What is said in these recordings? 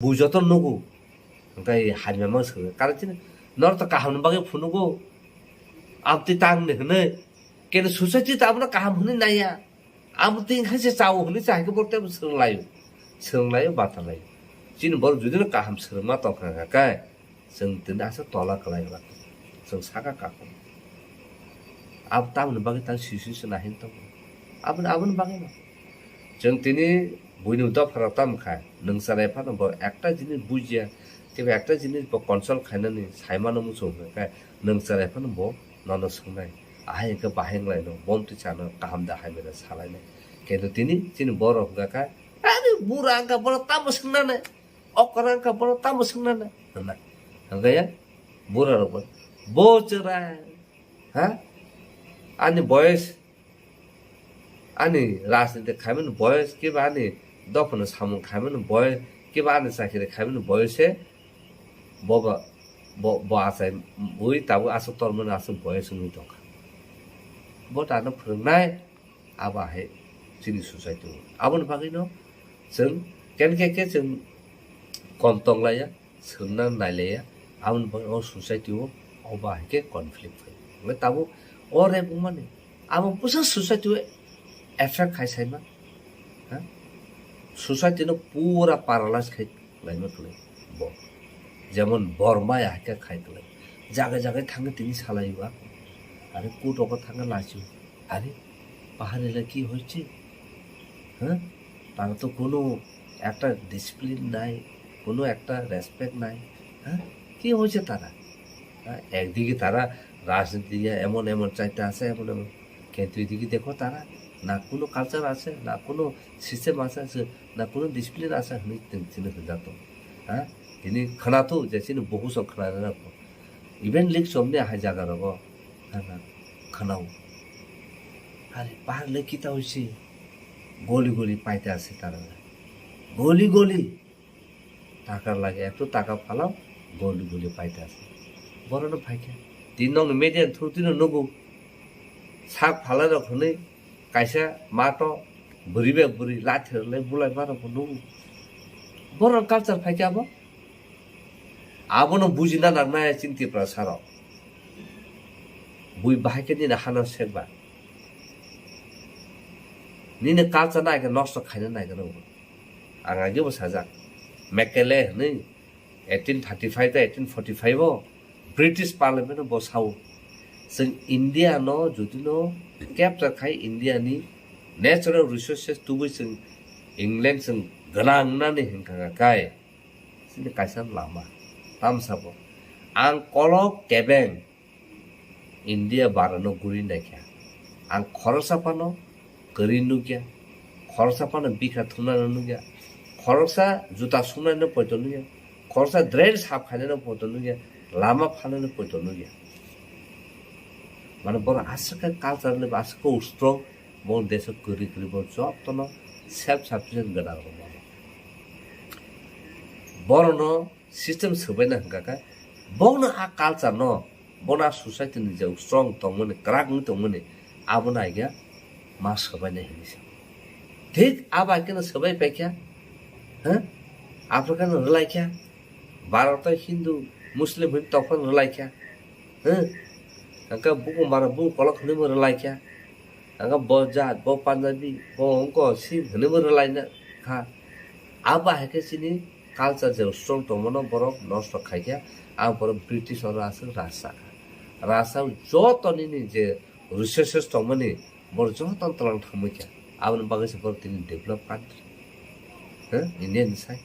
bujoton nugu ngai hanya ma se kar chin nor ta kaham bage phunugo amti tang ne hne ken society ta amna kaham hne naya amti khase chaw hne cha ke borte senglayo batalayo chin bor judina kaham serma to kha ka seng tin asa tola kalai la seng saka ka ab tam ne bage ta sisu se nahin to abun bage na जों तिनी बयनिबो फारागथाम खाय नोंसाराय फानो একটা জিনিস বুঝিয়া কেবে একটা জিনিস কনসল খাইনানি সাইমাनो मुसो खाय नोंसाराय फानो ननो संनाय आहाय के बाहेंलाय नो बमति चानो काम दा हाय मेरा सालायनाय केदो तिनी जिन बर गाका अरे बुरा का बर ताम संनाने अकरा का बर ताम संनाने ना हंगाया बुरा रो बोचरा हा अनि बयस Ani राजनीति खाइमेन बयस के बानी दफन सामु खाइमेन बय के बानी साखिरे खाइमेन बयसे बबा ब आसाय उइ ताबु आसो तरमन आसो बयस नु दख बटानो फोरोंनाय आबाहे जोंनि ससाइटियाव आबोन बागैनो जों केनके जों कमतंलाया सोंना नायलाया आबोन बागै ससाइटियाव अबाहे कनफ्लिक्ट फै ताबु अरे बुमाने आबो Pusa ससाइटियाव effect khai sai ma ha society no pura paralyze khai lai ma tule bo jemon borma ya ka khai tule jaga jaga thang tini salai ba are কোটো ko thang লাচু আরে পাহাড়ে লা কি হচ্ছে হ্যাঁ তার তো কোনো একটা ডিসিপ্লিন নাই কোনো একটা রেসপেক্ট নাই হ্যাঁ কি হচ্ছে তারা একদিকে তারা রাজনীতি এমন এমন চাইতে আছে এমন এমন কিন্তু এদিকে দেখো তারা না কোনো কালচার আছে না কোনো সিস্টেম আছে না কোনো ডিসিপ্লিন আছে হনি তিনি যাতো হ্যাঁ তিনি খানাতো যে তিনি বহু সব খানা রাখো ইভেন লিক সমনে হাই জায়গা রব না খানাও আরে পারলে কি তা হইছে গলি গলি পাইতে আছে তারা গলি গলি টাকার লাগে এত টাকা ফালাও গলি গলি পাইতে আছে বড় না ফাইকে তিন নং মেডিয়ান থুতিন নগো সাক ফালা রাখনে kaisa mato buribe buri lathirle bulai baro nu boron culture phai kya bo abono bujina na chinti prasaro bui bahake ni na hana sekba ni ne culture na ke nosto khaina na ke ro anga ge bo saja mekele ni 1835 ta 1845 bo british parliament bo sau sing india no judino capture khai india ni natural resources tubu sing england sing ganang na ni hingka kai sini kaisan lama tam sabo ang kolok kebeng india barano guri na kya ang khorosa pano kari nu kya khorosa pano bikha thuna nu kya khorosa juta suna no poto nu kya khorosa dread sap khane no poto nu kya lama phane no poto nu kya মানে বড় আশকা কালচারলে আশকা strong বড় দেশ করি করি বড় job তো না self sufficient গড়া হবো বড় ন সিস্টেম সবাই না কাকা বড় আ কালচার ন বড় সোসাইটি নি যে স্ট্রং তো মনে ক্রাক নি তো মনে আবনা আইগা মা সবাই না হিনিস ঠিক আবা কেন সবাই পাইকা হ্যাঁ আফ্রিকান রলাইকা ভারত হিন্দু মুসলিম তখন রলাইকা হ্যাঁ angka buku mara buku kolok hene mo relai kya angka bo jat bo panjabi bo ongko sim hene mo relai na kha aba heke sini culture je strong to mono borok nosto khai kya a borok british or ase rasa joto ni je resources to mani bor joto tlang thamai kya abon bagai se bor tin develop country ha indian sai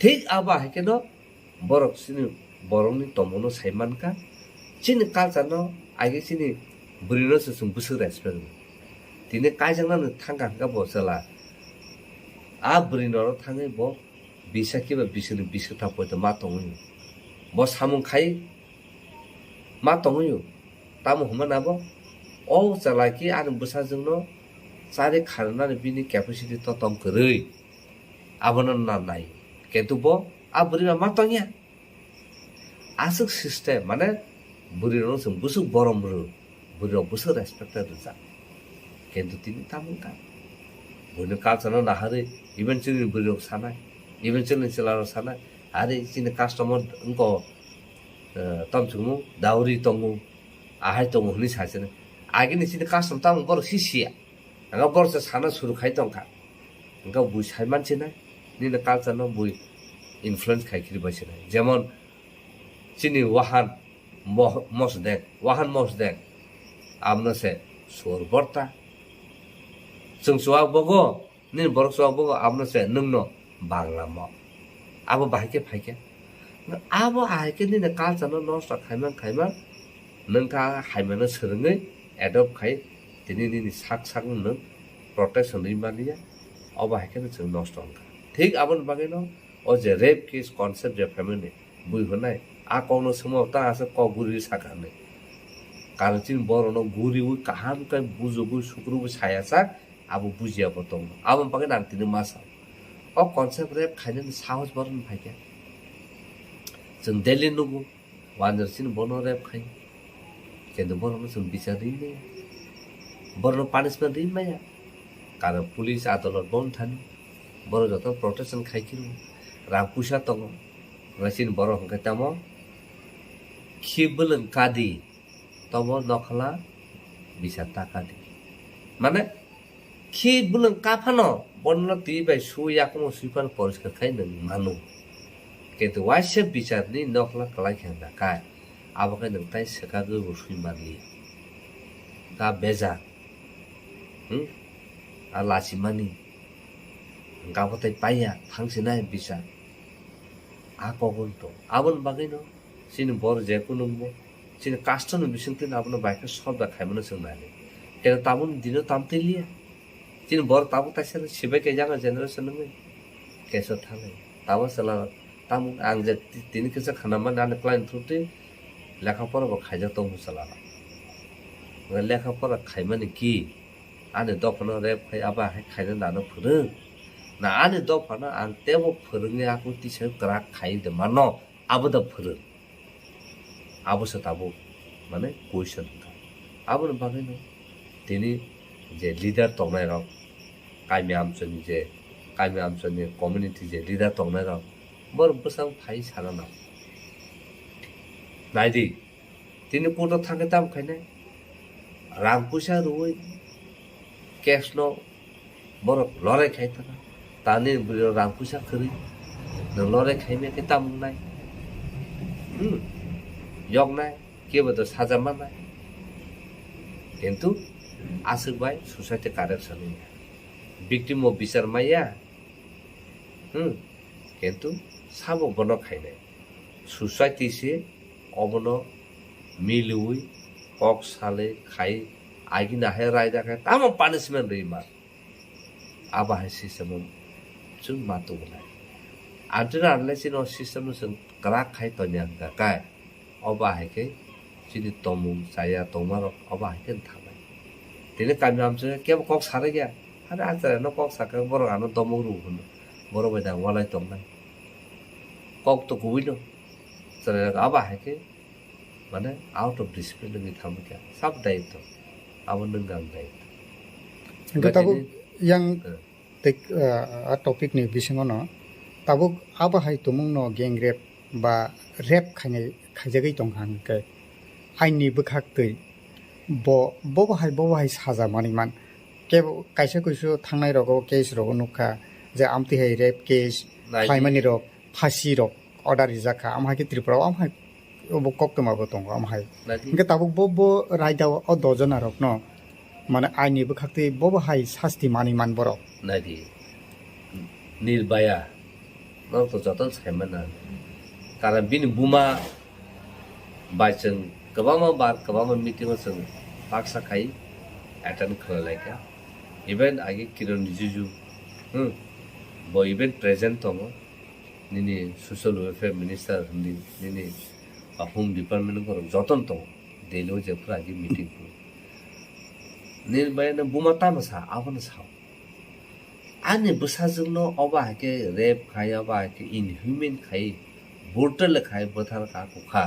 thik aba heke no borok sini borok ni tomono saiman ka chini culture no 아이게 신이 브리너스 좀 부스 레스펙트 디네 까장나는 탕강가 보살라 아 브리너로 탕에 뭐 비사키바 비스는 비스타 보다 마동은 뭐 사문 카이 마동은요 따모 하면 나보 어 잘라기 아는 부사정노 사리 가르나는 비니 캐퍼시티 또 똥그르이 아버는 나나이 걔도 아 브리나 마동이야 아식 시스템 মানে বুড়িরও সব বুসু বরম বুড়িরও বুসু respect দা কিন্তু তিনি তামুন কা বুড়ি culture না হারে event চিনি বুড়িরও সানাই even children children sana are in the customer unko tom chumu dowry tongu ahai tongu ni sasene agin is the custom tam bor sisia anga bor sa sana suru khai tongka anga bui sai manche na ni na culture no bui influence khai kiri basina jemon chini wahan mosdek amna se sur borta chung suak bogo nin borok suak bogo amna se nungno bangla mo abo bahike phaike abo aike ni na culture no nosta khaima nungka haimana serngai adopt khai tini ni sak nung protection ri mania abo haike no chung nosta onka thik abon bageno o je rape case concept je family bui honai a kono sumo ta ase ko guri sakane কারণ বড় গুড়ি ওই কাহান কাই বুঝবো শুক্রবো ছায়া চাক আবু বুঝিয়া বতং আবু পাকে নাংতিনি মাসা ও কনসেপ্ট রেপ খাইনে সাহস বরন ভাইকে जों दिल्ली नुगु वानजरसिन बनो रेप खाइ केन्दु बरनो जों बिचार दिने बरनो पानिशमेन्ट दिन माया कारण पुलिस आदाলত बन थानि बर जत प्रोटेक्शन खाइकिरु रां पुसा तंग रसिन बर हंके तामो खिबलन कादी तब नखला बिसा ताकादी माने खिबलन काफानो बन्न तिबाय सुयाकमो सुइफान परिष्कार खाइ नों मानु কিন্তু ওয়াইসে বিচারনি নকলা কলাই খেন্দা কায় আবকে নং তাই সেকাগো বসুই মানলি কা বেজা আর লাসি মানি গাবতাই পাইয়া ফাংশে নাই বিচার আ কবল তো আবন বাগৈনো সিন বড় যে কোনো সিন কাস্টন বিসংতিন আবন বাইকে সব দেখাইমনো সোনালে কেন তাবন দিনো তামতেলিয়া সিন বড় তাবো তাইছে সেবে কে জানা জেনারেশন নং কেসো থালে তাবো সালা तामु आं जे तिनि केसा खानामा नाने क्लाइन्ट थुते लेखा पराबो खाइजा तंग सला लेखा परा खाइमाने कि आने दफना रेप खाइ आबा खाइना दानो फोरों ना आने दफना आं तेबो फोरोंनि आकु तिसे ग्रा खाइ दे मानो आबो द फोरों आबो स ताबो माने क्वेश्चन आबो न बागैनो तिनि जे लिडार तंनाय र काइमे आमचनि कम्युनिटी जे लिडार तंनाय र बर बसां फाइ साना नाइदि तिनि कोटो थांगे ताम खाइने रां पुसा रुइ कैश नो बर लरे खाइ थाना तानि रां पुसा खरि न लरे खाइमे के ताम नाइ यग नाइ के बद साजा मानाइ किन्तु आसुबाय सोसाइटी कारेक्सन विक्टिम अफ बिचार माइया किन्तु साबो बनो खाइने सोसाइटी से अबनो मिलुई कक साले खाइ आगिना है रायदा खाइ ताम पानिशमेन्ट रैमा आबा है सिस्टम जों मातु बनाय आदरा आनले सिनो सिस्टम जों ग्रा खाइ तन्या गाय अबा है के सिनि तमु साया तमार अबा है के थानाय तिने कामि आमसे के कक सारे गया आरो आजरा न कक साके बर आनो दमु रु होनो बर बायदा वालाय तंनाय कक तो गुइनो सरे आबा है के माने आउट अफ डिसिप्लिन नि थाम के सब दायित्व आबो नंगां दायित्व गताबो yang tek a topic ni bisingo no tabuk aba hai tumung no gang rape ba rape khaijagai tonghan ke aini bukhak tei bo hai saja maniman ke kaisa kuisu thangnai rogo case rogo nukha je amti hai rape case khaimani rok फांसी रक order रिजाखा आमहाय के त्रिपुरा आमहाय अब कक्तमा बो दङ आमहाय इनके Tabuk बो रायदाव अ दजना रक न माने आइनि बखाक्ते बो हाय शास्ति मानि मान बरक नादि निर्भया न तो जतन साइमना कारण बिन बुमा बाइचन गोबां मिटिंग जों बाक्सा खाइ एटेन्ड खालायका इभेन आगे किरण जिजु बो इभेन प्रेजेंट दङ निनी सोशल वेलफेयर मिनिस्टर निनी होम डिपार्टमेंट को जतन तो देलो जे फ्रागी मीटिंग को निर्भयन बुमाता मसा आवन साव आने बसा जनो अबा के रेप खाय अबा के इनह्यूमन खाय बोर्टल खाय बथार का कुखा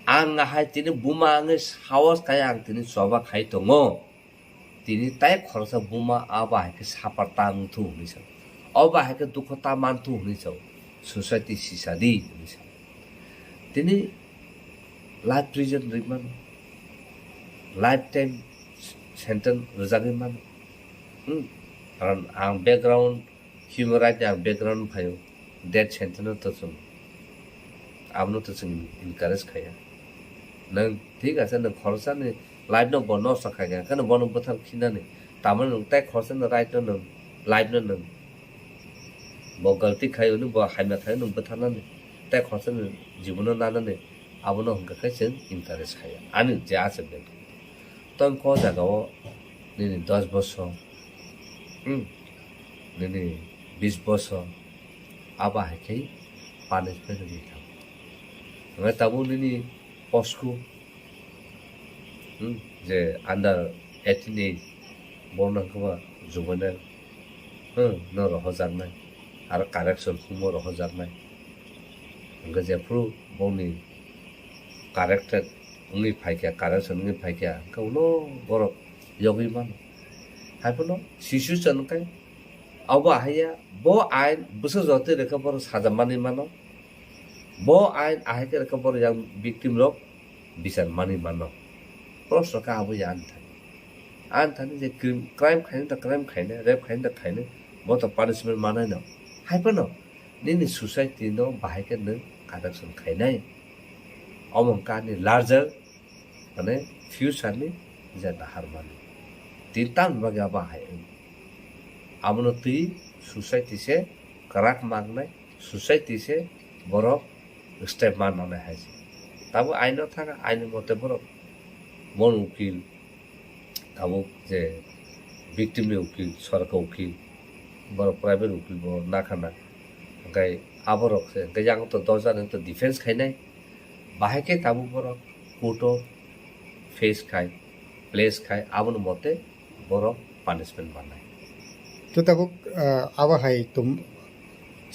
आं हाय तिनि बुमा आंगे सावस खाय आं तिनि सबा खाय दङ तिनि ताय खरसा बुमा आबा के सापार तांथु निसा Oba hake dukhota mantu huni chau society sisadi huni chau tini life prison riman lifetime sentence rejagi man karon ang background human right ang background phayo death sentence to chung amno to chung encourage khaya nang thik ase nang khorsa ni life no bono sakhaya kana bono bothal khina ni taman nang tai khorsa na right no nang life no nang bo galti khayo ni bo haina thayo nang bothana ni tai khorsa ni jibono nana ni abono hongka khai chen encourage khaya ani je ase be ton ko jagao ni 10 বছর ni 20 বছর aba hakai punishment ni tham ngai tabu ni posku je under 18 age borna ko juvenile no rohjar nai ar correction kumo rohjar nai nga je pro boni corrected ngi phaikya correction ngi phaikya ka uno borok yogi man haipono sisu chan kai aba haya bo ain busa jote reka bor sajamani mano bo ain ahike reka bor yang victim rok bisan mani mano proshno ka abu yan thani je crime khaine ta crime khaine rape khaine ta khaine bo ta punishment manai no haipono nini society no bahike ne correction khainai among ka ni larger ane future ni jata harmani tintan baga bahai amno ti society se karak magnai society se borok step manane haise tabu aino thaka aino mote borok mon ukil tabu je victim ni ukil sarka ukil borok private ukil bo nakhana gai aborok se gajang to dojan to defense khainai bahai ke tabu borok court face khai place khai abon mote borok punishment banai to tabuk aba hai tum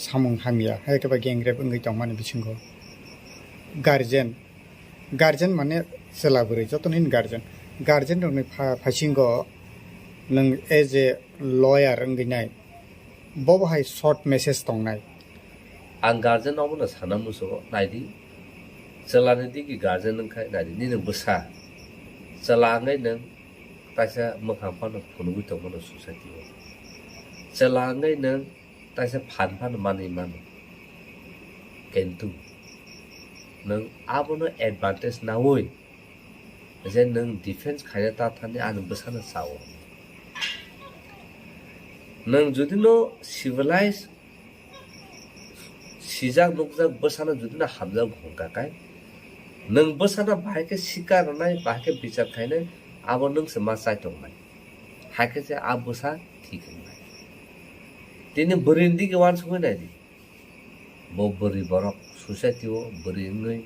samung hamia hai ka ba gengrep ngai tongmani bisingo guardian mane selaburi jotonin guardian rong phasingo nang as a lawyer ngai nai bobo hai short message tongnai ang guardian obuna sanamu so naidi chalani digi guardian nang khai naidi ni nang busa chalangai nang taisa mokhang pano phunugui tongmano society chalangai nang taisa phan mani mano kentu nang abono advantage na oi je nang defense khaya ta thani an busana sawo nang jodi no civilize sijak nukjak busana jodi na hamjak ghongka kai nang busana bahike sikar nai bahike bichar khainai abo nang se ma sai tongnai haike je abusa thik nai tini berindi ke wan sungoi nai di bo beri borok society o beri ngai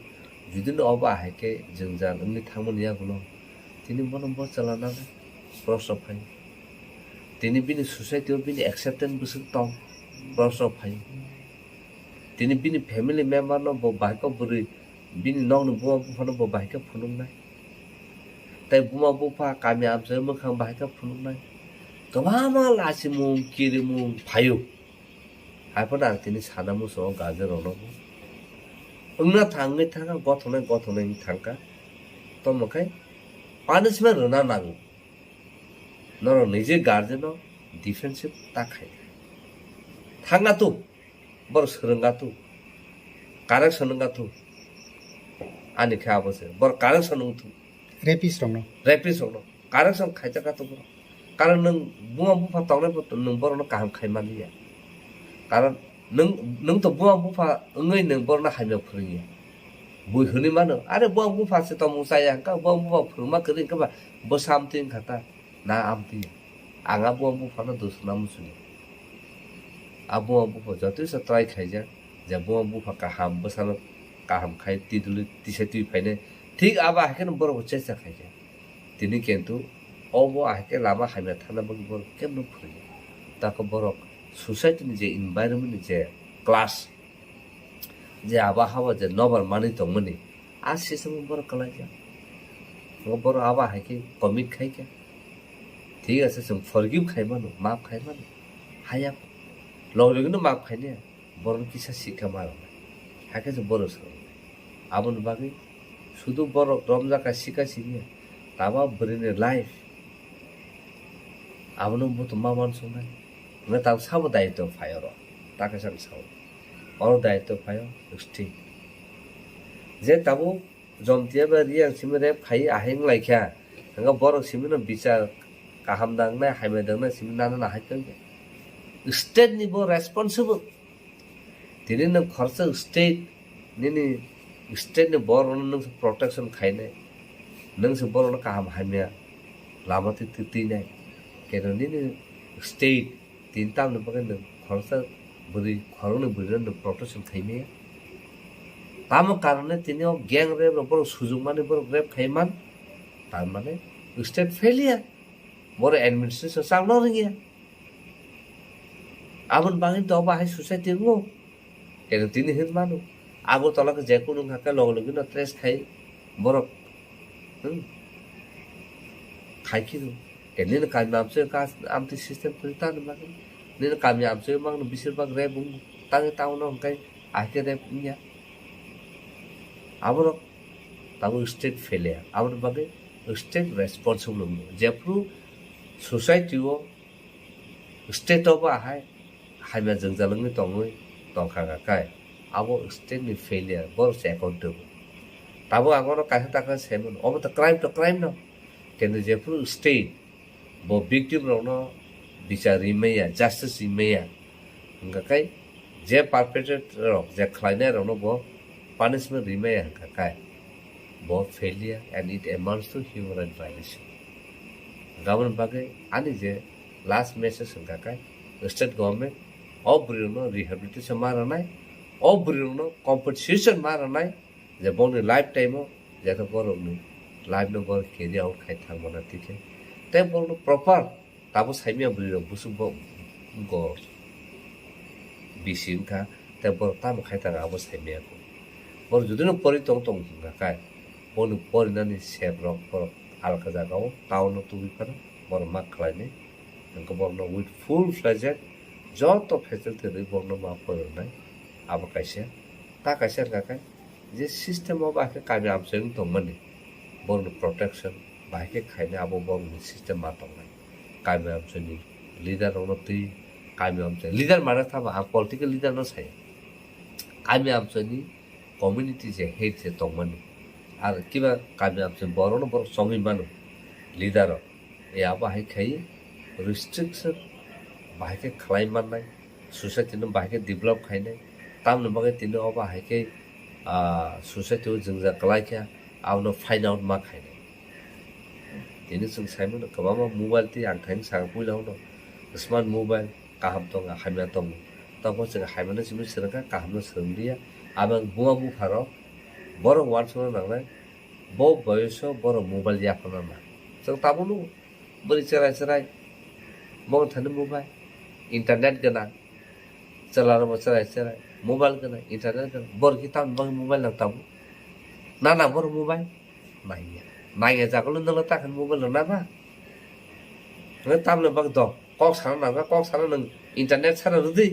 judi no aba haike jengjan ngi thangmon ya gulo tini bonom bo chalana proso phai tini bini society o bini acceptance busuk tong proso phai tini bini family member no bo bahiko beri bini nong no bo phono bo bahika phunung nai tai buma bupa kami amse mokhang bahika phunung nai kama lasimu kirimu phayu haipona tini sanamu so gajer ono ungna thangai thanga gothonai thangka to mokai punishment rona nangu noro nije guardian no defensive ta khai thanga tu bor sranga tu correction nga tu ani kha bose bor correction tu rapist rong no correction khaita ka to karon nang bunga bufa tongnai bo nang bor no kaham khaimani ya karon nang to bunga bufa ngai nang bor na haimya phringi bui huni mano are bunga bufa se to musaya ka bunga bufa phurma krin ka ba bo samtin khata na amti anga bunga bufa no dusna musuni bunga bufa jati sa try khaija je bunga bufa kaham bosano kaham khai tiduli tisati phaine ঠিক আবা হাকেন বড় হচ্ছে খাইছে তিনি কিন্তু of আহকে Lama হাইমা থানা বল বল কেমন ফুরি তাকে বড় সোসাইটি যে এনवायरमेंट যে ক্লাস যে আবহাওয়া যে নবার মানি দমনি আ সিস্টেম বড় কলাইয়া বড় আবা হাকে কমিট খাইকে ঠিক আছে সম ফরগিভ খাইমানো মাপ খাইমানো হায়া লগলৈকেনো মাক ফাইনে বরং কিসা শিক্ষা মারা হাকে যে বড় সর আবন বাকি শুধু বড় রমজাকা শিখা শিখিয়ে তাবা বরিনে লাইফ আবন মতো মা মানুষ নাই না তাও সাবো দায়িত্ব ফায়র তাকে সাম সাবো অর দায়িত্ব ফায় স্টি যে তাবো জমতিয়া বা রিয়াং সিমরে ফাই আহেং লাইখা nga borok simino বিচার kaham dangna haime dangna simin nana na haikang state ni bo responsible tini nang kharsa state nini state ni bor nang protection khaine nang se bor kaham haime lama ti ti nai keno nini state tin tam no bagan nang kharsa buri khorong ni buri nang protection khaime tamo karone tini gang rep bor sujung mane bor rep khaiman তার মানে state failure বড় administration সামনে গিয়া আমন বাঙিন তো অবাহাই society গো কেন তিনি হিন মানু আগরতলাকে যে কোনো ঘাকা লগে লগে না ট্রেস খাই বড় খাই কি কেন কামি আমসে কাজ আমতি সিস্টেম পরিতান বাকি নিন কামি আমসে মাং বেশিরভাগ রে বুং তাঙ্গে টাউন অঙ্কাই আইতে রে ইয়া আবার তাবো স্টেট ফেলিয়ার আমন বাকি state responsible jepru society o state of hai haima jengjalung ni tongoi tongkha ga kai abo state ni failure bor se accountable tabo agono kaisa taka semen obo to crime no kendo jepru state bo victim ro no bichari meya justice meya nga kai je perpetrator ro je khlaina ro no bo punishment rimeya ga kai both failure and it amounts to human rights violation. Government bagai ani je last message sengkakai state government of Bruno rehabilitation maranai of Bruno compensation maranai je boni lifetime o je to borong ni life no bor carry out khai thang mana tike te borno proper tabo saimia Bruno busu bo go bisin ka te bor tam khai thang abo saimia ko bor judino pori tong tong sengkakai bonu porinani sebrok borok alka jagao town to bikara bor mak khlaine angko borno with full fledged joto facility ri borno ma porinai abo kaise ta kaise kakai je system of ake kami amseng tongmani borno protection baike khaine abo borno system ma tongnai kami amseni leader ono tui kami amseni leader mara thaba political leader no sai kami amseni community je head je tongmani আর কিবা কামে আপনি বড় না বড় সঙ্গী মানু leader এ আবাহাই খাই restriction বাহাইকে খালাই মাননাই society বাহাইকে develop খাইনাই তাম নবাকে তিনি অবাহাইকে সোসাইটিও जों जा कलाइखा आवनो फाइन्ड आउट मा खाइनाय তিনি जों साइमोन गोबां मोबाइल ति आं थाइन सा बुइलाव न स्मार्ट मोबाइल काहाम दं हाइमा दं तबो जों हाइमानो सिम सरका काहामनो सोंलिया आबां बुआ बुफारो বড় ওয়ার্ড শোনা নাংলাই বো বয়স বড় মোবাইল জাফানা না जों তাবনো বরি চেরাই চেরাই মন থানে মোবাইল ইন্টারনেট গনা চালার বছরাই চেরাই মোবাইল গনা ইন্টারনেট গনা বর কি তাম বং মোবাইল না তাবো না না বড় মোবাইল নাইয়া নাইয়া জাগল নলা তাখান মোবাইল না বা নয় তামনে বং দ কক সানা না কক সানা নং internet Sara রুদি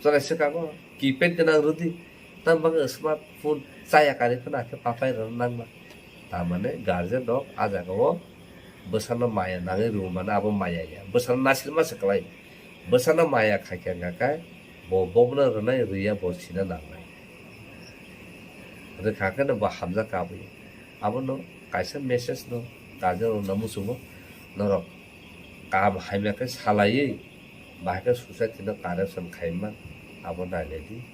Cherai সেকাগো keypad গনা রুদি tambang smartphone saya kali kena ke papai renang mah tamane garden dok aja kau besarna maya nangi rumah na abo maya ya besarna nasil mah sekelai besarna maya kakek kakek bo na renai ria bo cina nangai ada kakek na bah hamzah kabu abo no kaisa message no garden namu sumo norok kab haimya ke salai bahkan susah tina corruption khaiman abo na ledi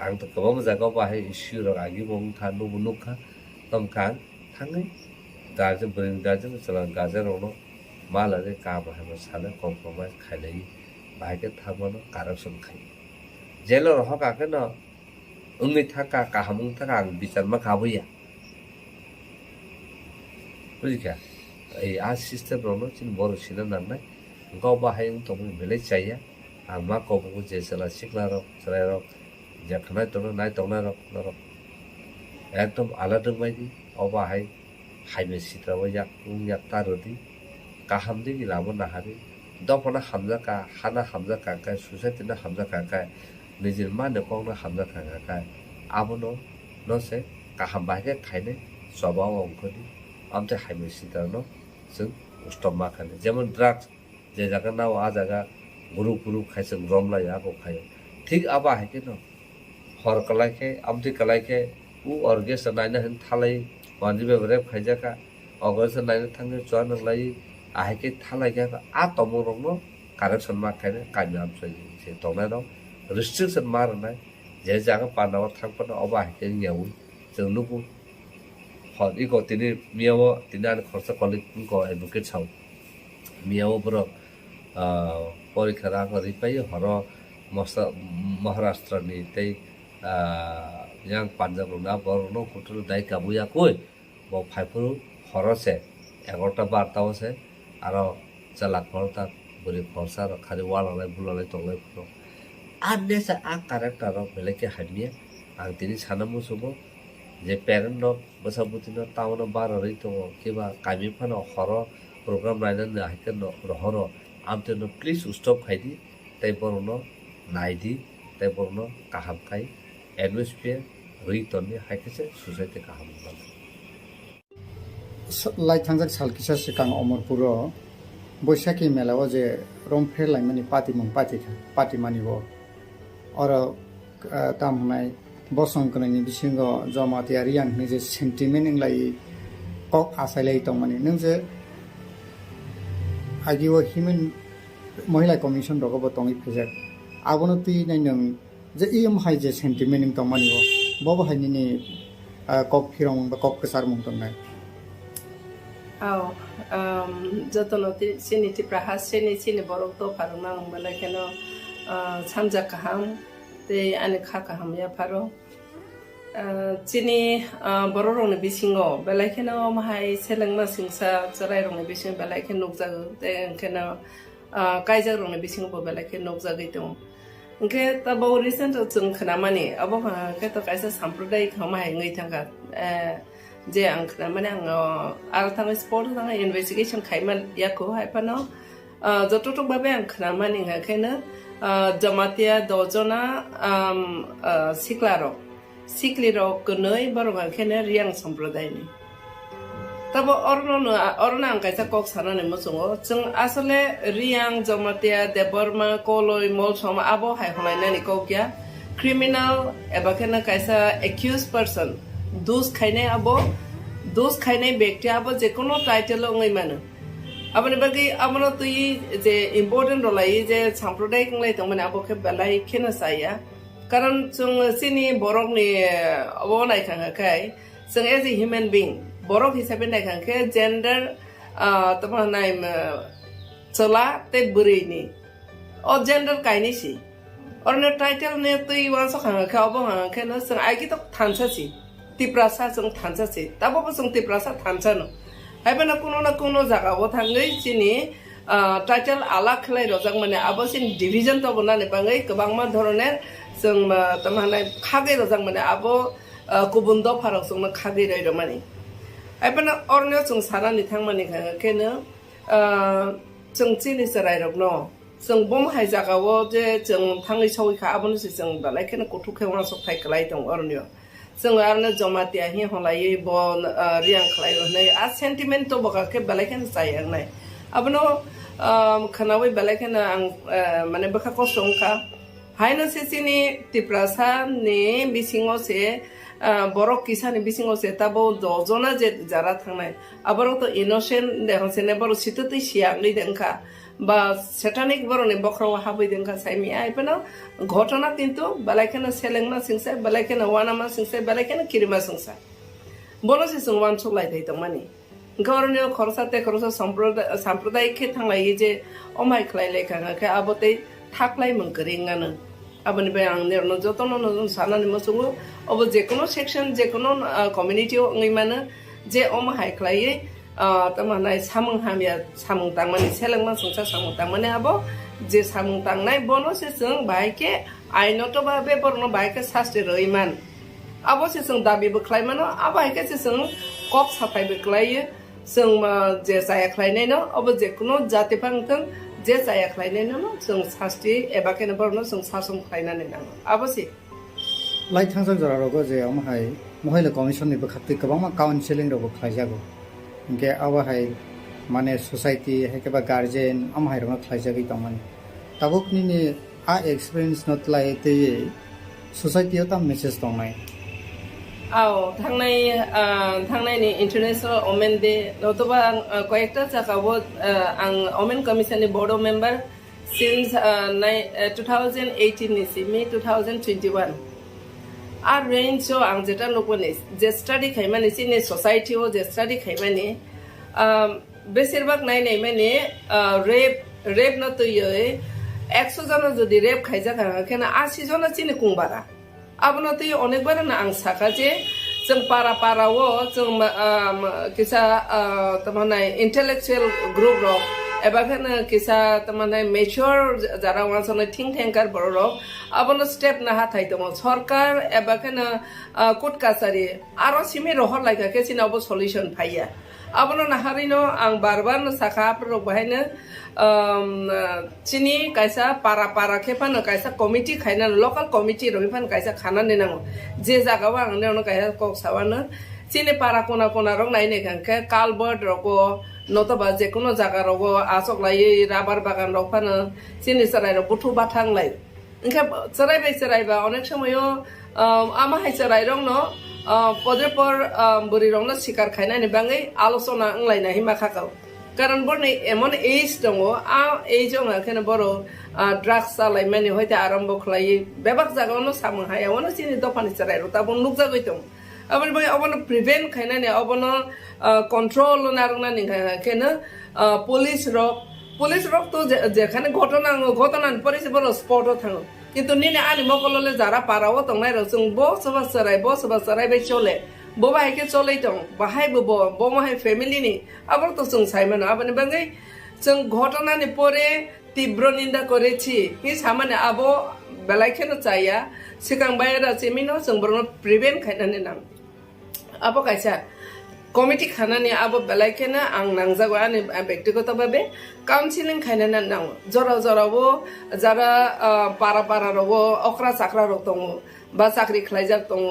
ang to kabo jaga bahai issue ro agi bong tha no bunukha tom kan thangai garden bring garden chalan garden ro no mala re ka bahai ma sala compromise khailai bahai ke thamano corruption khai jelo ro ha ka ke no ungi thaka ka hamung thaka ang bichar ma khabuya বুঝিকা এই আ system ro no chin bor sina nanai go bahai ung to bele chaya ang ma ko bu je sala sikla ro sala ro যেখানে তোর নাই তোনা rock নরক একদম আলাদা বাইদি অবাহাই হাইমে সিত্রাও যাক তারদি কাহাম দিকে লাবো নাহারি dopana hamjaka hana hamjaka kai society na hamjaka kai nijir mane kong na hamjaka kai abono no se kaham bahage khaine swabaw ongkoni amte haime sita no जों stop ma khane jemon drugs je jaga na a jaga guru khaise romlai a ko khayo ঠিক আবা হাইকে ন হর কলাইকে আমতি কলাইকে উ অর্গেস নাইনা হেন থালাই Munsey বেবরে খাইজাকা অগস Naina থাঙ্গে Choa নলাই আহাইকে থালাইকে আ তমো রংনো correction মা খাইনে কামি আমসই সে তংনাই ন রেস্ট্রিকশন মার নাই যে জায়গা পানাও থাকপনা অবা হাইকে নিয়াউ जों नुगु হর ইগো তিনি মিয়াও তিনি আন খরচা কলি কো এডুকেট ছাও মিয়াও বড় পরীক্ষা রাখ রিপাই হর Maharashtra ni tei yang Punjab na borno kutul dai kabuya koi bo phaipuru horose 11টা 12টা আছে আর চালাক পড়তা বলি ফরসা খালি ওয়ালালে বুলালে তলে ফুলো আর নেসা আ ক্যারেক্টার বেলেকে হামিয়া আর তিনি সানামু সব যে প্যারেন্ট ন বসাবুতিন টাউন বার রই তো কিবা কামি ফানো হর প্রোগ্রাম রাইনা না হাইকে রহর আমতে ন প্লিজ স্টপ খাইদি তাই বরনো নাইদি তাই বরনো কাহাম খাই অ্যাটমসফিয়ার রই তনে হাইকেছে সোসাইটি কাহাম মানে লাই থাंजाक सालकिसा सिगां अमरपुर बैसाखी मेलाव जे रंफेर लाइमानि पार्टी मानिब और तामनाय बसंकनायनि बिसिंग जमातियारि आंनि जे सेन्टिमेन्ट इंलाय कक आसायलाय तंमानि नों जे आइडियो ह्यूमन महिला कमिशन रगब तंगि फेजाक आबनो ति नाय नों जे इम हाय जे सेन्टिमेन्ट तंमानिब बबो हायनि कक फिरं बा कक केसार मुं तंनाय जतनति सिनिति प्राहा सिनि बरक तो फारना हमला केनो Chongjakha te ani khaka ham ya pharo chini bororong bisingo belaikeno mahai selengma singsa charai rong bising belaike nokjag te keno kaijak rong bising bo belaike nokjagei dong nke ta bo recent chung khnamani abo ke to kaisa sampradayik hamai ngai thanga je ang khnamani ang ar thang sport thang investigation khaiman yako haipano jototok babe ang khnamani ngakena jamatia dojona sikliro kunoi borong kene riang sampradayni tabo orna ang kaisa kok sanane mosungo chung asale riang jamatia deborma koloi molsom abo hai holainani kokya criminal eba kena kaisa accused person dos khaine ব্যক্তি abo je kono title ngai manu abani bagi amano tui je important rolai je sampradayik ngai tongmani abo ke belai khena saya karon chung sini borok ni abo nai khanga kai chung as a human being borok hisabe nai khangke gender tama nai chola te buri ni o gender kaini si orne title ne tui wanso khanga ka abo khanga na chung ai ki to thansa si tiprasa chung thansa si tabo chung tiprasa thansa no haibana kuno jaga bo thangai chini title ala khlai rojak mane abo sin division to bana ne bangai kobangma dhoroner chung tamhanai khage rojak mane abo kubundo pharok chung khage roi romani haibana orne chung sarani thangmani kene chung chini sarai rok no chung bom hai jaga wo je chung thangai sawi kha abon si chung balai kene kutu khewang sok thai klai tong ornyo जों आरनो जमातिया हि हलायै bon riang khlai नै a sentiment to boka ke balaken sayang nai abno khanawi balaken ang mane baka ko songka haino sesini tiprasa ni bisingo se borok kisani bisingo se tabo dojona je jara thangnai abaro to innocent de hosene boro situti siang ni denka বা satanic borone bokro habai denka saimi aipana ঘটনা কিন্তু balaikena selengna singsa balaikena wanama singsa balaikena kirima singsa bonose sungwan choklai dai tongmani gorne khorsa sampradayik ke thanglai je omai khlai lekha ka abote thaklai mungkringana aboni be ang nerno jotono no sanani mosungo obo je kono section je kono community ngaimana je omai khlai tamanai samung hamya samung tangmani selengma sungsa samung tangmani abo je samung tangnai bono se sung baike ainoto babe borno baike saste roiman abo se sung dabi buklai mano abaike se sung kok sapai buklai sung je saya klai nei no abo je kuno jati pangtang जे जायाखैलायनाय नामा जों सास्ति एबा केने बरनो जों सासन खालायनानै नामा आबोसि लाइ थांजों जरारोगो जे अमहाय महिला कमिशननि बखाति गोबां काउन्सिलिं रोगो खायजागो इनके आवाहाय माने सोसाइटी हेकेबा गार्जियन अमहाय रंग खायजागै दंमोन ताबुकनि आ एक्सपीरियंस नट लायते सोसाइटी ता मेसेज दंनाय थांनायनि इंटरनेशनल वुमेन डे नतुबा कयेकटा जागावो आं वुमेन कमिशननि बोर्ड मेम्बर सिन्स 2018 निसि मे 2021 आ रेंज आं जेटा नुबोने जे स्टडी खायमानि सिनि सोसाइटी ओ जे स्टडी खायमानि बेसिरभाग नायनाय माने रेप न तयै 100 जन जदि रेप खायजाखा केना 80 जन सिनि कुंबारा आबनो तै अनेक बार ना आं साखा जे जों पारावो जों किसा तमाने इंटेलेक्चुअल ग्रुप रो एबा केना किसा तमाने मेच्योर जारा वासने थिंक टैंकर बरो आबनो स्टेप ना हाथाय दङ सरकार एबा केना कोर्ट कासारि आरो सिमे रहर लायका केसिनावबो सल्युशन फाइया आबनो नाहारिनो आं बारबार साखा प्रो बहायनो चिनी कायसा पारा खेफानो कायसा कमिटी खायना लोकल कमिटी रहिफान कायसा खाना नेनांगो जे जागाव आं नेनो कायसा कक सावानो चिनी पारा कोना रंग नायने कांके कालबर्ट रगो नतबा जेकुनो जागा रगो आसक लायै राबार बागान रफानो चिनी सराय र बुथु बाथां लाय इनका सरायबा अनेक समयो आमा हाय सराय रंग न पदेपर बुरी रंग शिकार खायनानि बाङै आलोचना अंलायना हिमा खाकाव कारण बरनै एमन एज दङ आ एज आव केने बरो ड्राग्स सालाय माने हयते आरम्भ खलायै बेबाक जागावनो सामु हायावनो सिनि दफानि सराय रता बन नुकजा गयतम अबन बाय अबन प्रिभेन्ट खायनानि अबन कन्ट्रोल नारंनानि केने पुलिस रक तो जेखाने घटना परिसे बरो स्पॉट थाङो किन्तु निने आनि मकलले जारा पाराव तंनाय र जों बो सबा सराय बे चले बो बाहायके चलै दं बाहायबो बो माहाय फेमिलिनि आबर तो जों साइमन आबनि बाङै जों घटनानि परे तीव्र निंदा करेछि हि सामान्य आबो बेलायखेनो चाया सिगां बायरा सेमिनो जों बरनो प्रिभेन्ट खायनानै नां आबो कायसा कमिटी खानानि आबो बेलायखेनो आं नांजागो आनि व्यक्तिगत भाबे काउन्सिलिं खायनानै नां जरावबो जारा पारा रगो अख्रा साख्रा रग दङ बा साख्रि खालायजाक दङ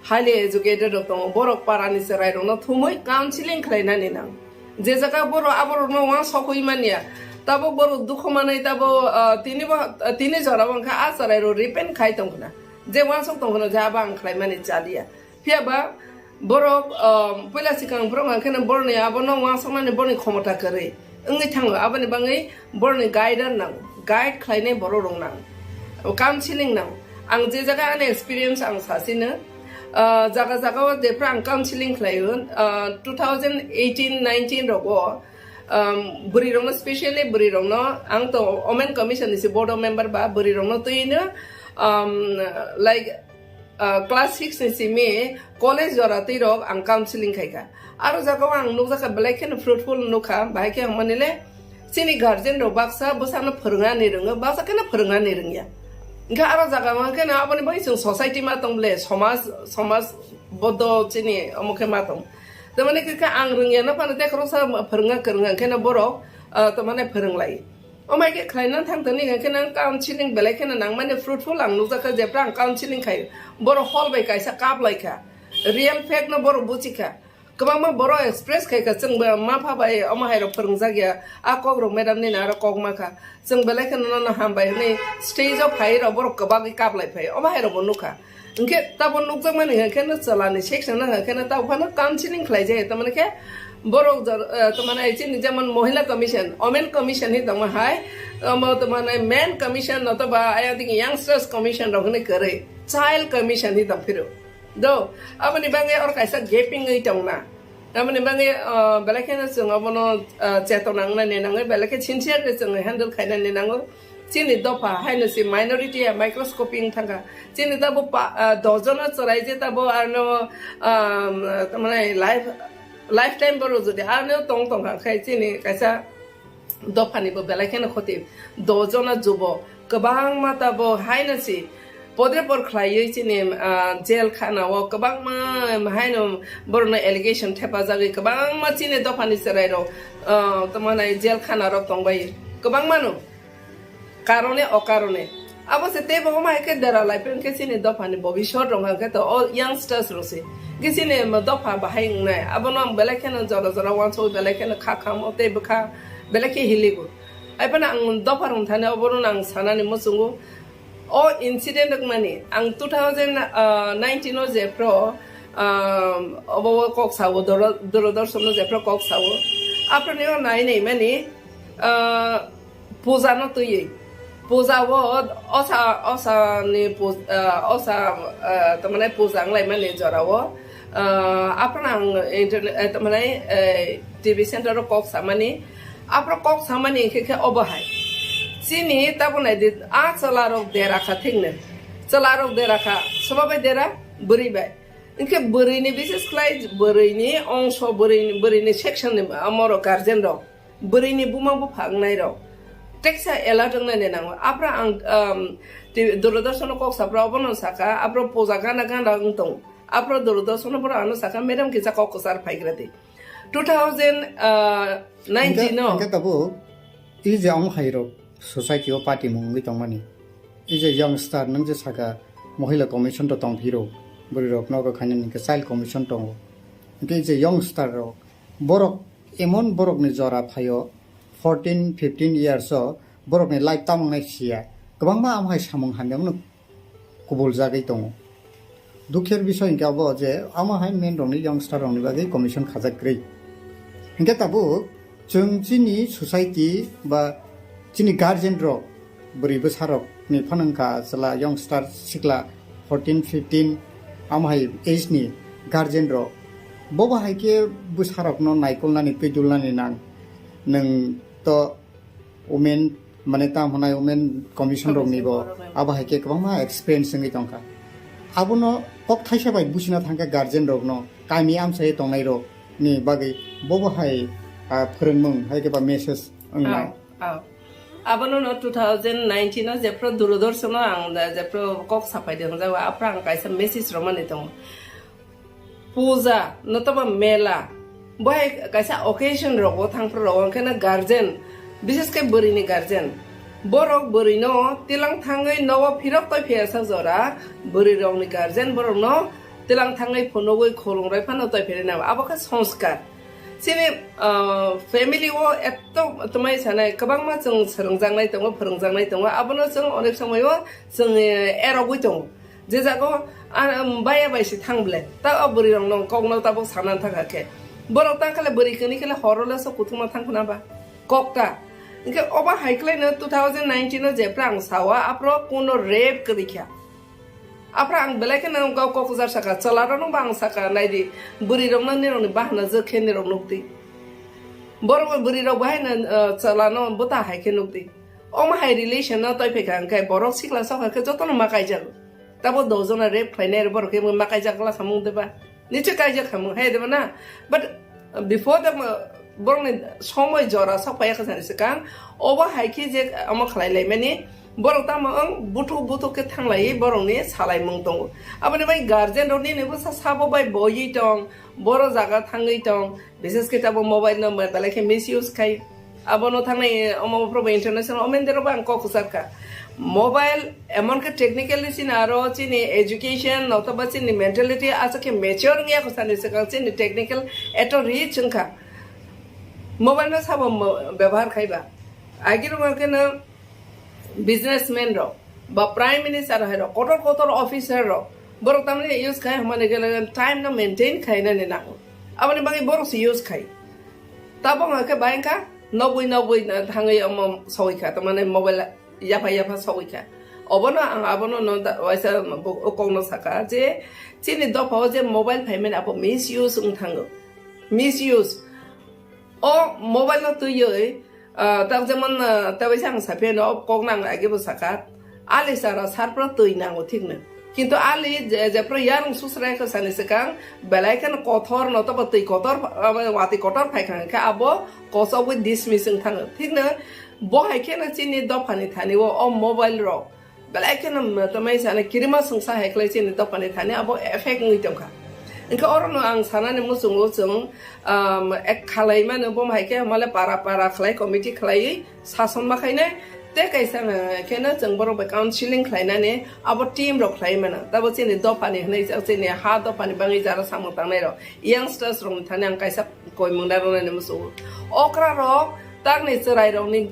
हाइली एजुकेटेड दङ बरक पारानि सराय रंनो थुमै काउन्सिलिं खालायनानै नां जे जागा बर आबर नवा सखै मानिया ताबो बर दुख मानै ताबो तिनि जरा बंखा आ सराय रो रिपेन खाय दंना जे वासक दंना जाबा आं खालायमानि चालिया फियाबा बरक पहिला सिगां फ्रम आंखने बरनि आबो नवा समानि बरनि क्षमता करे ओंगै थाङो आबनि बाङै बरनि गाइडार नां गाइड खालायनाय बर रं नां काउन्सिलिं नां आं जे जागा आंनि एक्सपीरियंस आं सासिनो जागा देफ्रा आं काउन्सिलिं खालायो 2018-19 रगो बुरी रंनो स्पेशली बुरी रंनो आं तो वुमेन कमिशन इस बोर्ड मेंबर बा बुरी रंनो तोइनो लाइक क्लास 6 निसि मे कॉलेज जरा तैरक आं काउन्सिलिं खायका आरो जागाव आं नुजाका बेलायखेन फ्रुटफुल नुखा बाहायके आं मानिले सिनि गार्जियन रो बाक्सा बसानो फोरोंगानि रोङो बाक्साखेना फोरोंगानि रोंया इनका आरो जागा माखेना आबनि बै जों सोसाइटी मा दंले समाज बद्ध चिनि अमुखे मा दं तमाने के आं रोंया ना पाने देखरोसा फोरोंगा करङा केना बर' तमाने फोरोंलाय ओमायके खायना थांतनि केना काउन्सिलिं बेलायखेना नां माने फ्रुटफुल आं नुजाका जेफ्रा आं काउन्सिलिं खाय बर' हल बाय कायसा काबलायखा रियल फेक्ट न बर' बुजिखा गोबां मा बर' एक्सप्रेस खायका जों मा फाबाय अमाहायरो फोरोंजागिया आ कग्र मेडाम नि आरो कगमाखा जों बेलायखेना न हामबाय नै स्टेजआव फायरो बर' गोबां काबलाय फाय अमाहायरो बनुखा इनके ताबो नुकजा माने केना चलानि सेक्सन ना केना तावफानो काउन्सिलिं खालाय जाय तमाने के बर' तमाने इचिन जेमन महिला कमिशन वुमेन कमिशन हि दङ हाय तमाने मेन कमिशन नतबा आई थिंक यंगस्टर्स कमिशन रगने करे चाइल्ड कमिशन हि दफिरो दो अपनी बांगे और कैसा गैपिंग गई तंगना अपनी बांगे बेलाखेना जों अबनो चेतनांना नेनांगो बेलाखे सिनसियर जों हैंडल खायना नेनांगो चिनि दफा हायनोसि माइनॉरिटी माइक्रोस्कोपिंग थांगा चिनि तबो दजन चराय जे तबो आरो तमाने लाइफ टाइम बरो जदि आरो तंग खाय चिनि कैसा दफानिबो बेलाखेना खति दजन जुब गोबां माताबो हायनोसि पदेपर खालायै चिनि जेल खानाव गोबां मा हायनो बरनो एलिगेशन थेपा जागै गोबां मा चिनि दफानि सराय र तमाने जेल खाना र दंबाय गोबां मानु कारणे अकारणे अब से ते बहु माय के दरा लाइफ के सिने दफानि भविष्य रंग के तो यंगस्टर्स रोसे के सिने दफा बाहाय नै अब न बेले के न जरा जरा वान सो बेले के न खा खा मते बखा बेले के हिलिगु आइपन आं दफा रं थाने अब न आं सानानि मसुंगु ओ इंसिडेंट माने आं 2019 जे प्रो अब कक सावो दूरदर्शन जे प्रो कक सावो आपने नाय नै माने पूजा न तुई पूजा वो ओसा तमने पूजा लाइ माने जरा वो आपन आं इंटरनेट तमने टीवी सेंटर कक सामानी आपन कक सामानी के अबहाय सिनी ताबुनाय दि आ चलारक देराखा थिंगने चलारक देराखा सबाबे देरा बोरैबाय इनके बोरैनि विशेष क्लाय बोरैनि अंश बोरैनि सेक्शन अमर गार्जियन र बोरैनि बुमाबु फांनाय र टेक्सा एला दंनाय नांगौ आपरा आं दूरदर्शन कक साफ्रा बन साका आपरा पोजा गाना गाना दं आपरा दूरदर्शन पर आनो साका मैडम के कक सार फाइग्रादि 2019 नो के तबो इ जे आम हाइरो सोसाइटी ओ पार्टी मुंगै तंमानि इ जे यंगस्टार नंग जे साका महिला कमिशन तो तंग हिरो बरि रक नग खानि के चाइल्ड कमिशन तंग के जे यंगस्टार रो बरक एमन बरक नि जरा फायो 14-15 years बरकनि लाइफ तामंनाय सिया गोबां मा आमहाय सामं हानदोंनो कबल जागै दङ दुखेर बिसय गाबो जे आमहाय मेन रंनि यंगस्टार रंनि बागै कमिशन खाजाग्रै हिंगा ताबो जों जिनि सोसाइटी बा जिनि गार्जियन र बोरैबो सारक नि फनंका चला यंगस्टार सिक्ला 14-15 आमहाय एज नि गार्जियन र बबाहाय के बुसारक न नायकलनानि पैदुलनानि नां नों तो वुमेन माने ताम होनाय वुमेन कमिशन रंनिबो आबाहाय के गोबां मा एक्सपीरियंस संगै तंका आबुनो कक थाइसा बाय बुसिना थांका गार्जियन रगनो कामि आमसाय तंनाय र नि बागै बबाहाय फोरोंमों हाय के बा मेसेज अंनाय आबनो 2019 न जेप्रो दूरदर्शन आं जेप्रो कक साफायदों जावा आफ्रा आं कायसा मेसेज रमाने दं पूजा नतबा मेला बहाय कायसा ओकेजन रगो थांफ्र रगो केना गार्जियन विशेष के बोरिनि गार्जियन बरक बोरिनो तिलां थाङै नव फिरक तय फेसा जरा बोरि रंनि गार्जियन बरक न तिलां थाङै फनगै खरंराय फानो तय फेरेना आबका संस्कार सिने फेमिली वो एत्तो तमाय सानाय गोबां मा जों सोलोंजांनाय दङ फोरोंजांनाय दङ आबनो जों अनेक समाव जों एरावगै दङ जे जागो बाया बायसि थांब्ले ता बोरि रं न कगनाव ताबो सानान थाखाके बरक तांखाले बोरिखनि केले हरले सो कुथुमा थांखनाबा कक्ता इनके ओबा हाइक्लाइन 2019 जेप्रा आं सावा आप्रो कोनो रेप करिख्या आफ्रा आं बेलायके न गाव कक्राझार साका चलार न बां साका नायदि बुरि रंना निरंनि बाहना जखे निरं नुक्ति बरक बुरि रं बाहायना चलानो बुता हाइके नुक्ति ओम हाइ रिलेशन न तय फेका अंकाय बरक सिक्ला सखाके जतन माकाय जागो ताबो दजना रेप खाइनाय बरके माकाय जागला सामुं देबा निचे कायजा खामु हे देबा ना बट बिफोर द बरने समय जरा सफाया खसानि सिगां ओबा हाइके जे अम खलायलाय माने बरक ताम बुथु के थांलाय बरकनि सालाय मुं दङ आबने बाय गार्जियन रनि नेबो साबो बाय बयि दं बर जागा थाङै दं विशेष के ताबो मोबाइल नम्बर बेलाके मिसयूज खाय आबनो थांनाय अमो प्रबा इंटरनेशनल अमेनदेरो बां ककुसारका मोबाइल एमन के टेक्निकली सिन आरो चिनि एजुकेशन नतबा चिनि मेंटालिटी आसा के मैच्योर गया खसानि सिगां चिनि टेक्निकल एतो रिच अंका मोबाइल न साबो व्यवहार खायबा आगिरो के न बिजनेसमैन रो बा प्राइम मिनिस्टर है कटर ऑफिसर रो बरो तमने यूज खाय हमने के टाइम न मेंटेन खायना ने ना अपने बाकी बरो से यूज खाय तब के बैंका 90 थाङै अम सौइखा तमने मोबाइल याफा सौइखा अबनो आं आबनो न वाइसा कोंनो साका जे चिनि दफा जे मोबाइल फाइमेन आप मिस यूज थाङो मिस यूज ओ मोबाइल न तुयै ता जेमन तबैसा आं साफे न कोगनां आगेबो साका आले सारा सारप्र तुय नांगो थिगनो किन्तु आले जेप्र यार सुसराय का सानि सिगां बेलायखन कथर न तब तुय कथर वाति कथर फाइखां का आबो कसबो डिसमिसिं थाङो थिगनो बहायखे न चिनि दफानि थानि ओ मोबाइल रो बेलायखन तमै साने किरिमा संसा हेक्लै चिनि दफानि थानि आबो एफेक्ट नै दंखा Engkau orang ang sana ni musung ek kalai mana bom hai ke malah para kalai komiti kalai sason makai ne te kaisa kena jeng boro ba counseling kalai na ne abo team ro kalai mana tabo chini do pani nei chini ha do pani bangi jara samang tang nei ro youngsters ro thane ang kaisa koi mungda ro ne musu okra ro tak nei serai ro ni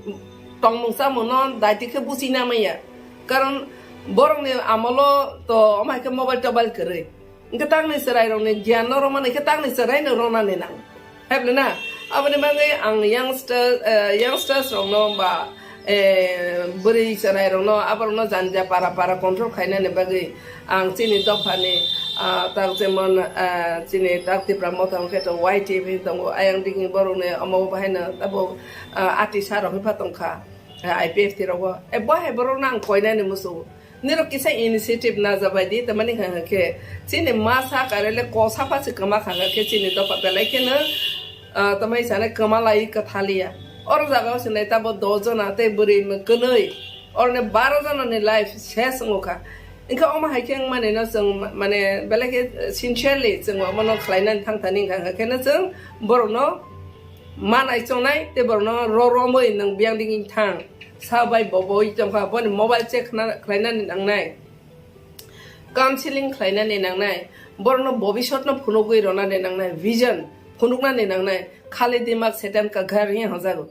tong mung sa mung non dai ke busina maya karon borong ne amalo to amai ke mobile kere ingka tang ni serai rong ni gian no roma ni ke tang ni serai no rona ni nang heble na abane mangai ang youngsters rong no ba beri serai rong no abar no janja para control khaina ne bagai ang chini dopani tak jemon chini tak ti pramota ang keto YTV tong ayang dingin borong ne amo bahena tabo ati saro hipa tongkha IPF ti ro bo he borong nang koina ni musu niro kisa initiative na zabadi ta mani khanga ke chini masa karele kosa pa chikama khanga ke chini to papelai ke na tamai sane kamalai ka thalia or jaga sine ta bo dojo na te buri me kanoi or ne 12 jana ne life ses ngoka inka oma haikeng mane na sung mane belake sincerely sung amano khlainan thang thani khanga ke na sung borno manai chonai te borno ro moi nang biang ding thang sabai boboi jongkha bon mobile check khlaina ni nangnai counseling khlaina ni nangnai borno bobishot no phunogoi rona ni nangnai vision phunukna ni nangnai khali dimak setan ka ghar hi hajago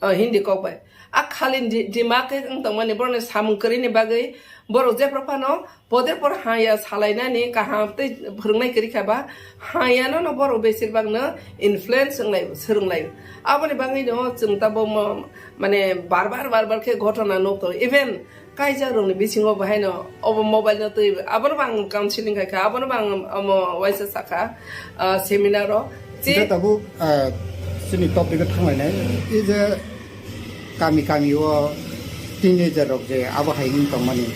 hindi ko bai a khali dimak ke tongmani borno samungkari ni bagai boro je propano poder por haya salaina ni ka hamte phurungnai kari khaba haya no boro besir bang na influence ngai surungnai aboni bangai no chungta bo mane bar ke ghotona no to even kaija rong ni bisingo bahaino ob mobile no to abon bang counseling ka abon bang waisa saka seminar ro je tabu sini topic ka thangai nai is kami wo teenager rok je abo haing tongmani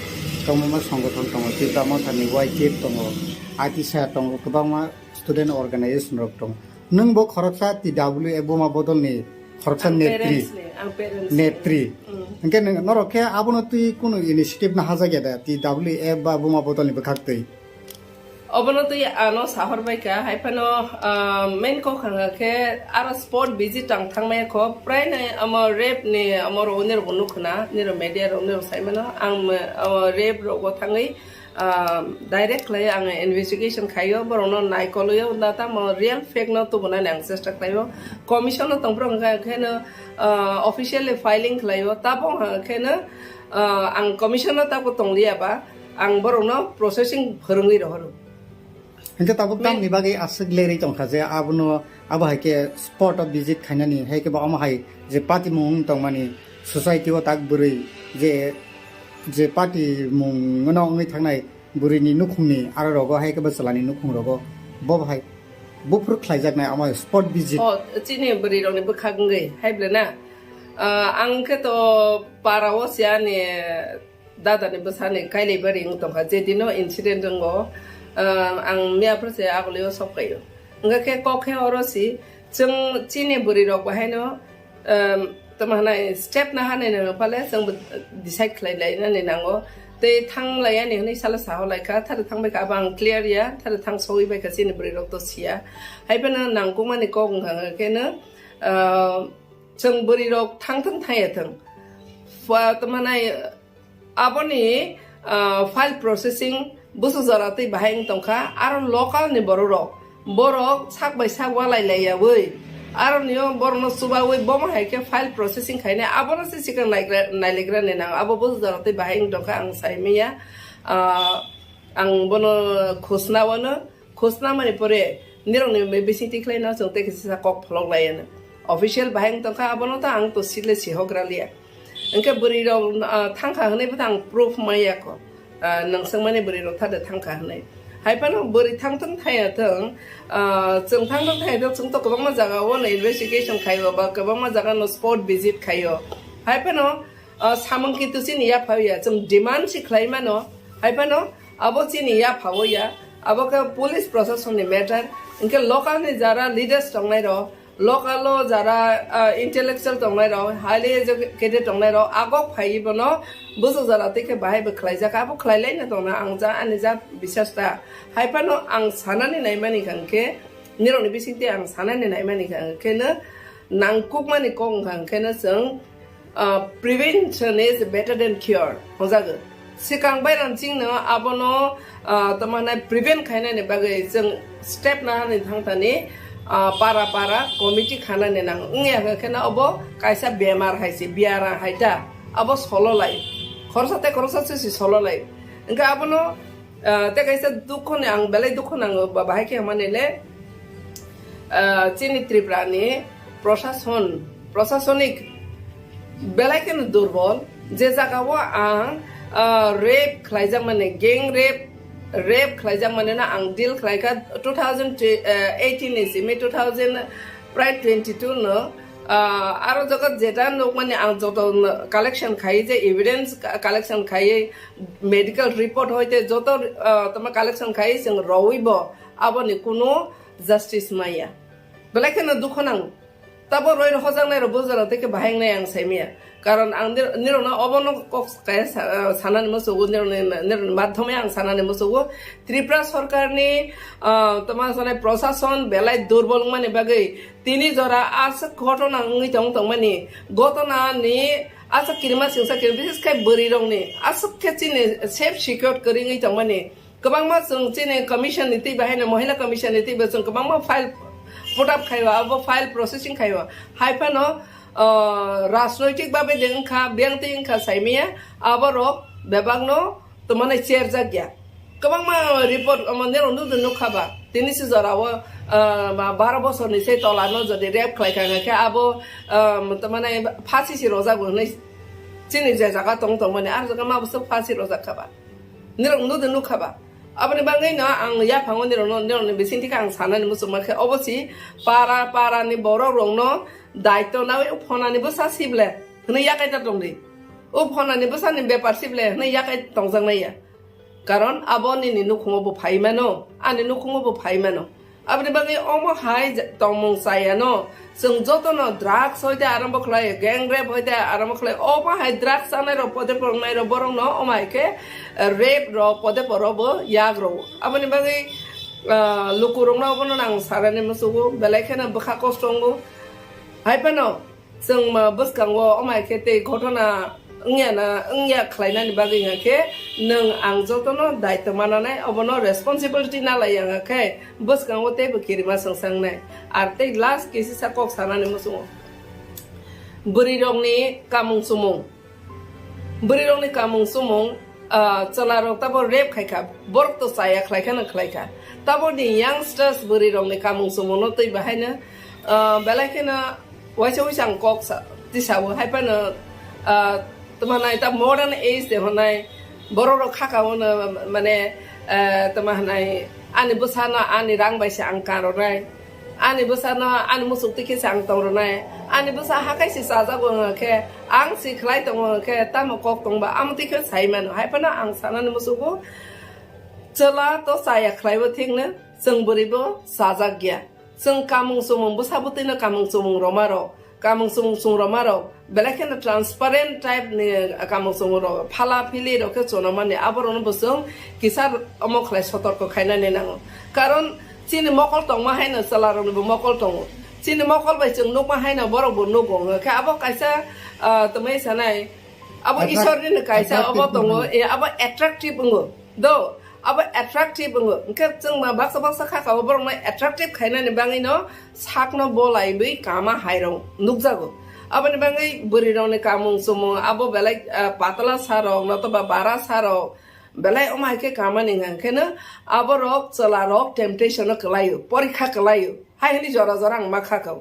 tongma সংগঠন tong tibrama thani YTF tong atisa tong kubama student organization rok tong nung bo khoroksa TW eboma bodol ni khoroksa netri engke norokhe abono tui kono initiative na haja da TW ba boma bodol ni bakhak tui obono tui ano sahor bai ka haipano main ko khanga ke ara sport visit tang thangmai ko prai ne amo rep ni amo ro ne ro nukhna ne ro media ro ne ro saimano ang rep ro go thangai direct lay ang investigation khayo borono naikoloyo data mo real fake no to bana nang chesta khayo commission no tongprong ka khena officially filing khayo tabong khena ang commission no ta ko tonglia ba ang borono processing phurungi ro Hingga tabuk tam ni bagi asik leri tong khaje abuno aba haike spot of visit khainani haike ba ama hai je party mung tong mani society o tak buri je party mung ngono ngai thangnai buri ni nukhungni ara rogo haike ba salani nukhung rogo bob hai bufur khlaijak nai ama spot visit chini buri roni bukhagngai haiblena angke to parawo sia ni dada ni basane kailei bari ng tong khaje dino incident ngo ang mia prose agolio sokayo nga ke kokhe orosi chung chini buri rok bahaino tamana step na hane no pale chung decide khlai lai na ne nango te thang lai ani nei sala sa holai ka thar thang bai ka bang clear ya thar thang soi bai ka chini buri rok to sia haibana nangku mani ko nga ke na chung buri rok thang thai thang fa tamana aboni file processing busu zarate bahang tongkha aro local ni borok sak by sak walai laya wei aro niyo borno suba wei bom hai ke file processing khaine abona se sikang nailegra ne na abo busu zarate bahang tongkha ang saimia ang bono khosna mani pore nirong ni me bisiti khlaina chongte kisa kok phlok laiana official bahang tongkha abono ta ang to sile sihogralia engke buri ro thangkha hne butang proof maya ko nang sangmane buri ro thada thangkha hne haipano buri thangtang thaya thang chung thangtang thaya thang chung to kabang jaga won investigation khaiwa ba kabang jaga no sport visit khayo haipano samang ki tusin ya phawya chung demand si khlaima no haipano abo chini ya phawya abo ka police process on the matter inke local ni jara leaders tongnai ro local jara intellectual tongnai ro highly educated tongnai ro agok phai bono busu jara teke bahai be khlaijak abo khlailai na tongna angja ani ja bisasta haipano ang sanani naimani kangke nironi bisingte ang sanani naimani kangke na nangkuk mani kong kangke na seng prevention is better than cure hojago sikang bairan jing no abono tamana prevent khaina ne bagai jeng step na ni thangtani para committee khana ne nang ngya khana obo kaisa bemar haisi biara haita abo solo lai khorsa si solo lai engka abono te kaisa dukho ne ang belai dukho nang bahai ke manele chini triprani প্রশাসনিক belai ken durbol je jagao ang rape khlaijak mane gang rape khlaijak mane na ang deal khlaika 2018 is me 2022 no aro jagat jeta nok mane ang joto collection khai je evidence collection khai medical report hoite joto toma collection khai sing roibo aboni kuno justice maya belai ken dukhanang tabo roi hojang nai ro bozara teke bahang nai ang saimia karon ang nirona obono kok kaya sanan mosugo nirona madhyome ang sanan mosugo Tripura sarkar ni toma sane প্রশাসন belai durbol mane bagai tini jora asa ঘটনা ngi tong mani gotona ni asa kirma singsa kir bises kai bari rong ni asa khechine safe secure kari ngi tong mani kabang ma sung chine commission niti bahai na mohila commission niti basung kabang ma file put up khaiwa abo file processing khaiwa haipano রাজনৈতিক ভাবে দেখা ব্যক্তি Inca সাইমিয়া আবারও বেবাগনো তোমানে chair জাগিয়া কবাং মা report আমাদের অনুদন নখাবা তিনিসি জরাও 12 বছর নিচে তলানো যদি রেপ খাইখাঙাকে আবো তোমানে ফাঁসি রোজা বনে চিনি যে জায়গা তং মানে আর জায়গা মা বসে ফাঁসি রোজা খাবা অনুদন নখাবা আপনি বাঙাই না আং ইয়া ফাঙো নিরন বেসিনটি আং সানানি মুসুমাকে অবশ্যই পারা নি বড় রং দায়িত্ব না ফনানিবো সাসিবলে হনে ইয়াকাইতা দংদি ও ফনানিবো সানি বেপার সিবলে হনে ইয়াকাই দংজাং নাইয়া কারণ আবনি নি নুখুমবো ফাইমানো আনি নুখুমবো ফাইমানো আপনি বাঙাই অমো হাই তমং সায়ানো जों जतनो ड्राग्स होइते आरम्भ खलाय गैंग रेप होइते आरम्भ खलाय ओमा हाय ड्राग्स आनाय रो पदे परनाय रो बरं न ओमायके रेप रो पदे परबो याग रो अपनि बागै लुकुरं ना बनो नां साराने मसुगो बेलायखेना बखा कष्टंगो हायपनो जों मा बसकांगो ओमायके ते घटना 응야 खलायनानि बागै ngake नों आं जतनो दायित्व मानानाय अबनो रेसपन्सिबिलिटी नालाय ngake बसकांगो ते बकिरिमा संसांनाय आर ते लास्ट केसि साकक सानानि मुसुङो बुरिरंनि कामुं सुमुं चलारो तबो रेप खायखा बरक तो साया खलायखा तबो नि यंगस्टर्स बुरिरंनि कामुं सुमुं न तै बाहायनो बेलायखेना वाइसां कक तिसाबो हायपानो তোমার এটা মডার্ন এজ দেহনাই বড় খাকাওনো মানে তোমার নাই আনি বসানো আনি রাং বাইসে আং কারনাই আনি বসানো আনি মুসুক টিকে আং তরনাই আনি বসা হাকাইসি সাজাগো কে আং সিখলাই দङ के ताम कक दंबा आम टिके साइमान हायफाना आं सानानि मुसुगो चला तो साया खलाइबो थिंनो जों बोरैबो साजागिया जों कामुं सुमुं बसाबोतिनो कामुं सुमुं रमारो कामुं सुमुं रमारो बेलाखेना ट्रांसपारेंट टाइप नि कामुं सुमुं रो फाला फिलि रो के चनमाने आबरन बसों किसार अमखलाय सतर्क खायनाने नांगो कारण चिनि मकल तंमा हायनो सलारनबो मकल तंगो चिनि मकल बाय जों नुक हायनो बरबो नुगो के आबो कायसा तमै सानाय आबो ईश्वरनि कायसा अबो तंगो ए आबो एट्राक्टिव बुङो दो अब एट्राक्टिव बुङो के जों मा बाक्सा खाखाबो बरन एट्राक्टिव खायनाने बाङैनो साकनो बलायबै कामा हायरं नुकजागो abani bangai burirone kamung sumo abo belai patala sarok natoba bara sarok belai omai ke kamani ngangkena abo rok chala rok temptation kelayu porikha kelayu hai hini jora jorang makhakau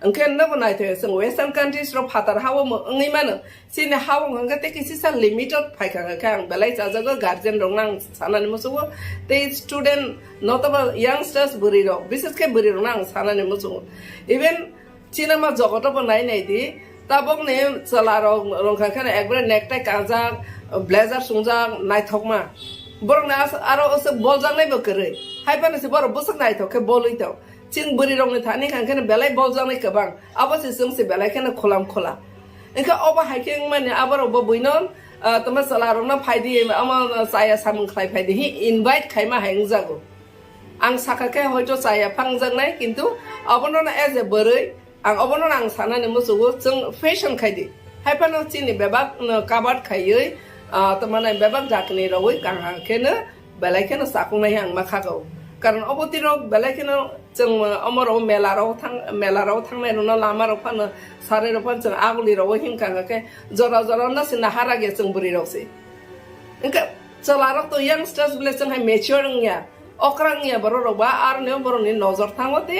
angken na banai the sing western countries ro phatar hawo ngai mano sine hawo nganga te kisi sa limited phaika kang belai jajago guardian rong nang sanani musugo te student natoba youngsters buriro bises ke buriro nang sanani musugo even cinema জগত বনাই নাই দি তাবক নে চলার রংখাখানে একবারে নেকটাই Kazakh blazer সুংজাক নাইথকমা বরং না আরো বলজাং নাই বকরে হাইপানেছে বড় বসক নাইথকে বলইতাও 지금 머리롱이 다니까 그냥 belai bol장이 그방 아버지 성시 belai 그냥 콜라 그러니까 어바 하이킹만이 아버로 뭐 보이는 तमा सलारोना फाइदि अमा साया सामन खाइ फाइदि हि इनभाइट खाइमा हायंजागो आं साखाके हयतो साया फांजांनाय किन्तु अबनना एज ए बरै आं अबनना आं सानाने मोसुगो जों फेशन खाइदि हाइफानो चिनि बेबाक काबाट खायै तमाने बेबाक जाकनि रवै गांहाखेनो बेलायखेनो साकुंनाय आं माखागौ कारण अबतिरो बेलायखेनो जों अमरो मेलाराव थांनाय नुना लामाराव फानो सारेराव फानो जों आगुलिराव हिमखांगाके जरा जरा नासिना हारागे जों बुरिरावसै इनका चलाराव तो यंगस्टर्स बिले जोंहाय मेच्योरिंया अक्रांया बर'रावबा आरो ने बर'नि नजर थाङोते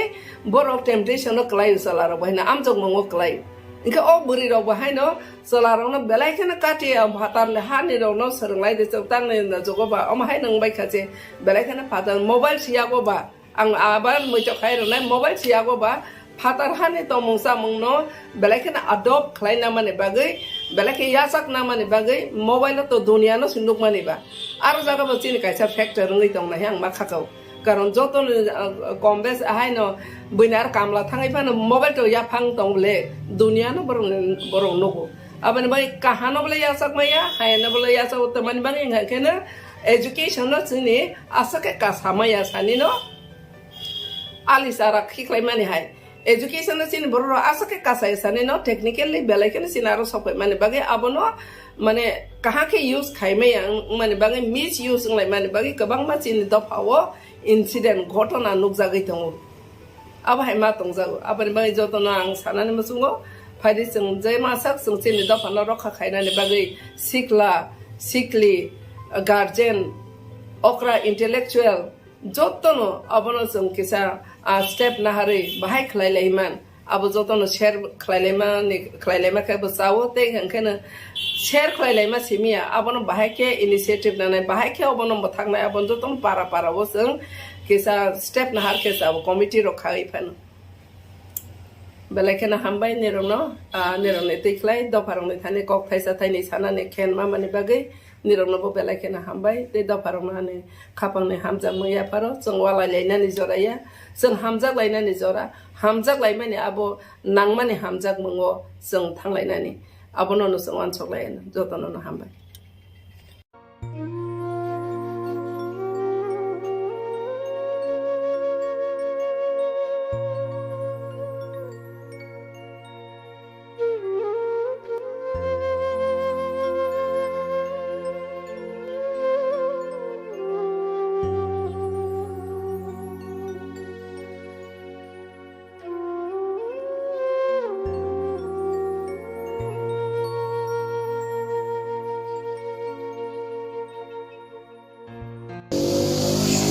बर' टेम्पटेशन क्लायो चलाराव बायना आमजों मंगो क्लायो इनका अ बुरिराव बाहायनो चलारावनो बेलायखेनो काटिया भातारले हानिरावनो सोरंलायदे जों तांने जगोबा अमाहाय नंबायखाजे बेलायखेनो फादार मोबाइल सियागोबा आं आबार मैथो खायरनाय मोबाइल सियागोबा फातार हानि तो मंसा मंगनो बेलायखेनो अडॉप्ट खालायना माने बागै बेलायखे यासाक ना माने बागै मोबाइल तो दुनियानो सिन्दुक मानेबा आरो जागाबो चिनि कायसा फैक्टर रंगै दंनाय आं माखागौ कारण जतन कम बेस हायनो बैनार कामला थाङैफानो मोबाइल तो याफां दंले दुनियानो बरं नगो आबन बाय काहानो बले यासाक माया हायनो बले यासाक तमन बांगे हायखेनो एजुकेशन न चिनि आसके कासामाया सानिनो आलिसारा खिख्लाय माने हाय एजुकेशन न चिनि बरो आसके कासाय सानिनो टेक्निकली बेलायखेनो सिनारो सफै माने बागे आबनो माने काहाके यूज खायमाया माने बागे मिस यूज लाय माने बागे गोबां मानसिनि दफावो incident घटना नुकजागै दङ आबाहाय मा दंजागो आबानि बागै जतन आं सानानै मसुङो फायदि जों जे मासाक जों चिनि दफाना रखा खायनानै बागै सिखला सिखली गार्जेन अक्रा इंटेलेक्चुअल जतन अबनो जों किसा स्टेप नाहारै बाहाय खलायलायमान आबो जतन शेयर खलायलायमा खायबो सावो ते हंखेनो शेयर खलायलायमा सिमिया आबनो बाहायके इनिशिएटिभ नानै बाहायके अबनो मथांनाय आबन जतन पारा जों किसा स्टेप नाहार केसा कमिटि रखायै फानो बेलायखेनो हामबाय निरनो तैख्लाय दफारंनि थाने कक थाइसा थाइनि सानानै खेन मा माने बागै निरनोबो बेलायखेनो हामबाय ते दफारंनानै खापांनि हामजा मैया फारो जों वालायलायनानै जराया जों हामजाक लायनानै जरा हामजाक लाय माने आबो नां माने हामजाक मंगो जों थांलायनानै आबोनो जों अनसलायनो जतननो हामबाय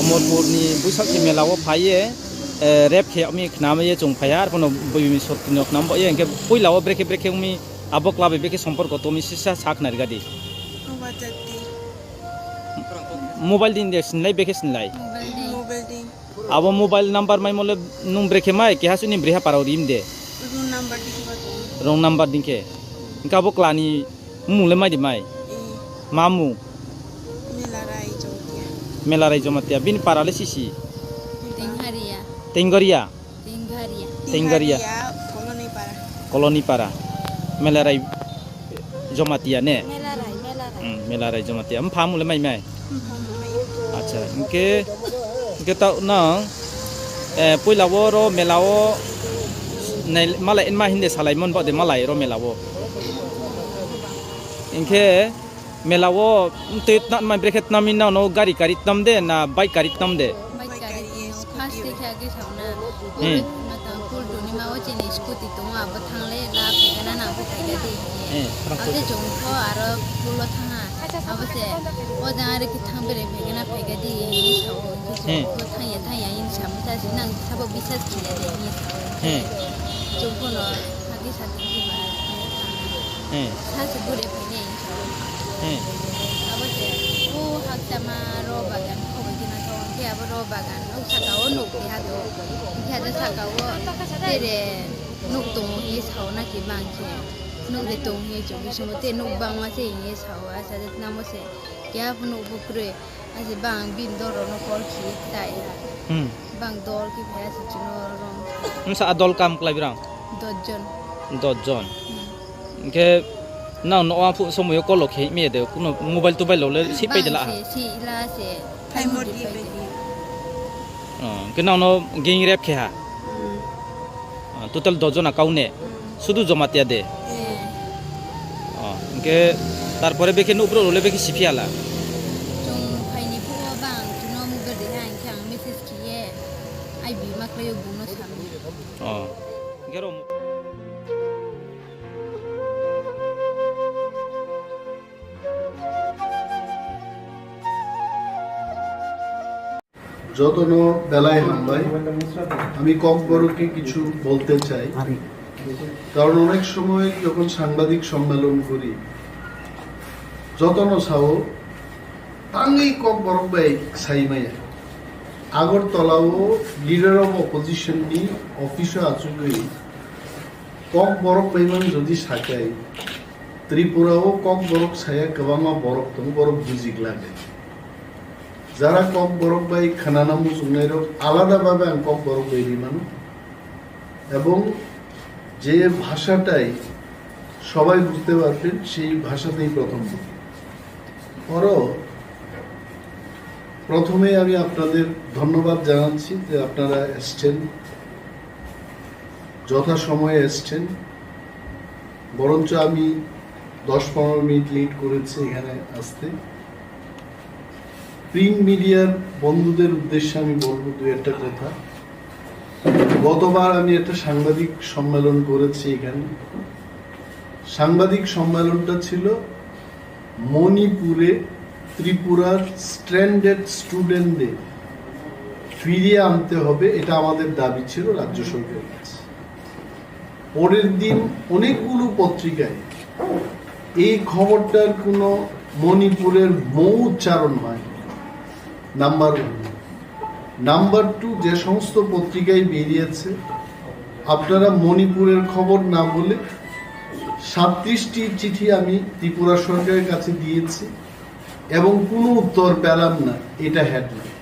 मोरपुरनि बैसागि मेलाव फायो रेप खेमि खनामये जों फाया आरो कोनो बैमि सतनो खनामबयो इनके पहिलाव ब्रेके उमि आबो क्लाबे बेके सम्पर्क तोमि सिसा साखनार गादि मोबाइल दिन देसिनलाय बेके सिनलाय आबो मोबाइल नंबर माय मोले नुम ब्रेके माय के हासुनि ब्रेहा पाराव रिम दे रं नंबर दिनके इनका आबो क्लानि मुले माय दि माय मामु मेलाराय जमातिया बिन पाराले सिसी तेंगरिया कॉलोनी पारा मेलाराय जमातिया ने मेलाराय जमातिया हम फामुले माय अच्छा इनके ता ना पहिलावो रो मेलावो नै मालाय इनमा हिंदे सालायमोन बदे मालाय रो मेलावो इनके मेलावो ते मा ब्रेकेट नामिना नो गाड़ी तम दे ना बाइक गाड़ी तम दे फास्ट देखा के सावना मता फुल दुनि माओ चिनि स्कूटी तो आबो थांले ला फेगना ना फेगा दे आते जोंखो आरो फुलो थाङा आबसे ओ जारे कि थांबेरे फेगना फेगा दे नि सावो तो थाया इन सामता सिनां साबो बिसास खिले दे नि सावो जोंखो न हागि साथि बा सासे गुरे फेने abose o haktama ro bagan ko bina to ke abo ro bagan no sakao no ke ha do ke da sakao tere no to hi sao na ki bang ke no de to hi jo bi so te no bang ma se hi sao asa de na mo se ke abo no bu kre aje bang bin doro no kol ki dai bang dor ki bhaya se chino rong sa adol kam klai birang dotjon ke na no a pu somoy ko lo khei me de kuno mobile to bai lo le si pai de la si ila se thai mo di bai ke na no ging rep khe ha total dotjon account ne শুধু জমাতিয়া দে ke তারপরে বেকে উপরে রলে বেকে সিফিয়ালা jong phai ni pho bang chino mu ga de hang khang message ki ye ai bi mak le bu no sam gero যতন বেলায় হামলায় আমি কক্সবাজারকে কিছু বলতে চাই, কারণ অনেক সময় যখন সাংবাদিক সম্মেলন করি যতন সাও তাঙ্গি কক্সবাজার সাইমাই আগরতলাও লিডার অফ অপোজিশন নি অফিসে আচুগৈ কক্সবাজার বাইমান যদি সাকাই ত্রিপুরাও কক্সবাজার সায়া গোबाङा বরফ দं বরফ বুজিক লাগে যারা কক্সবাজার বাই খানানা মুসুংনাই আলাদাভাবে আমি কক্সবাজার বাইরি মানুষ এবং যে ভাষাটাই সবাই বুঝতে পারবেন সেই ভাষাতেই প্রথম প্রথমে আমি আপনাদের ধন্যবাদ জানাচ্ছি যে আপনারা এসছেন, যথাসময়ে এসছেন। বরঞ্চ আমি 10-15 মিনিট লেট করেছি এখানে আসতে। প্রিন্ট মিডিয়ার বন্ধুদের উদ্দেশ্যে আমি বলবো দু একটা কথা। গতবার আমি একটা সাংবাদিক সম্মেলন করেছি এখানে। সাংবাদিক সম্মেলনটা ছিল মণিপুরে ত্রিপুরার স্ট্র্যান্ডেড স্টুডেন্টদের ফিরিয়ে আনতে হবে, এটা আমাদের দাবি ছিল রাজ্য সরকারের কাছে। পরের দিন অনেকগুলো পত্রিকায় এই খবরটার কোনো মণিপুরের মৌ উচ্চারণ হয়। নাম্বার 1। নাম্বার 2, যে সমস্ত পত্রিকায় বেরিয়েছে আপনারা মণিপুরের খবর না বলে 37টি চিঠি আমি ত্রিপুরা সরকারের কাছে দিয়েছি এবং কোনো উত্তর পেলাম না, এটা হেডলাইন।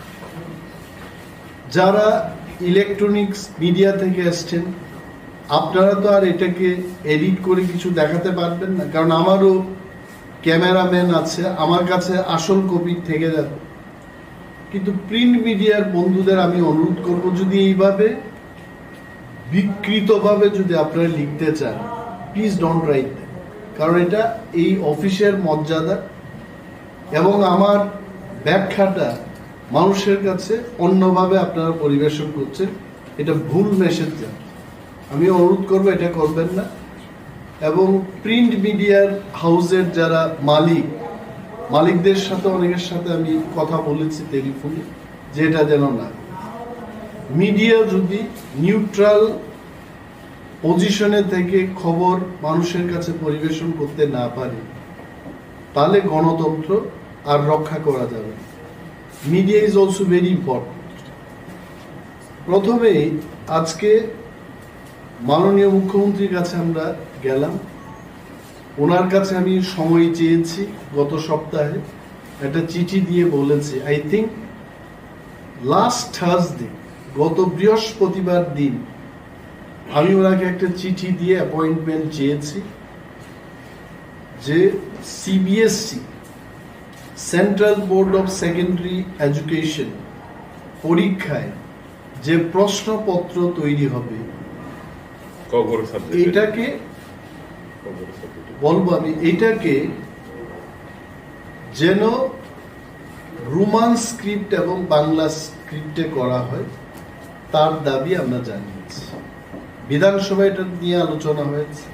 যারা ইলেকট্রনিক্স মিডিয়া থেকে এসছেন আপনারা তো আর এটাকে এডিট করে কিছু দেখাতে পারবেন না, কারণ আমারও ক্যামেরাম্যান আছে, আমার কাছে আসল কপি থেকে যাবে। কিন্তু প্রিন্ট মিডিয়ার বন্ধুদের আমি অনুরোধ করব, যদি এইভাবে বিকৃতভাবে যদি আপনারা লিখতে চান প্লিজ ডোন্ট রাইট দ্যাট, কারণ এটা এই অফিসের মর্যাদা এবং আমার ব্যাখ্যাটা মানুষের কাছে অন্যভাবে আপনারা পরিবেশন করছেন, এটা ভুল মেসেজ যান। আমি অনুরোধ করবো এটা করবেন না। এবং প্রিন্ট মিডিয়ার হাউসের যারা মালিকদের সাথে অনেকের সাথে আমি কথা বলেছি টেলিফোনে, যে এটা যেন না। মিডিয়া যদি নিউট্রাল পজিশনে থেকে খবর মানুষের কাছে পরিবেশন করতে না পারে তাহলে গণতন্ত্র আর রক্ষা করা যাবে। Media is also very important. প্রথমে আজকে মাননীয় মুখ্যমন্ত্রীর কাছে আমরা গেলাম, ওনার কাছে আমি সময় চেয়েছি। গত সপ্তাহে একটা চিঠি দিয়ে বলেছি, আই থিঙ্ক লাস্ট থার্সডে, গত বৃহস্পতিবার দিন আমি ওনাকে একটা চিঠি দিয়ে অ্যাপয়েন্টমেন্ট চেয়েছি যে CBSE central board of secondary education পরীক্ষায় যে প্রশ্নপত্র তৈরি হবে এটাকে বলবো আমি, এটাকে যেন রোমান স্ক্রিপ্ট এবং বাংলা স্ক্রিপ্টে করা হয় তার দাবি আমরা জানিয়েছি। বিধানসভায় এটা নিয়ে আলোচনা হয়েছে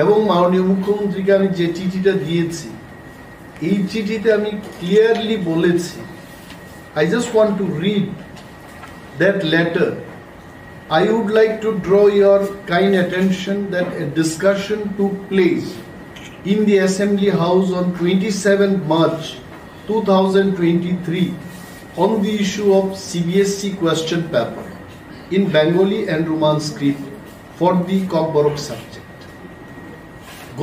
এবং মাননীয় মুখ্যমন্ত্রীকে আমি যে চিঠিটা দিয়েছি এই চিঠিতে আমি ক্লিয়ারলি বলেছি, I just want to read that letter. I would like to draw your kind attention that a discussion took place in the Assembly House on 27 March 2023 on the issue of CBSE question paper in Bengali and Roman script for the Khoroktham subject.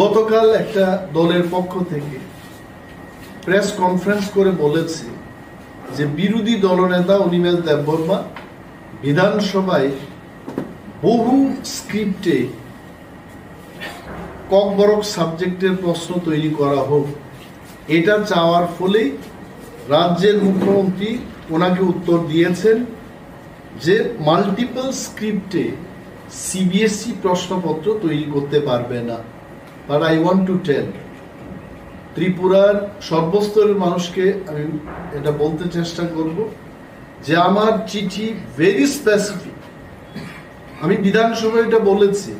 গতকাল একটা দলের পক্ষ থেকে press conference করে বলেছে যে বিরোধী দলনেতা অনিমেষ দেববর্মা বিধানসভায় বহু স্ক্রিপ্টে ককবরক সাবজেক্টের প্রশ্ন তৈরি করা হোক, এটা চাওয়ার ফলেই রাজ্যের মুখ্যমন্ত্রী ওনাকে উত্তর দিয়েছেন যে মাল্টিপল স্ক্রিপ্টে সিবিএসই প্রশ্নপত্র তৈরি করতে পারবে না। But I want to tell ত্রিপুরার সর্বস্তরের মানুষকে আমি এটা বলতে চেষ্টা করব যে আমার চিঠি ভেরি স্পেসিফিক। আমি বিধানসভায় এটা বলেছি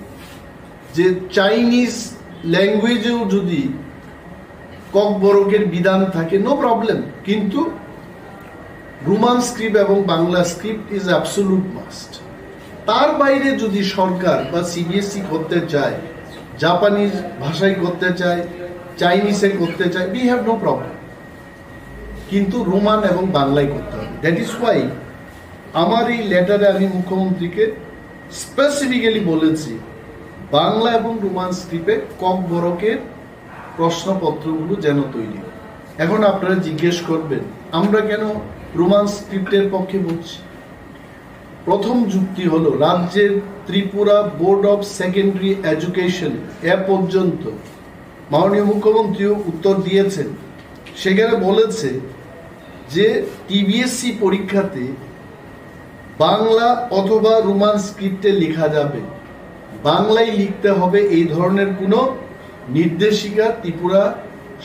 যে চাইনিজ ল্যাঙ্গুয়েজেও যদি ককবরকের বিধান থাকে নো প্রবলেম, কিন্তু রোমান স্ক্রিপ্ট এবং Bangla script is absolute must. তার বাইরে যদি সরকার বা সিবিএসই করতে চায়, জাপানিজ ভাষায় করতে চায়, চাইনিজে করতে চায়, উই হ্যাভ নো প্রবলেম, কিন্তু রোমান এবং বাংলায় করতে হবে। দ্যাট ইজ ওয়াই আমার এই লেটারে আমি মুখ্যমন্ত্রীকে স্পেসিফিক্যালি বলেছি বাংলা এবং রোমান স্ক্রিপ্টে ককবরকের প্রশ্নপত্রগুলো যেন তৈরি হয়। এখন আপনারা জিজ্ঞেস করবেন আমরা কেন রোমান স্ক্রিপ্টের পক্ষে বলছি। প্রথম যুক্তি হলো রাজ্যের Tripura board of secondary education এ পর্যন্ত মাননীয় মুখ্যমন্ত্রীও উত্তর দিয়েছেন, সেখানে বলেছে যে টিবিএসসি পরীক্ষাতে বাংলা অথবা রোমান স্ক্রিপ্টে লেখা যাবে, বাংলায় লিখতে হবে এই ধরনের কোনো নির্দেশিকা ত্রিপুরা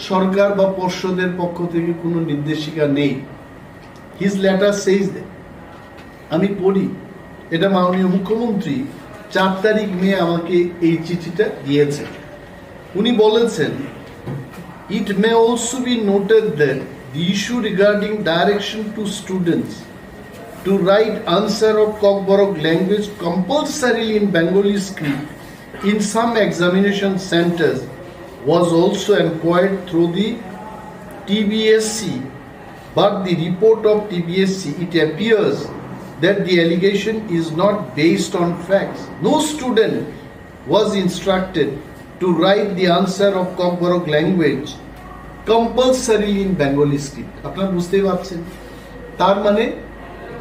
সরকার বা পর্ষদের পক্ষ থেকে কোনো নির্দেশিকা নেই। His letter সেইজ that. আমি পড়ি, এটা মাননীয় মুখ্যমন্ত্রী 4 তারিখ মে আমাকে এই চিঠিটা দিয়েছেন। উনি বলেছেন it may also be noted that the issue regarding direction to students to write answer of Kokborok language compulsorily in Bengali script in some examination centers was also inquired through the TBSC, but the report of TBSC, it appears that the allegation is not based on facts. No student was instructed to write the answer of Kokborok language compulsorily in Bengali script. আপনারা বুঝতেই পারছেন, তার মানে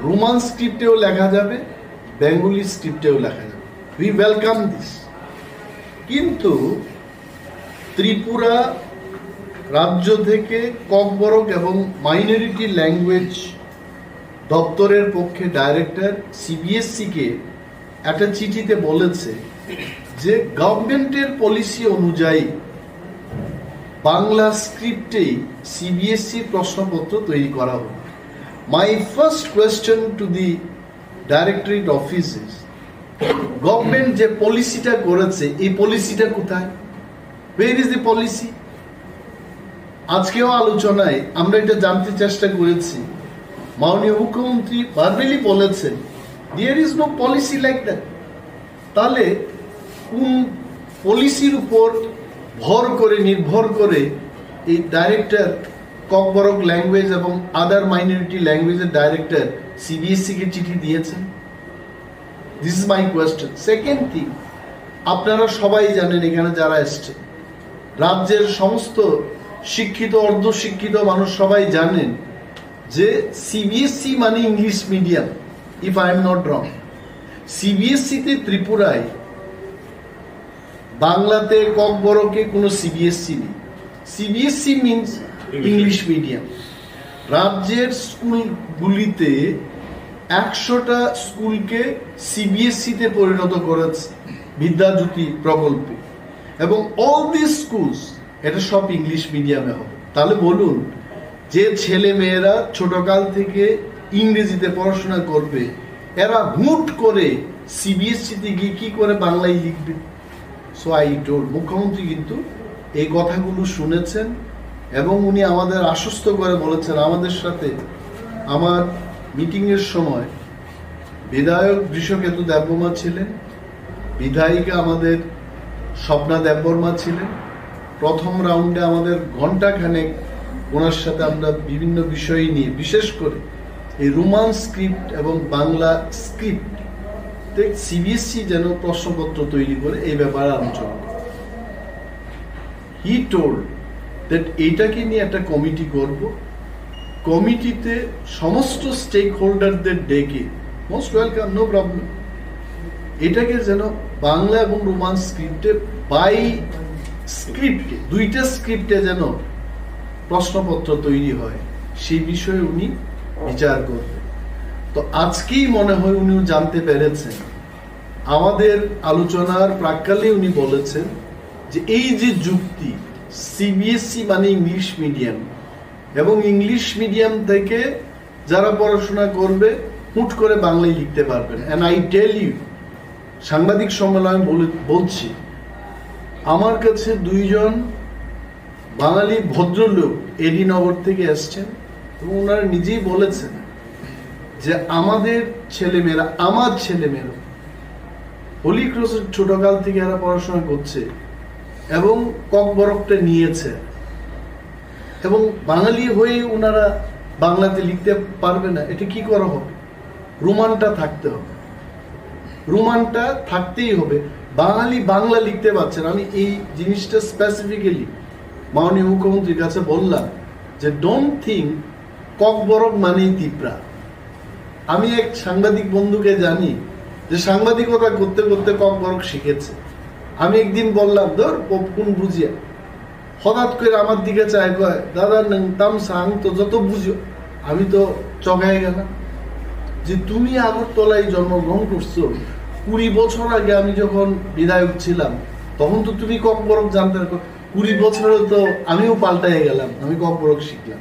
Roman স্ক্রিপ্টেও লেখা যাবে, Bengali স্ক্রিপ্টেও লেখা যাবে। We welcome this. কিন্তু ত্রিপুরা রাজ্য থেকে ককবরক এবং মাইনরিটি ল্যাঙ্গুয়েজ দপ্তরের পক্ষে ডাইরেক্টর সিবিএসসি-কে একটা চিঠিতে বলেছে যে গভর্নমেন্টের পলিসি অনুযায়ী বাংলা স্ক্রিপ্টেই সিবিএসসি প্রশ্নপত্র তৈরি করা হবে। My first question to the directorate office is government যে পলিসিটা করেছে এই পলিসিটা কোথায়? ওয়ের ইজ দি পলিসি? আজকেও আলোচনায় আমরা এটা জানতে চেষ্টা করেছি। মাননীয় মুখ্যমন্ত্রী ভার্বালি বলেছেন there is no policy like that. তাহলে কোন পলিসির উপর নির্ভর করে এই ডাইরেক্টর ককবরক ল্যাঙ্গুয়েজ এবং আদার মাইনরিটি ল্যাঙ্গুয়েজের ডাইরেক্টর সিবিএসসি-কে চিঠি দিয়েছেন? This is my question. Second thing, আপনারা সবাই জানেন, এখানে যারা এসছেন রাজ্যের সমস্ত শিক্ষিত অর্ধশিক্ষিত মানুষ সবাই জানেন যে সিবিএসসি মানে English medium, if I am not wrong. সিবিএসসিতে ত্রিপুরায় বাংলাতে ককবরকে কোনো সিবিএসসি নেই। CBSC means English medium. রাজ্যের স্কুলগুলিতে 100টা স্কুলকে সিবিএসসিতে পরিণত করেছে বিদ্যাজ্যোতি প্রকল্পে, এবং অল দিস স্কুলস এটা সব ইংলিশ মিডিয়ামে হবে। তাহলে বলুন, যে ছেলে মেয়েরা ছোটকাল থেকে ইংরেজিতে পড়াশোনা করবে এরা হুট করে সিবিএসসিতে গিয়ে কি করে বাংলায় লিখবে? সো আই টোল্ড, মুখ্যমন্ত্রী কিন্তু এই কথাগুলো শুনেছেন এবং উনি আমাদের আশ্বস্ত করে বলেছেন। আমাদের সাথে আমার মিটিংয়ের সময় বিধায়ক বৃষকেতু দেববর্মা ছিলেন, বিধায়িকা আমাদের স্বপ্না দেববর্মা ছিলেন। প্রথম রাউন্ডে আমাদের ঘণ্টাখানেক ওনার সাথে আমরা বিভিন্ন বিষয় নিয়ে, বিশেষ করে এই রোমান স্ক্রিপ্ট এবং বাংলা স্ক্রিপ্ট সিবিএসসি যেন প্রশ্নপত্র তৈরি করে এই ব্যাপারে আলোচনা করে। হি টোল্ড দ্যাট এইটাকে নিয়ে একটা কমিটি করব কমিটিতে সমস্ত স্টেক হোল্ডারদের ডেকে মোস্ট ওয়েলকাম, নো প্রবলেম, এটাকে যেন বাংলা এবং রোমান স্ক্রিপ্টে বাই স্ক্রিপ্টে, দুইটা স্ক্রিপ্টে যেন প্রশ্নপত্র তৈরি হয় সেই বিষয়ে উনি বিচার করবেন। তো আজকেই মনে হয় উনিও জানতে পেরেছেন, আমাদের আলোচনার প্রাক্কালে উনি বলেছেন যে এই যে যুক্তি সিবিএসই মানে ইংলিশ মিডিয়াম, এবং ইংলিশ মিডিয়াম থেকে যারা পড়াশোনা করবে হুট করে বাংলায় লিখতে পারবেন। এন্ড আই টেল ইউ, সাংবাদিক সম্মেলনে বলছি, আমার কাছে দুইজন বাঙালি ভদ্রলোক এডি নগর থেকে এসছেন এবং ওনারা নিজেই বলেছেন যে আমাদের ছেলেমেয়েরা, আমার ছেলেমেয়েরা হোলি ক্রসের ছোটকাল থেকে এরা পড়াশোনা করছে এবং ককবরকটা নিয়েছে, এবং বাঙালি হয়ে ওনারা বাংলাতে লিখতে পারবে না, এটা কি করা হবে? রোমানটা থাকতে হবে, রোমানটা থাকতেই হবে। বাঙালি বাংলা লিখতে পারছেন। আমি এই জিনিসটা স্পেসিফিক্যালি মাননীয় মুখ্যমন্ত্রীর কাছে বললাম যে ডোন্ট থিঙ্ক ককবরক মানেই তিপ্রা। আমি এক সাংবাদিক বন্ধুকে জানি যে সাংবাদিকতা করতে করতে ককবরক শিখেছে। আমি একদিন বললাম ধর কোন বুঝিয়া, হঠাৎ করে আমার দিকে চায়, কয় দাদা তাম সাং তো যত বুঝিও। আমি তো চগায় গেলাম যে তুমি আগরতলায় জন্মগ্রহণ করছো, 20 বছর আগে আমি যখন বিধায়ক ছিলাম তখন তো তুমি ককবরক জানতে, 20 বছরে তো আমিও পাল্টাই গেলাম, আমি ককবরক শিখলাম।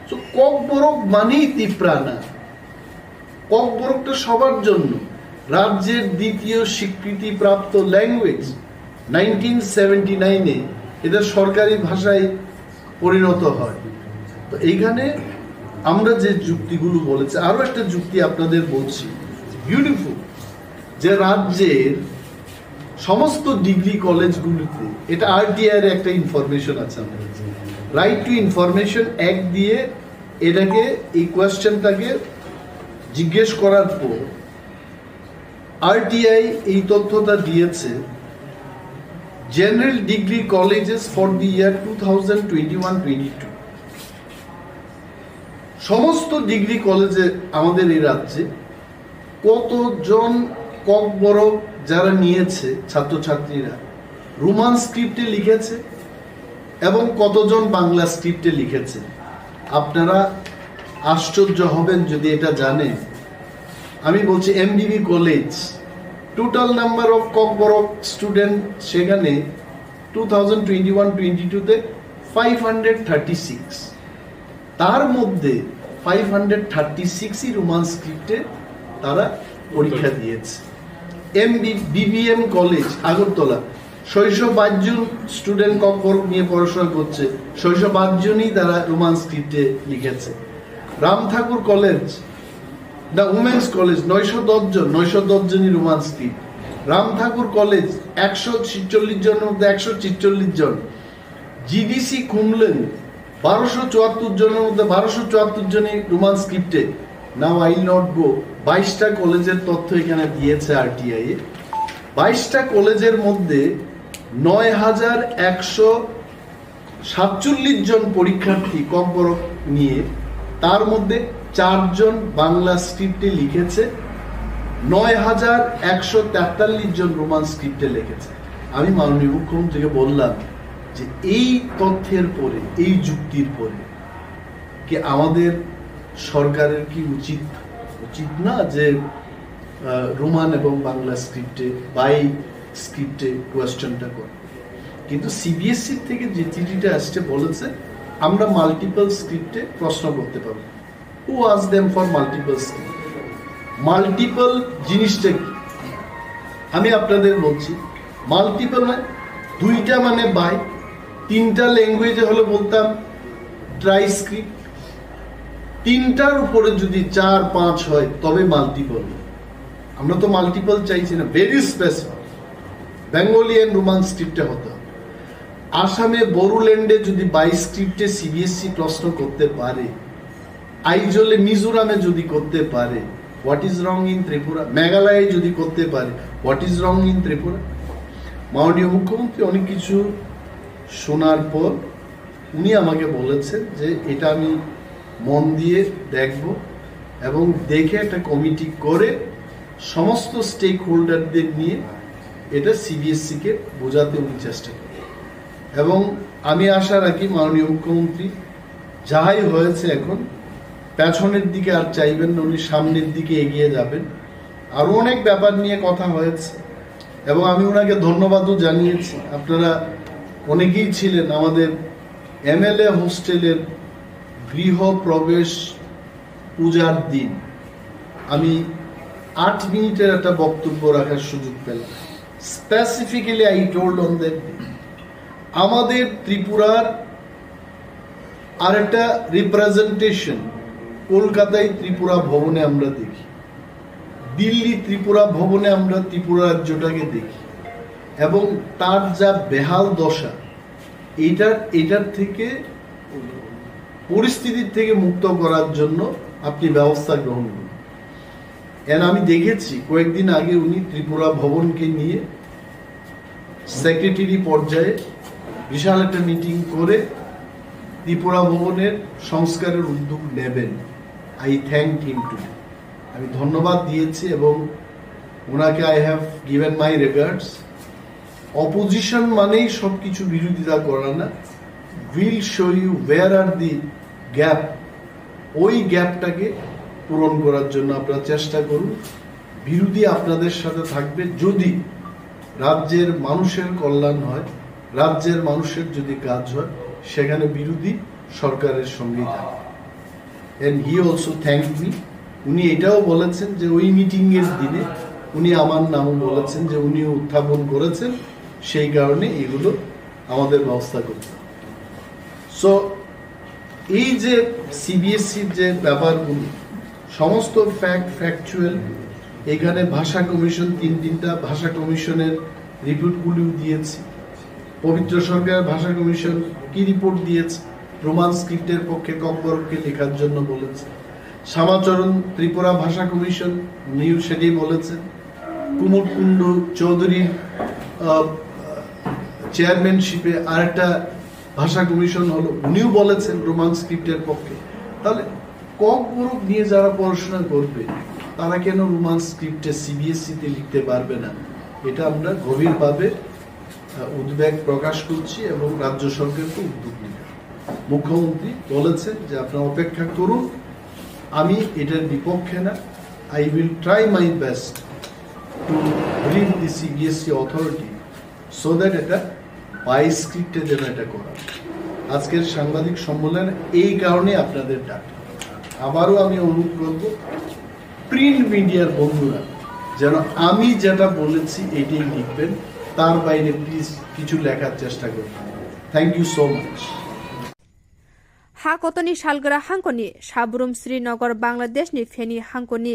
তো ককবরক মানেই তিপ্রা না, ককবরকটা সবার জন্য। রাজ্যের দ্বিতীয় স্বীকৃতি প্রাপ্ত ল্যাঙ্গুয়েজ, 1979-এ এটা সরকারি ভাষায় পরিণত হয়। তো এইখানে আমরা যে যুক্তিগুলো বলেছি, আরো একটা যুক্তি আপনাদের বলছি, বিউটিফুল, যে রাজ্যের সমস্ত ডিগ্রি কলেজগুলিতে, এটা আরটিআই এর একটা ইনফরমেশন আছে আমাদের, রাইট টু ইনফরমেশন অ্যাক্ট দিয়ে এটাকে, এই কোয়েশ্চেনটাকে জিজ্ঞেস করার পর আরটিআই এই তথ্যটা দিয়েছে, general degree colleges for the year 2021-22, সমস্ত ডিগ্রি কলেজে আমাদের এই রাজ্যে কতজন ককবরক যারা নিয়েছে ছাত্রছাত্রীরা রোমান স্ক্রিপ্টে লিখেছে এবং কতজন বাংলা স্ক্রিপ্টে লিখেছে। আপনারা আশ্চর্য হবেন যদি এটা জানেন। আমি বলছি এমবিবি college, total number of Kokborok student সেখানে 2021-22-তে 536, তার মধ্যে 536ই রোমান স্ক্রিপ্টে তারা পরীক্ষা দিয়েছে। বিবিএম কলেজ আগরতলা, 605 জন স্টুডেন্ট ককবরক নিয়ে পড়াশোনা করছে, 605 জনই তারা রোমান স্ক্রিপ্টে লিখেছে। রাম ঠাকুর কলেজ, দ্য উমেন্স কলেজ, 910 জন, 910 জনই রোমান স্ক্রিপ্ট। রাম ঠাকুর কলেজ 146 জনের মধ্যে 146 জন। জিডিসি খুমলেন 1274 জনের মধ্যে 1274 জনই রোমান স্ক্রিপ্টে। নাও আই নট গো, 22টা কলেজের তথ্য এখানে দিয়েছে আরটিআই এ। 22টা কলেজের মধ্যে 9147 জন পরীক্ষার্থী ককবরক নিয়ে, তার মধ্যে 4 জন বাংলা স্ক্রিপ্টে লিখেছে, 9143 জন রোমান স্ক্রিপ্টে লিখেছে। আমি মাননীয় মুখ্যমন্ত্রীকে বললাম যে এই তথ্যের পরে, এই যুক্তির পরে কি আমাদের সরকারের কি উচিত না যে রোমান এবং বাংলা স্ক্রিপ্টে বাই স্ক্রিপ্টে কোয়েশ্চেনটা করে? কিন্তু সিবিএসই থেকে যে চিঠিটা আসছে বলেছে আমরা মাল্টিপল স্ক্রিপ্টে প্রশ্ন করতে পারবো। Who ask them for multiple script? Multiple জিনিসটা কি আমি আপনাদের বলছি। মাল্টিপল মানে দুইটা মানে বাই, 3টা ল্যাঙ্গুয়েজে হলে বলতাম ট্রাইস্ক্রিপ্ট, 3টার উপরে যদি 4-5 হয় তবে মাল্টিপল। আমরা তো মাল্টিপল চাইছি না, very specific Bengali and Roman স্ক্রিপ্টে হতে হবে। আসামে বড়োল্যান্ডে যদি বাই স্ক্রিপ্টে সিবিএসই প্রশ্ন করতে পারে, আইজলে মিজোরামে যদি করতে পারে, what is wrong in Tripura? মেঘালয়ে যদি করতে পারে, what is wrong in Tripura? মাননীয় মুখ্যমন্ত্রী অনেক কিছু শোনার পর উনি আমাকে বলেছেন যে এটা আমি মন দিয়ে দেখব এবং দেখে একটা কমিটি করে সমস্ত স্টেক হোল্ডারদের নিয়ে এটা সিবিএসসি কে বোঝাতে উনি চেষ্টা করেন এবং আমি আশা রাখি মাননীয় মুখ্যমন্ত্রী যাই হয়েছে এখন পেছনের দিকে আর চাইবেন না, উনি সামনের দিকে এগিয়ে যাবেন। আরো অনেক ব্যাপার নিয়ে কথা হয়েছে এবং আমি ওনাকে ধন্যবাদও জানিয়েছি। আপনারা অনেকেই ছিলেন আমাদের এমএলএ হোস্টেলের গৃহ প্রবেশ পূজার দিন। আমি 8 মিনিটের একটা বক্তব্য রাখার সুযোগ পেলাম। Specifically I told on that day আমাদের ত্রিপুরার আর একটা রিপ্রেজেন্টেশন কলকাতায় ত্রিপুরা ভবনে আমরা দেখি, দিল্লি ত্রিপুরা ভবনে আমরা ত্রিপুরা রাজ্যটাকে দেখি এবং তার যা বেহাল দশা এটার থেকে পরিস্থিতির থেকে মুক্ত করার জন্য আপনি ব্যবস্থা গ্রহণ করুন। আমি দেখেছি কয়েকদিন আগে উনি ত্রিপুরা ভবনকে নিয়ে সেক্রেটারি পর্যায়ে বিশাল একটা মিটিং করে ত্রিপুরা ভবনের সংস্কারের উদ্যোগ নেবেন। I thank him today. আমি ধন্যবাদ দিয়েছি এবং ওনাকে I have given my regards. Opposition মানেই সবকিছু বিরোধিতা করা না, will show you where are the gap, ওই গ্যাপটাকে পূরণ করার জন্য আপনারা চেষ্টা করুন। বিরোধী আপনাদের সাথে থাকবে যদি রাজ্যের মানুষের কল্যাণ হয়, রাজ্যের মানুষের যদি কাজ হয়, সেখানে বিরোধী সরকারের সঙ্গেই থাকবে। And he also thank me. উনি এটাও বলেছেন যে ওই মিটিং এর দিনে উনি আমার নামও বলেছেন যে উনি উত্থাপন করেছেন, সেই কারণে এগুলো আমাদের ব্যবস্থা করতে। সো এই যে সিবিএসসির যে ব্যাপারগুলো সমস্ত ফ্যাকচুয়াল, এখানে ভাষা কমিশন তিনটা ভাষা কমিশনের রিপোর্টগুলিও দিয়েছি। পবিত্র সরকার ভাষা কমিশন কি রিপোর্ট দিয়েছে? রোমান স্ক্রিপ্টের পক্ষে কম্বরকে লেখার জন্য বলেছে। শ্যামাচরণ ত্রিপুরা ভাষা কমিশন উনিও সেটাই বলেছেন। কুমুদ কুন্ডু চৌধুরীর চেয়ারম্যানশিপে আরেকটা ভাষা কমিশন হলো, উনিও বলেছেন রোমান স্ক্রিপ্টের পক্ষে। তাহলে কম্বর নিয়ে যারা পড়াশোনা করবে তারা কেন রোমান স্ক্রিপ্টে সিবিএসসিতে লিখতে পারবে না? এটা আমরা গভীরভাবে উদ্বেগ প্রকাশ করছি এবং রাজ্য সরকারকে উদ্যোগ নিতে। মুখ্যমন্ত্রী বলেছেন যে আপনারা অপেক্ষা করুন, আমি এটার বিপক্ষে না। I will try my best to bring the CBSE authority so that এটা বাই স্ক্রিপ্টে যেন এটা করা। আজকের সাংবাদিক সম্মেলনে এই কারণে আপনাদের ডাক। আবারও আমি অনুরোধ করব প্রিন্ট মিডিয়ার বন্ধুরা যেন আমি যেটা বলেছি এটাই লিখবেন, তার বাইরে প্লিজ কিছু লেখার চেষ্টা করবেন। Thank you so much. हाकतनी सालग्रा हांकनी साब्रुम श्रीनगर बांग्लादेशनि फेनी हांकनी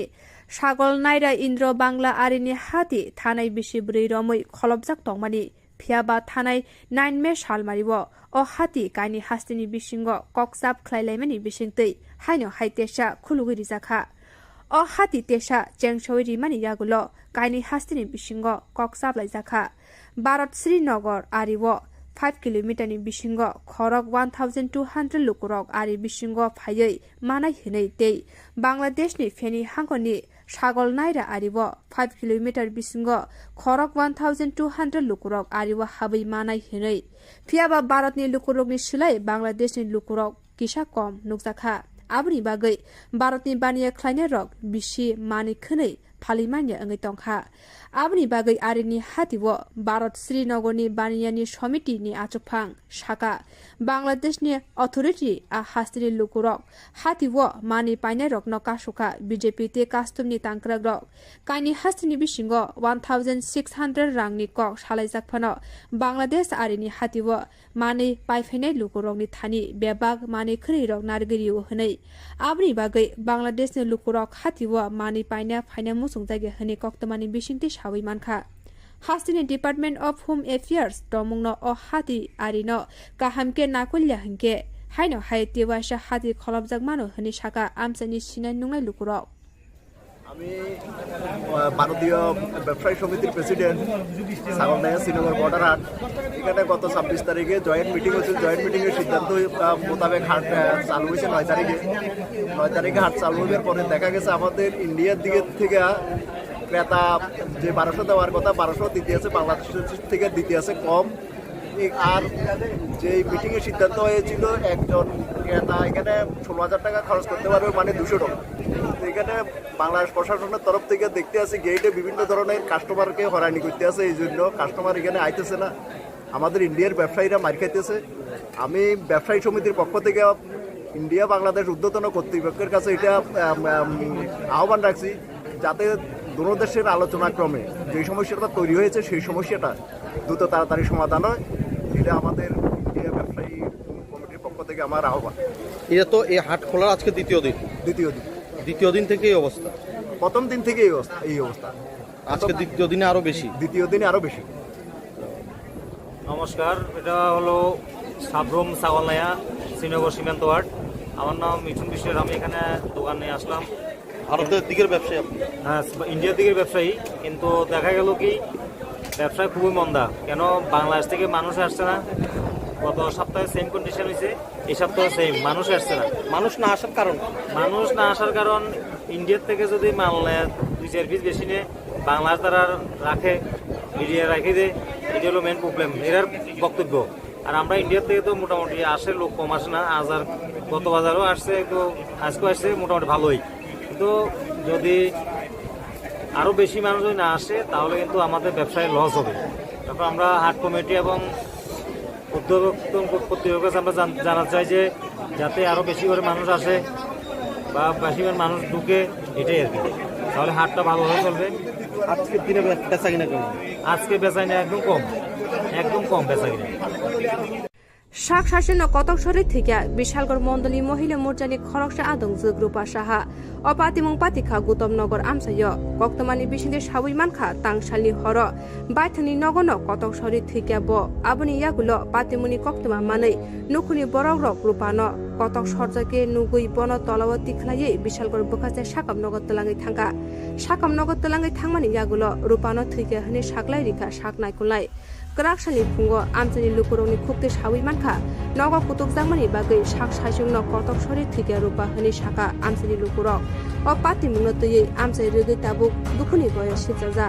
सागल नायरा इंद्र बांग्ला आरिनि हाती थानाय बिसि ब्रै रमै खलबजाक तंमानि फियाबा थानाय 9 मे सालमारिव अ हाती कानि हास्तिनि बिसिंग ककसाब ख्लायलायमानि बिसिंतै हायनो हाइतेसा खुलुगुरि जाखा अ हाती तेसा चेंगसोय रिमानि यागुलो कानि हास्तिनि बिसिंग ककसाब लायजाखा भारत श्रीनगर आरिव 5 किलोमीटर बिसिंग खरक 1200 लुकुरक आरि बिसिंग फायै मानाय हिनै तै बांग्लादेशनि फेनी हांकनि सागल नायरा आरिव 5 किलोमीटर बिसिंग खरक 1200 लुकुरक आरिव हाबै मानाय हिनै फियाबा भारतनि लुकुरकनि सिलाय बांग्लादेशनि लुकुरक किसा कम नुकजाखा आबनि बागै भारतनि बानिया ख्लायनाय रक बिसि मानि खनै फालिमान्या अंगै तंखा आबनि बागै आरिनि हातिव भारत श्रीनगरनि बानियानि समितिनि आचुफां साका बांग्लादेशनि अथॉरिटी आ हास्तिनि लुकुरक हातिव मानि पाइनाय रक न कासुका बीजेपी ते कास्टमनि तांक्राग रक कानि हास्तिनि बिसिंग 1600 रांनि कक सालायजाकफानो बांग्लादेश आरिनि हातिव मानि पाइफायनाय लुकुरकनि थानि बेबाग मानि खरै रक नारगिरिव हनै आबनि बागै बांग्लादेशनि लुकुरक हातिव मानि पाइना फाइना मुसुं जायगा हनै कक्तमानि बिसिंति सावै मानखा हास्तिनि डिपार्टमेंट अफ होम एफेयर्स तमुंगनो अ हाति आरिनो काहामके नाकुल्या हंके हाइनो हाय तेवासा हाति खलबजाक मानो हनै साका आमसानि सिनाय नुंनाय लुकुरक আমি ভারতীয় ব্যবসায়ী সমিতির প্রেসিডেন্ট ছাগলনাইয়া শ্রীনগর বর্ডার হাট। এখানে গত 26 তারিখে জয়েন্ট মিটিং হয়েছিল। জয়েন্ট মিটিংয়ের সিদ্ধান্ত মোতাবেক হাট চালু হয়েছে 9 তারিখে। 9 তারিখে হাট চালু হওয়ার পরে দেখা গেছে আমাদের ইন্ডিয়ার দিকে থেকে ক্রেতা যে 1200 দেওয়ার কথা 1200 দিতে আছে, বাংলাদেশের থেকে দিতে আছে কম। আর যে মিটিংয়ের সিদ্ধান্ত হয়েছিল একজন ক্রেতা এখানে 16,000 টাকা খরচ করতে পারবে, মানে 200 টাকা। এখানে বাংলাদেশ প্রশাসনের তরফ থেকে দেখতে আছে গেটে বিভিন্ন ধরনের কাস্টমারকে হয়রানি করতে আছে, এই জন্য কাস্টমার এখানে আইতেছে না। আমাদের ইন্ডিয়ার ব্যবসায়ীরা মার খাইতেছে। আমি ব্যবসায়ী সমিতির পক্ষ থেকে ইন্ডিয়া বাংলাদেশ ঊর্ধ্বতন কর্তৃপক্ষের কাছে এটা আহ্বান রাখছি, যাতে দুনো দেশের আলোচনাক্রমে যে সমস্যাটা তৈরি হয়েছে সেই সমস্যাটা দ্রুত তাড়াতাড়ি সমাধান হয়। এটা আমাদের ইন্ডিয়া ব্যবসায়ী কমিটির পক্ষ থেকে আমার আহ্বান। এটা তো এই হাট খোলার আজকে দ্বিতীয় দিন থেকে এই অবস্থা। প্রথম দিন থেকে এই অবস্থা। আজকে দ্বিতীয় দিনে আরো বেশি। নমস্কার, এটা হলো সাবরুম ছাগলনাইয়া শ্রীনগর সীমান্ত ওয়ার্ড। আমার নাম মিঠুন বিশ্বের। আমি এখানে দোকান নিয়ে আসলাম। ভারতের দিকের ব্যবসায়ী আপনি? হ্যাঁ, ইন্ডিয়ার দিকের ব্যবসায়ী। কিন্তু দেখা গেল কি ব্যবসায় খুবই মন্দা। কেন বাংলাদেশ থেকে মানুষ আসছে না। গত সপ্তাহে সেম কন্ডিশন হয়েছে, এই সপ্তাহে সেম মানুষ আসছে না। মানুষ না আসার কারণ ইন্ডিয়ার থেকে যদি মাল নেয় 2-4 পিস বেশি নিয়ে বাংলাদেশ তারা রাখে, মিডিয়া রাখে দেয়। এটা হলো মেন প্রবলেম, এরার বক্তব্য। আর আমরা ইন্ডিয়ার থেকে তো মোটামুটি আসে, লোক কম আসে না। আজ আর গত বাজারও আসছে, তো আজকেও আসছে মোটামুটি ভালোই। কিন্তু যদি আরও বেশি মানুষ যদি না আসে তাহলে কিন্তু আমাদের ব্যবসায় লস হবে। তারপর আমরা হাট কমিটি এবং উদ্যোগতন কর্তৃপক্ষের কাছে আমরা জানাতে চাই যে যাতে আরও বেশি করে মানুষ আসে বা বেশি করে মানুষ ঢুকে, এটাই আর কি। তাহলে হাটটা ভালোভাবে চলবে। আজকের দিনে বেচা কিনা কেমন? আজকে বেচা কিনা একদম কম বেচা কিনা। শাক শাসন কতক শরীর থেকে বিশালগড় মন্ডলী মহিলা মোর্চানি খরকসা আদং জগ্রুপা সাহা অপাতিমং পাতিখা গৌতম নগর আমসায় কক্তমানি বিশিন্দে সাবুই মানখা তাংসালনি হর বাইথানি নগন কতক শরীর থেকে ব আবনি ইয়াগুলো পাতিমুনি কক্তমা মানে নুখুনি বরক রক রূপান কতক সরজাকে নুগুই বন তলাবতী খেলাইয়ে বিশালগড় বখাছে সাকাম নগর তলাঙ্গি থাঙ্গা সাকাম নগর তলাঙ্গি থাংমানি ইয়াগুলো রূপান থেকে হনে সাকলাই রিখা সাকনাই Kulai Kerakshani pungo amchani lukuroni khukte sawi manka nogo kutuk jangmani bagai sak saisungno kotok sori thike rupa hani saka amchani lukurok o pati munotoi amchai rugui tabuk dukhuni boyo sijaja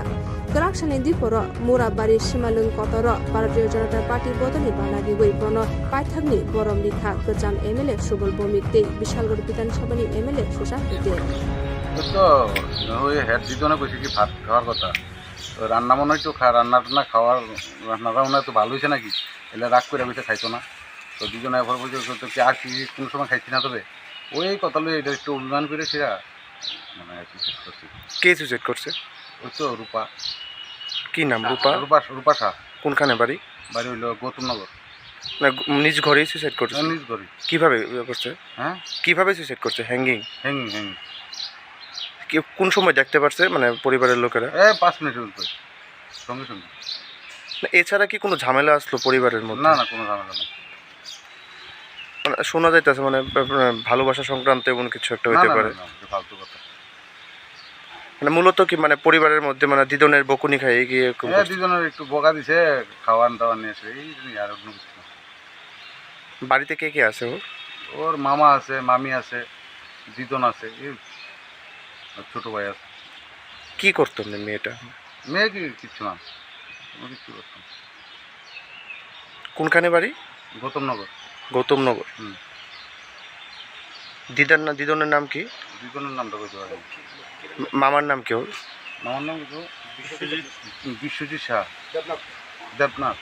Kerakshani diporo murabari simalung kotoro Bharatiya Janata Party bodoni banagi goi bono paithagni borom likha gojan MLA Subol Bomikte Bishalgor Bidan Sabhani MLA Sushan Pite তো ওই head দিত না কইছে কি ভাত খাওয়ার কথা, তো রান্না মনে হয় তো রান্না খাওয়ার রান্নাটা মনে হয় তো ভালো হয়েছে নাকি, এলে রাগ করে বসে খাইতো না। তো দুজনে এবার বলছে তো কি আর কি কোনো সময় খাইছি না, তবে ওই কথা এটা একটু অভিমান করে সেরা মানে সুইসাইড করছে। কে সুইসাইড করছে? ওই তো রূপা। কি নাম? রূপা? রূপা শাহ। কোনখানে বাড়ি? বাড়ি হইল গৌতম নগর। না, নিজ ঘরেই সুইসাইড করছে? নিজ ঘরে। কিভাবে করছে? হ্যাঁ, কিভাবে সুইসাইড করছে? হ্যাঙ্গিং? হ্যাঙ্গিং। কোন সময় দেখতে পারছে মানে পরিবারের লোকেরা? 5 মিনিটের উপরে সঙ্গে সঙ্গে। এছাড়া কি কোনো ঝামেলা আসলো পরিবারের মধ্যে? না, কোনো ঝামেলা নেই। মানে শোনা যাইতেছে মানে ভালোবাসা সংক্রান্ত এমন কিছু একটা হইতে পারে। ফালতু কথা। মানে মূলত কি মানে পরিবারের মধ্যে মানে দিদনের বকুনি খাই গিয়ে দিদনের একটু বকা দিছে, খাওয়ান দাওয়ান নিয়ে এসে এই আর অন্য কিছু না। বাড়িতে কে কে আছে? ওর মামা আছে, মামি আছে, দিদন আছে, ছোট ভাই আছে। কি করতো মেয়েটা? মেয়ে কিচ্ছু না, কোনো কিছু করতাম। কোনখানে বাড়ি? গৌতমনগর। গৌতমনগর। দিদনের নাম কি? দিদনের নামটা বলতে পারি। মামার নাম কি? ওর মামার নাম বিশ্বজিৎ শাহ, দেবনাথ।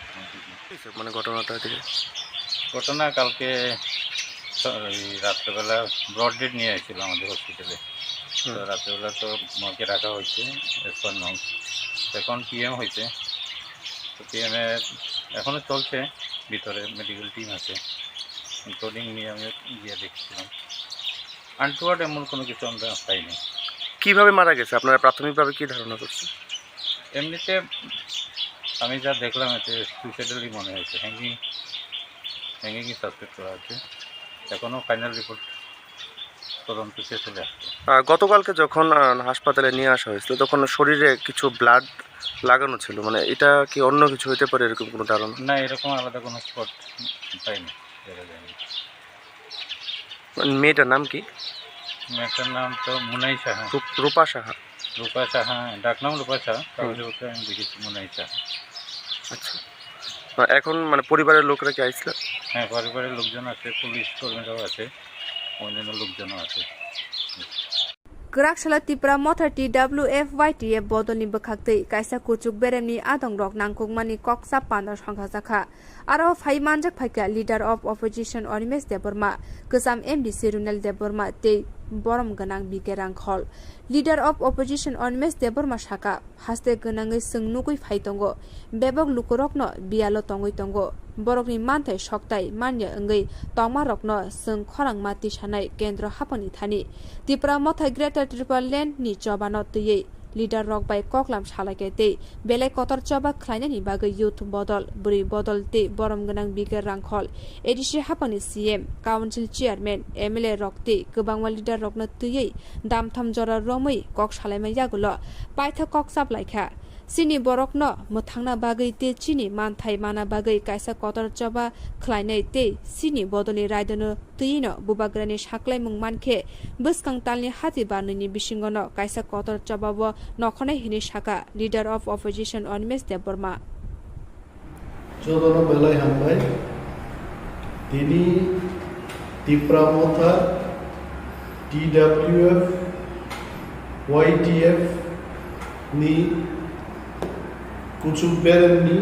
মানে ঘটনাটা ঘটনা কালকে রাত্রেবেলা ব্রড ডেড নিয়ে আসছিল আমাদের হসপিটালে। তো রাত্রেবেলা তো মাকে রাখা হয়েছে এসপার নং, এখন PM হয়েছে। তো PM-এ এখনও চলছে, ভিতরে মেডিকেল টিম আছে, ইনক্লুডিং নিয়ে আমি গিয়ে দেখছিলাম। আনটুয়ার্ড এমন কোনো কিছু আমরা পাইনি। কীভাবে মারা গেছে আপনারা প্রাথমিকভাবে কী ধারণা করছেন? এমনিতে আমি যা দেখলাম এতে সুইসাইডালই মনে হয়েছে, হ্যাঙ্গিংই সাসপেক্ট করা আছে। এখনও ফাইনাল রিপোর্ট তদন্তকে চলে আসছে। গতকালকে যখন হাসপাতালে নিয়ে আসা হয়েছিল তখন শরীরে কিছু ব্লাড লাগানো ছিল, মানে এটা কি অন্য কিছু হতে পারে এরকম কোনো ধারণা? না, এরকম আলাদা কোনো স্পট পাইনি, দেখা যায়নি। মেয়েটার নাম কি? মেয়েটার নাম তো মুনাই সাহা। রূপা সাহা। রূপা সাহা, ডাকনাম রূপা সাহা, কাগজে বলতে আমি দেখেছি মুনাই সাহা। আচ্ছা, এখন মানে পরিবারের লোকরা কি আইছিল? হ্যাঁ, পরিবারের লোকজন আছে, পুলিশ কর্মীরাও আছে, অন্যান্য লোকজনও আছে। Grakshla tipra mothar TWFYTF bodoni bokhaktei kaisa kuchuk beremni adong rok nangkukmani koksa pandar songkhajaka aro phaimanjak phaika leader of opposition Onimes Deborma kusam MDC Runal Deborma tei borom ganang bikerang khol leader of opposition Onimes Deborma shaka haste ganangai sungnugui phaitongo bebok lukurokno bialo tongoi tongo borokni manthai soktai manya ngai tongmarokno sung khorangmati sanai kendro hapani thani tipra mothai greater triple land ni chobano tei leader rock by koklam salakete belai kotor choba khlainani bagai youth bodol buri bodol te borom ganang biker rangkhol ADC hapani CM council chairman MLA rockte gobangma leader rockno tei damtham jora romoi kok salaimai yagulo paitha kok saplaikha Sini borokno mothangna bagai te chini manthai mana bagai kaisa kotor choba khlainai te sini bodoni raidono tuino bubagrani saklai mung mankhe buskang talni hati banuni bisingono kaisa kotor choba bo nokhonai hini saka leader of opposition Onimes Deborma jodono belai hambai tini tipramotha TWF YTF ni कुछ बेरनी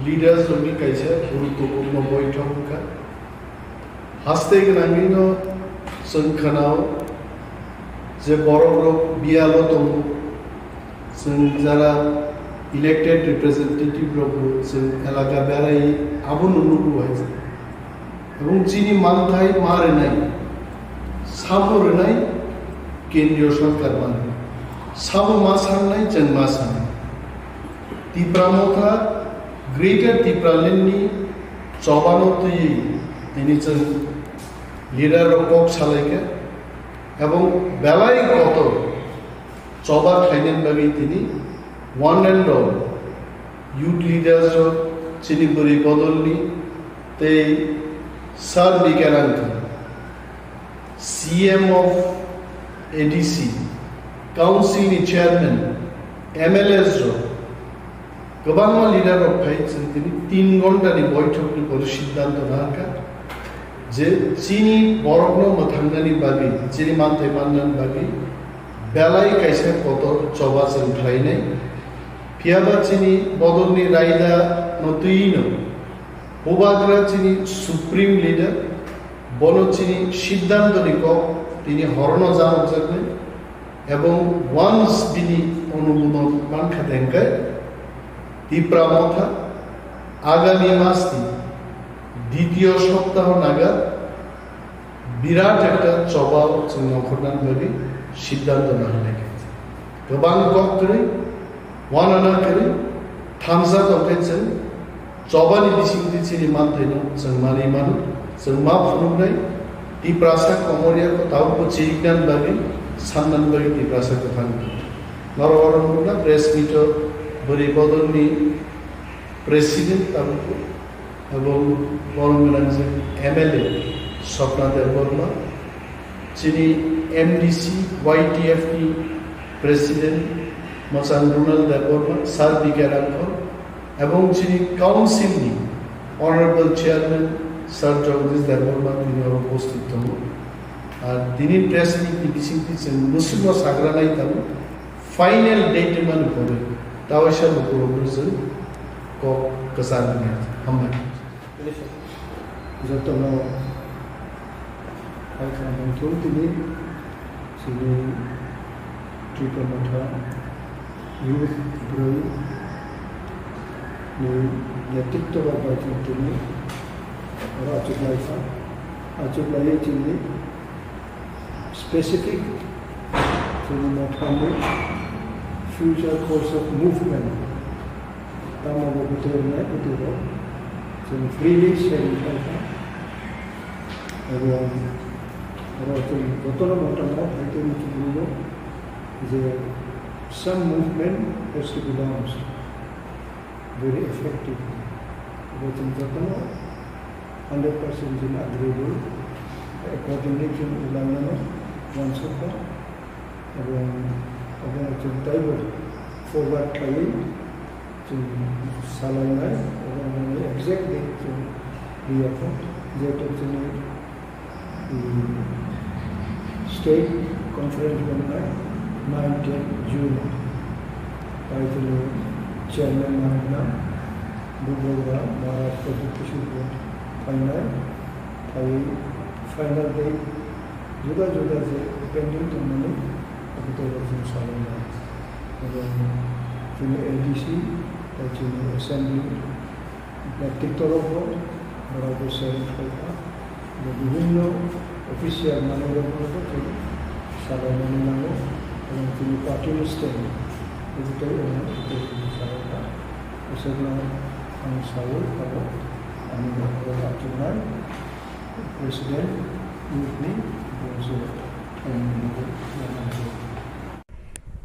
leaders लोगों का ऐसा गुरुत्वपूर्ण बैठक का हस्ते के नांगिनो संखनाओ जे बड़ो बियालो तो संजारा इलेक्टेड रिप्रेजेंटेटिव लोग सं एलाका बेराई आबु नुनुबु है এবং যিনি মানথাই মারে নাই সাবরে নাই কেন্দ্রীয় সরকার মানে সাবু মাসান নাই জেন মাসান Tipramotha greater Tipralenni Chobanoti তিনি লিডার রকক সালাইকে এবং বেলাই কত চবা খাইনেন বাগি তিনি one and all youth leaders চিনিপুরি বদলনি তে সার বিকেরাঙ্ক CM of ADC council chairman MLAs गोबां लिडार रखै जों दिनै 3 घन्टानि बैठकनि परे सिद्धान्त लाखा जे चिनि बरकनो मोथांनानि बागै चिनि मानथाय माननानि बागै बेलाय कायसे कत चबा जों खालायनाय फियाबा चिनि बदलनि रायदा नतुइनो बोबाग्रा चिनि सुप्रीम लिडार बनो चिनि सिद्धान्तनि क तिनि हरनो जानो जगने এবং ওয়ান্স বিনি অনুমোদন মানখা দেনকাय Tipramotha আগামী মাসটি দ্বিতীয় সপ্তাহ নাগাদ বিরাট একটা চবাও जों नखरनान बागै सिद्धान्त लानाय गोबां कक्टरै वानाना करै थामजा दंखायजों चबानि बिसिंनि चिनि मानथायनो जों मानि मानो जों मा फुनुनाय तिप्रासा कमरियाखौ दाउखौ चिरिकनान बागै साननान बागै तिप्रासाखौ थांगोन नरवरनना प्रेस मिट बरि बदलनि प्रेसिडेंट ताबुको এবং বরমগঞ্জে MLA স্বপ্না দেববর্মা যিনি MDC YTF की প্রেসিডেন্ট মচান রুনাল দেববর্মা স্যার বিকেরাঙ্ক এবং যিনি কাউন্সিলনি honorable chairman sir Jagadish Debbarma তিনি উপস্থিত হন আর তিনি প্রেসিডেন্ট বিসিংতি মুসলিম সাগরানাই তাবু ফাইনাল ডেট মানে পড়ে তাওয়াশা বকরবুজেন ক কসারনে হামলা যতন আইখানটো তিনি যিনি ত্রিপুরা ইউথ ব্রই ni নেতৃত্ব বাবাটি তিনি রাজুলাই তিনি স্পেসিফিক তিনি মথামে ফিউচার কোর্স অফ মুভমেন্ট তামাবো বিতরণে উদ্যোগ जों फ्रीलि शेयारिं खालामो এবং যতটা মতামত হয়তো কিছু বলব যে some movement has to be launched very effectively. Within Jatana, 100% in agreeable, accordingly to Ulangana, one super, and to table forward play to Salanai, and exactly to the effort that the state conference one night. 19 June by the chairman Mahana Bubogra Maharashtra Deputy final day Juda pending to money of the Salona and ADC that's in the assembly that Tiktorovo Barago Serifaka the Divino official manager of Salona and to the party stand, the and Saul, and the President with me,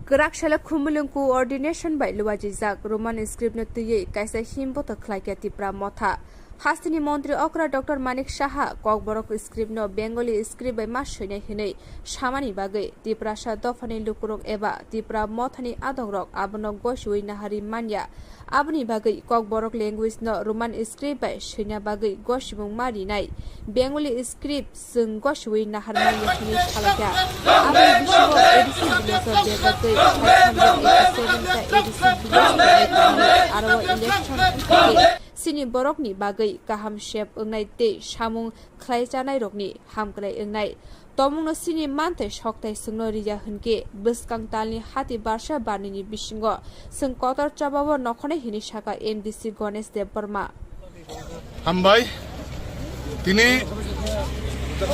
Grakshela Kumulung coordination by Luajizak, Roman script not to ye, Kaisa Himbo to Klaikati Pramota. Hastini Montri Okra Dr. Manik Shaha, Kokborok script no Bengali script by Mashine Hine, Shamani Bagay, Diprasha Dofani Lukurok Eva, Dipra Motani Adorok, Abono Goshui Nahari Manya, Abni Bagay, Kokborok language no Roman script by Shina Bagay, Goshimung Mari Nai, Bengali script Sung Goshui Naharmanya Hinish Halaka, Abni Bishop ADC Bilos of Bagay, 587 ADC Bilos Arawa election. Sini borokni bagai kaham shep ungnai te samung khlai chanai rokni hamklai ungnai tomungno sini mante shoktai sungno rija hunke biskang talni hati barsha barnini bisingo sung kotor chabawo nokhone hini shaka MDC Ganesh Dev Burma hambai tini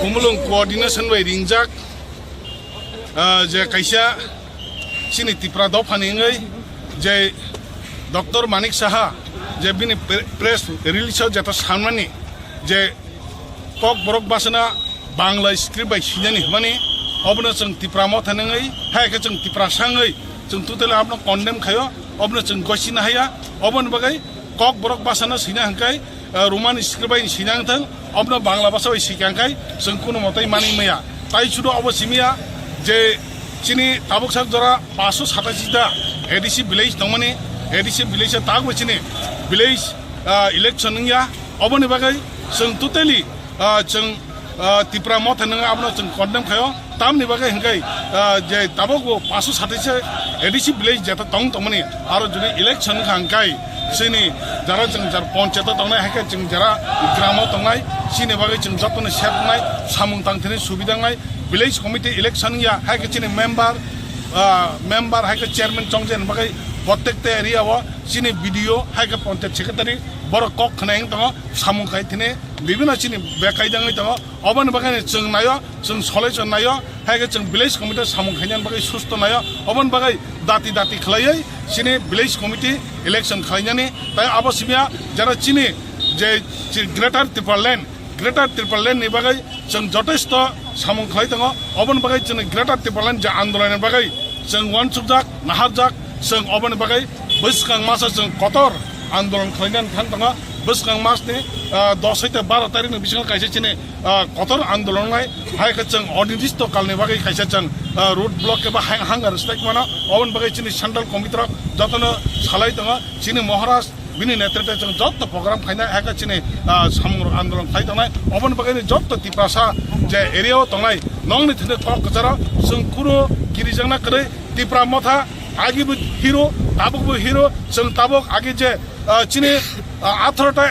kumulung coordination by ringjak je kaisa sini tipra dofani ngai je Dr. Manik Saha যে বিনি press release যেটা সামনে যে cock বরক বাসনা Bangla script by সিজানি মানে অবনো जों তিপ্রামো থানাङै हायके जों तिप्रासाङै जों टोटल आपनो कन्डेम खायो अबनो जों गसिना हाया अबन बगै কক बरक बासना सिना हंकाय रोमान स्क्रिप्ट बाय सिनांथों अबनो बांला भाषा बाय सिकांकाय जों कुनो मतै मानि मैया ताइ सुदो अबसिमिया जे चिनि ताबुकसाक जरा 587 दा एडीसी विलेज दंमाने ADC village tag wachine village election ya obone bagai जों totally जों tipra mo thananga abno जों condemn khayo tamni bagai hingkai je tabogo 527 ADC village jeta tong tongmani aro juni election khangkai sini jara जों jar panchayat tongnai haika जों jara gramo tongnai sini bagai जों jotone sepnai samung tangthene subidangai village committee election ya haika chini member haika chairman chongjen bagai প্রত্যেকটা area চিনি video হাইকে panchayat secretary বড় cock খানাই দङ সামুং খাইथिने বিভিন্ন চিনি বেকাইदाङै दङ अबन बगाने जों नायो जों सलाय जों नायो हाइके जों विलेज कमिटी सामुं खाइनान बगै सुस्त नायो अबन बगै दाति खलायै चिनि विलेज कमिटी इलेक्शन खाइनानि ताइ अबसिमिया जरा चिनि जे ग्रेटर त्रिपुराल्यान्ड नि बगै जों जथेष्ट सामुं खाइ दङ अबन बगै जों ग्रेटर त्रिपुराल्यान्ड जे आन्दोलन बगै जों वानसुकजाक नाहारजाक जों अबन बगै बिस्कां मास जों कतर आन्दोलन खालामनानै थांदों बिस्कां मासनि 10 eta 12 तारिखनि बिसिङाव खायसे चिनि कतर आन्दोलननाय हायके जों अनिर्दिष्ट कालनि बागै खायसे जों रोड ब्लक एबा हांगार स्ट्राइक मानो अबन बगै चिनि सेन्ट्रल कमिटिर जतन सालाय दङ चिनि महाराज बिनि नेतृत्व जों जत प्रोग्राम खायना हायके चिनि सामुर आन्दोलन खाय दङ अबन बगैनि जत तिप्रासा जे एरियाव दङनाय नंनि थिने थक गजरा जों कुरो गिरिजंना करे तिप्रा मथा आगे भी हीरो ताबुक भी हीरो जों ताबुक आगे जे चिनि 18टा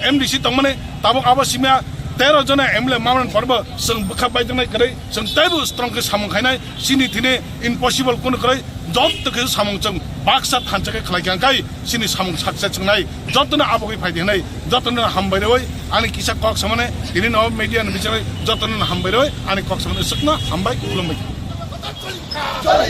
एमडीसी तंगमने ताबुक आबसिमिया 13 जना एमएलए मामन पर्व जों बखा बायदनाय करे जों ताइबो स्ट्रंग के सामं खायनाय सिनि थिने इम्पॉसिबल कोन करे जत के सामं जों बाक्सा थानचके खलायगांकाय सिनि सामं सक्सेस जोंनाय जतनो आबगै फायदेनाय जतनो हामबायरय आनि किसा कक समने दिनि नव मीडिया नि बिचारै जतनो हामबायरय आनि कक समने सकना हामबाय खुलुमबाय Chole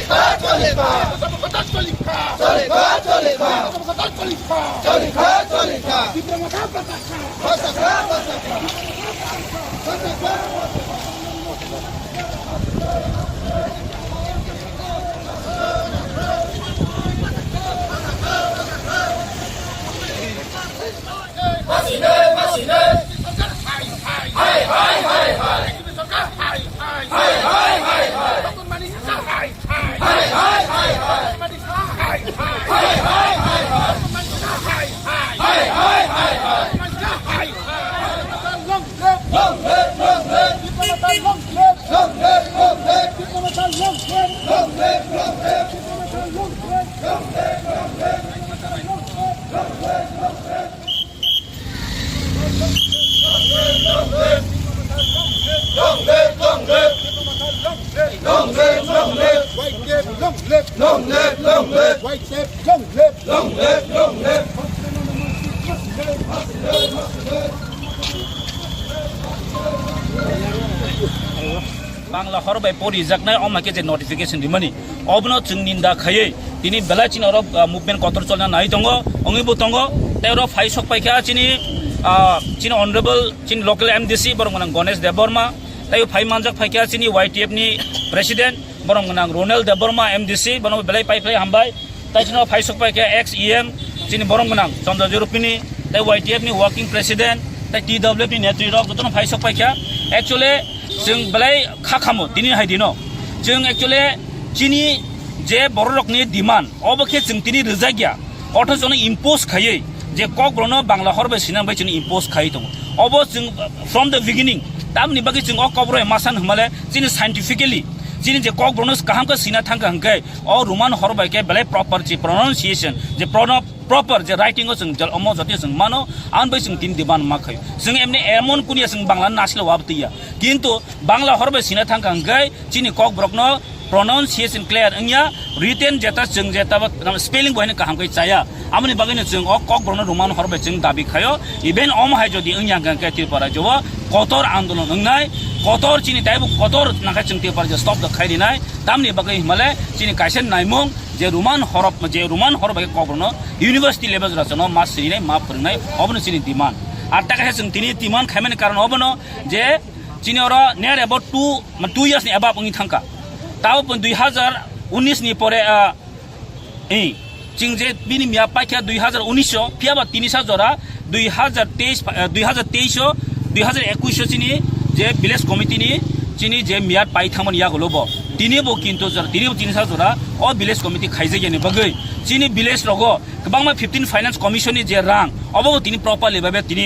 Long live. White live. Long live. Long live. Long live. Bangla Horbai Pori Zakna Omake notification dimani. Obno Chungninda Kaye, Tini Belachin or movement Kotorchona Naitongo, Ongibutongo, Tero Fai Sok Paika Chini, Chin Honorable Chin local MDC, Borongan Gones de Burma, Tayo Pai Manjak Paika Chini, YTFni President, Borongan Ronald de Burma MDC, Bono Belay Pai Hambai, Tachino Fai Sok Paika ex EM, Chin Borongan, Sonda Europini, the YTFni working president, the TWP Netri Rock, the Fai Sok Paika, actually. जों बेलाय खाखामो दिनै हायदिनो जों actually चिनि जे बररकनि demand अबखे जों तिनि रजागिया अथजन impose खायै जे ककब्रनो बांला हरबाय सिनांबाय जों impose खायै दङ अब जों फ्रम द बिगिनिं तामनि बागै जों ककब्रय मासान हमाले चिनि साइन्टिफिकली चिनि जे ककब्रनो काहामखौ सिना थांगा हंकै अ रुमान हरबाय के बेलाय प्रॉपर जे प्रोनाउंसिएशन जे proper je writing जों जल अमो जति जों मानो आन बै जों दिन डिमान्ड मा खै जों एमने एमन कुनिया जों बांला नासले वाबतिया किन्तु बांला हरबाय सिना थांगा हंकै चिनि कक ब्रकनो pronunciation clear अंगिया written जेता जों जेता spelling बहने काहामकै चाया आमनि बागैनो जों अ कक ब्रकनो रुमान हरबाय जों दाबि खायो इभेन अम हाय जदि अंगिया गंकै तिरपारा जव कतर आन्दोलन अंगनाय कतर चिनि ताइबु कतर नाखा जों तिरपारा जे stop द खाइदिनाय तामनि बागै हिमालय चिनि काइसेन नाइमंग जे रुमान हरब बागै कब्रनो यूनिवर्सिटी लेवल जरासनो मा सिरिनाय मा फोरोंनाय अबनो चिनि डिमान्ड आर ताकाय जों तिनि डिमान्ड खायमानि कारण अबनो जे चिनि अर नियर अबाउट 2 इयार्स नि अबाव अंगि थांका ताव 2019 नि परे चिं जे बिनि मिया पाइखा 2019 फियाबा तिनिसा जरा 2021 चिनि जे विलेज कमिटी नि चिनि जे मियाद पाइथामन यागलोबो तिनिबो किन्तु जर तिनिबो तिनिसा जरा अ विलेज कमिटी खाइजेगेनि बगै चिनि विलेज रगो गोबांमा 15 फाइनेंस कमिशन नि जे रां अबो तिनि प्रॉपर्ली बाबे तिनि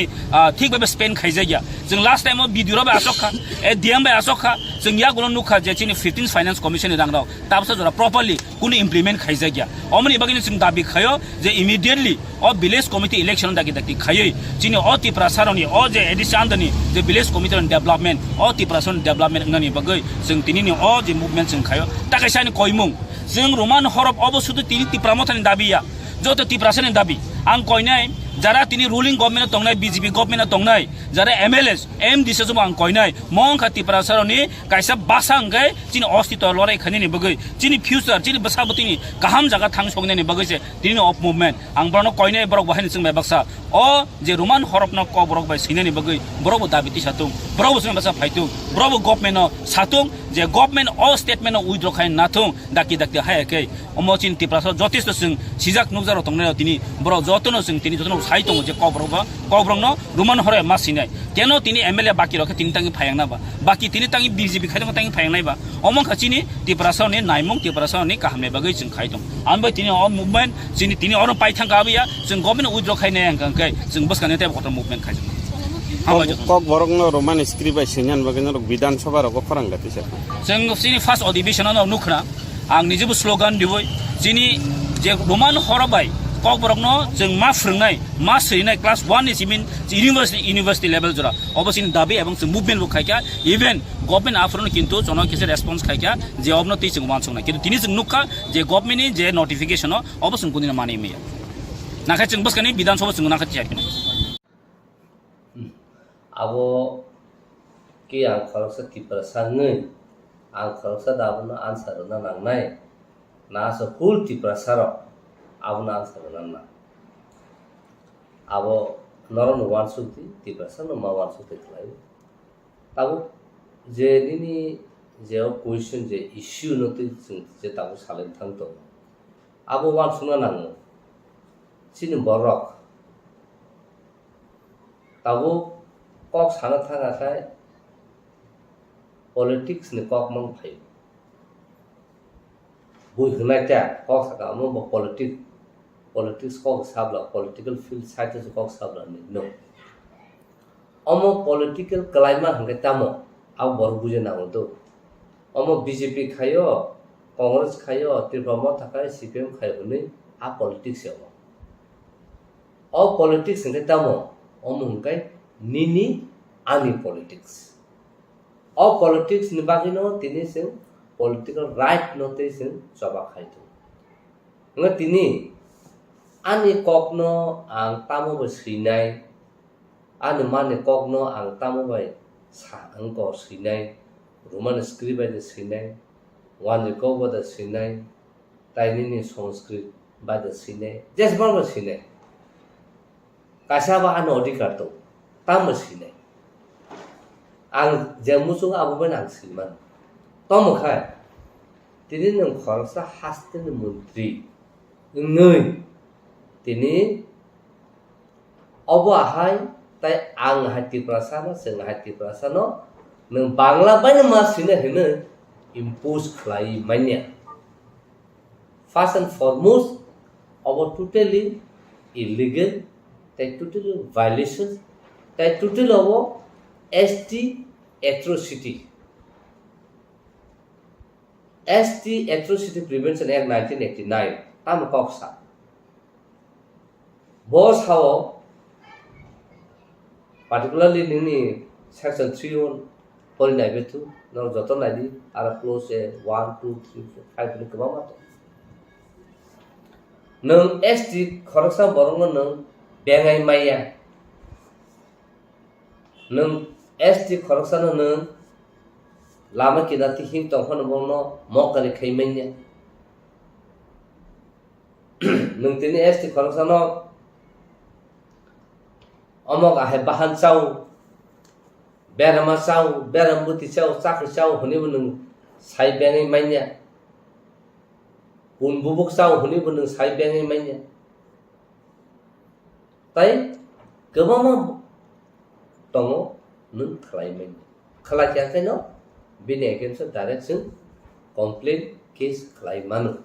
ठीक बाबे स्पेन खाइजेगिया जों लास्ट टाइम भिडियो रो बा आसखा ए डीएम बा आसखा जों या गुलो नुखा जे चिनि 15 फाइनेंस कमिशन नि रां राव ताबसो जरा प्रॉपर्ली कुनि इम्प्लिमेंट खाइजेगिया अमनि बगैनि जों दाबि खायो जे इमिडिएटली अ विलेज कमिटी इलेक्शन दागि खायै चिनि अ तिप्रासारनि अ जे एडिसी आन्दनि जे विलेज कमिटी डेभलपमेन्ट अ तिप्रासन डेभलपमेन्ट ngani bagai जों तिनिनि अ जे मुभमेन्ट जों खायो ताकायसानि कयमुं जों रोमान हरब अबसुदु तिनि तिप्रामथानि दाबिया जत तिप्रासानि दाबि आं कयनाय जरा तिनि रुलिंग गभर्नमेन्ट तंनाय बीजेपी गभर्नमेन्ट तंनाय जरा एमएलएस एमडीसी जो आं कयनाय मंखा तिप्रासारनि कायसा बासा अंगै चिनि अस्तित्व लराय खानिनि बगै चिनि फ्यूचर चिनि बसाबतिनि गाहाम जागा थांसंनायनि बगैसे तिनि अफ मुभमेन्ट आं बरनो कयनाय बरक बाहायनि जों बाक्सा अ जे रोमान हरबनो क बरक बाय सिनायनि बगै बरक दाबिति सातुं बरक जों बासा फाइतुं बरक गभर्नमेन्ट सातुं जे गभर्नमेन्ट अ स्टेटमेन्ट उइद्र खाय नाथुं दाकि हायाखै अमो चिनि तिप्रासार जथेस्ट जों सिजाक नुजारो तंनाय तिनि बरक जतनो जों तिनि जतनो साइ दङ जे कब्रंनो रुमान हरे मासिनाय केनो तिनि एमएलए बाकी रखे तिनि तांगि फायांना बा बाकी तिनि तांगि बीजेपी खायदों तांगि फायांनाय बा अमं खाचिनि तिप्रासारनि नाइमं तिप्रासारनि काहामने बागै जों खायदों आनबाय तिनि अ मुभमेन्ट चिनि तिनि अर पाइथां गाबिया जों गभर्नमेन्ट उइद्र खायनाय अंगै जों बसखाने टाइप कटर मुभमेन्ट खायदों कक बरंनो रोमान स्क्रिप्ट बाय सिनान बागैनो विधानसभा रग फरांगाति सर जों चिनि फार्स्ट अधिवेशनाव नुखना आं निजेबो स्लोगान दिबोय चिनि जे रोमान हरबाय कक बरकनो जों मा फोरोंनाय मा सैनाय क्लास 1 नि सिमिन यूनिवर्सिटी लेवल जरा अबसिन दाबि एवं जों मुभमेन्ट बो खायका इभेन गभर्नमेन्ट आफरनो किन्तु जनो केसे रेस्पॉन्स खायका जे अबनो ति जों मानसंनाय किन्तु तिनि जों नुखा जे गभर्नमेन्टनि जे नोटिफिकेशन अबसिन कुनिना मानि मेया नाखाय जों बसखानि विधानसभा जों नाखाय थियाखै abo ki ang khalsa tiprasangै ang khalsa dabuno answer na nangnai na so full tiprasaro abuna answer nanna abo noron wansukti tiprasano ma wansukti khlai tabu je nini je question je issue noti je tabu salen thangto abo wansuna nango sini borok tabu कक साना थांगाखाय politics नि कक मन फाय बुइ हनायता कक साका म politics कक Sabla political field side से कक साबला नो अमो पॉलिटिकल क्लाइमा हंगे तामो आव बर बुजे नांगो दो अमो बीजेपी खायो कांग्रेस खायो त्रिपुरा थाखाय सीपीएम खायो नै आ पॉलिटिक्स याव अ पॉलिटिक्स हंगे तामो अमो हंगाय Nini ani politics. All politics ni bagino tini sing political right notation coba kaitu. nga tini ani kokno ang tamo ba sinai ani mane kokno ang tamo ba sa ang ko sinai roman script ba de sinai wan ko ba de sinai taini ni sanskrit ba de sinai jes ba sinai kasaba an odikar to tam sinai ang jamusung abu ba nang siman tom khai tini nang khorsa hastin mantri ngai tini obo ahai tai ang hati prasana seng hati prasana nang bangla bana masina hene impose khlai manya first and foremost obo totally illegal tai totally violations tai totally obo ST atrocity ST Atrocity Prevention Act 1989 tam koksa boss how particularly nini section 3 poli nai betu no joto nai di ara close 1 2 3 4 5 ni kama to nang ST Khoroktham borong nang bengai maya nang ST Khoroktham nang lama kita tihing tongkon bono mokali khaimenya nung tini ST Khoroktham amok ahe bahan chau berama chau berambuti chau chak chau huni bunung sai bengai manya un bubuk chau huni bunung sai bengai manya tai kebama tongo nun khlai manya khala kya kaino bini against direction complaint case khlai manu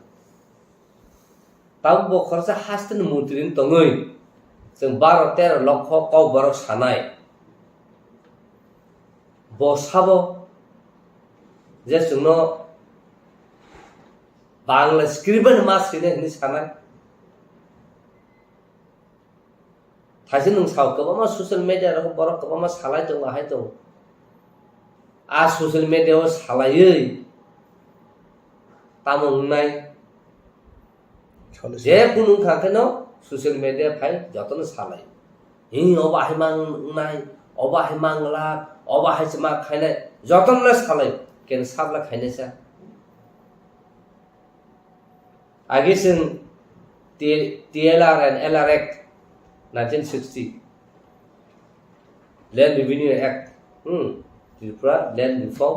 tab bo khorsa hastin mutrin tongoi जों 12-13 লক্ষ কও বড় সানাই বসাবো যে শুনো Bangla script মাসিনে নি সানাই थाइसे नों साव गोबां ससियेल मिडिया रखम बर गोबां सालाय दं आहाय दं आ ससियेल मिडियायाव सालायै तामंनाय जे कुनु खाखेनो ससियेल मिडिया फाइ जतन सालाय हि अबाहाय मांनाय अबाहाय मांगला अबाहाय मा खायनाय जतनले सालाय केन साबला खायनायसा आगे जों TLR and LR Act 1960 Land Revenue Act Tripura Land Reform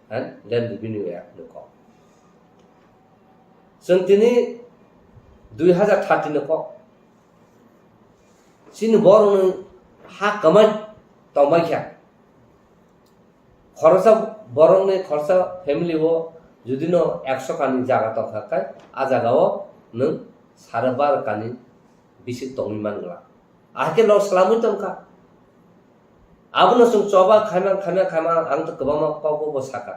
and Land Revenue Act noko जों दिनै 2013 noko sin borong ha kamai tongbaikha खरसा borong ni खरसा family wo যদি ন 100 কানি জায়গা তখাকায় আ জায়গাও নং 12.5 কানি বিসি তংনি মানগলা আকে ল সালামু তংকা আবনো সং চবা খামা আং তো গবামা পাবো বসাকা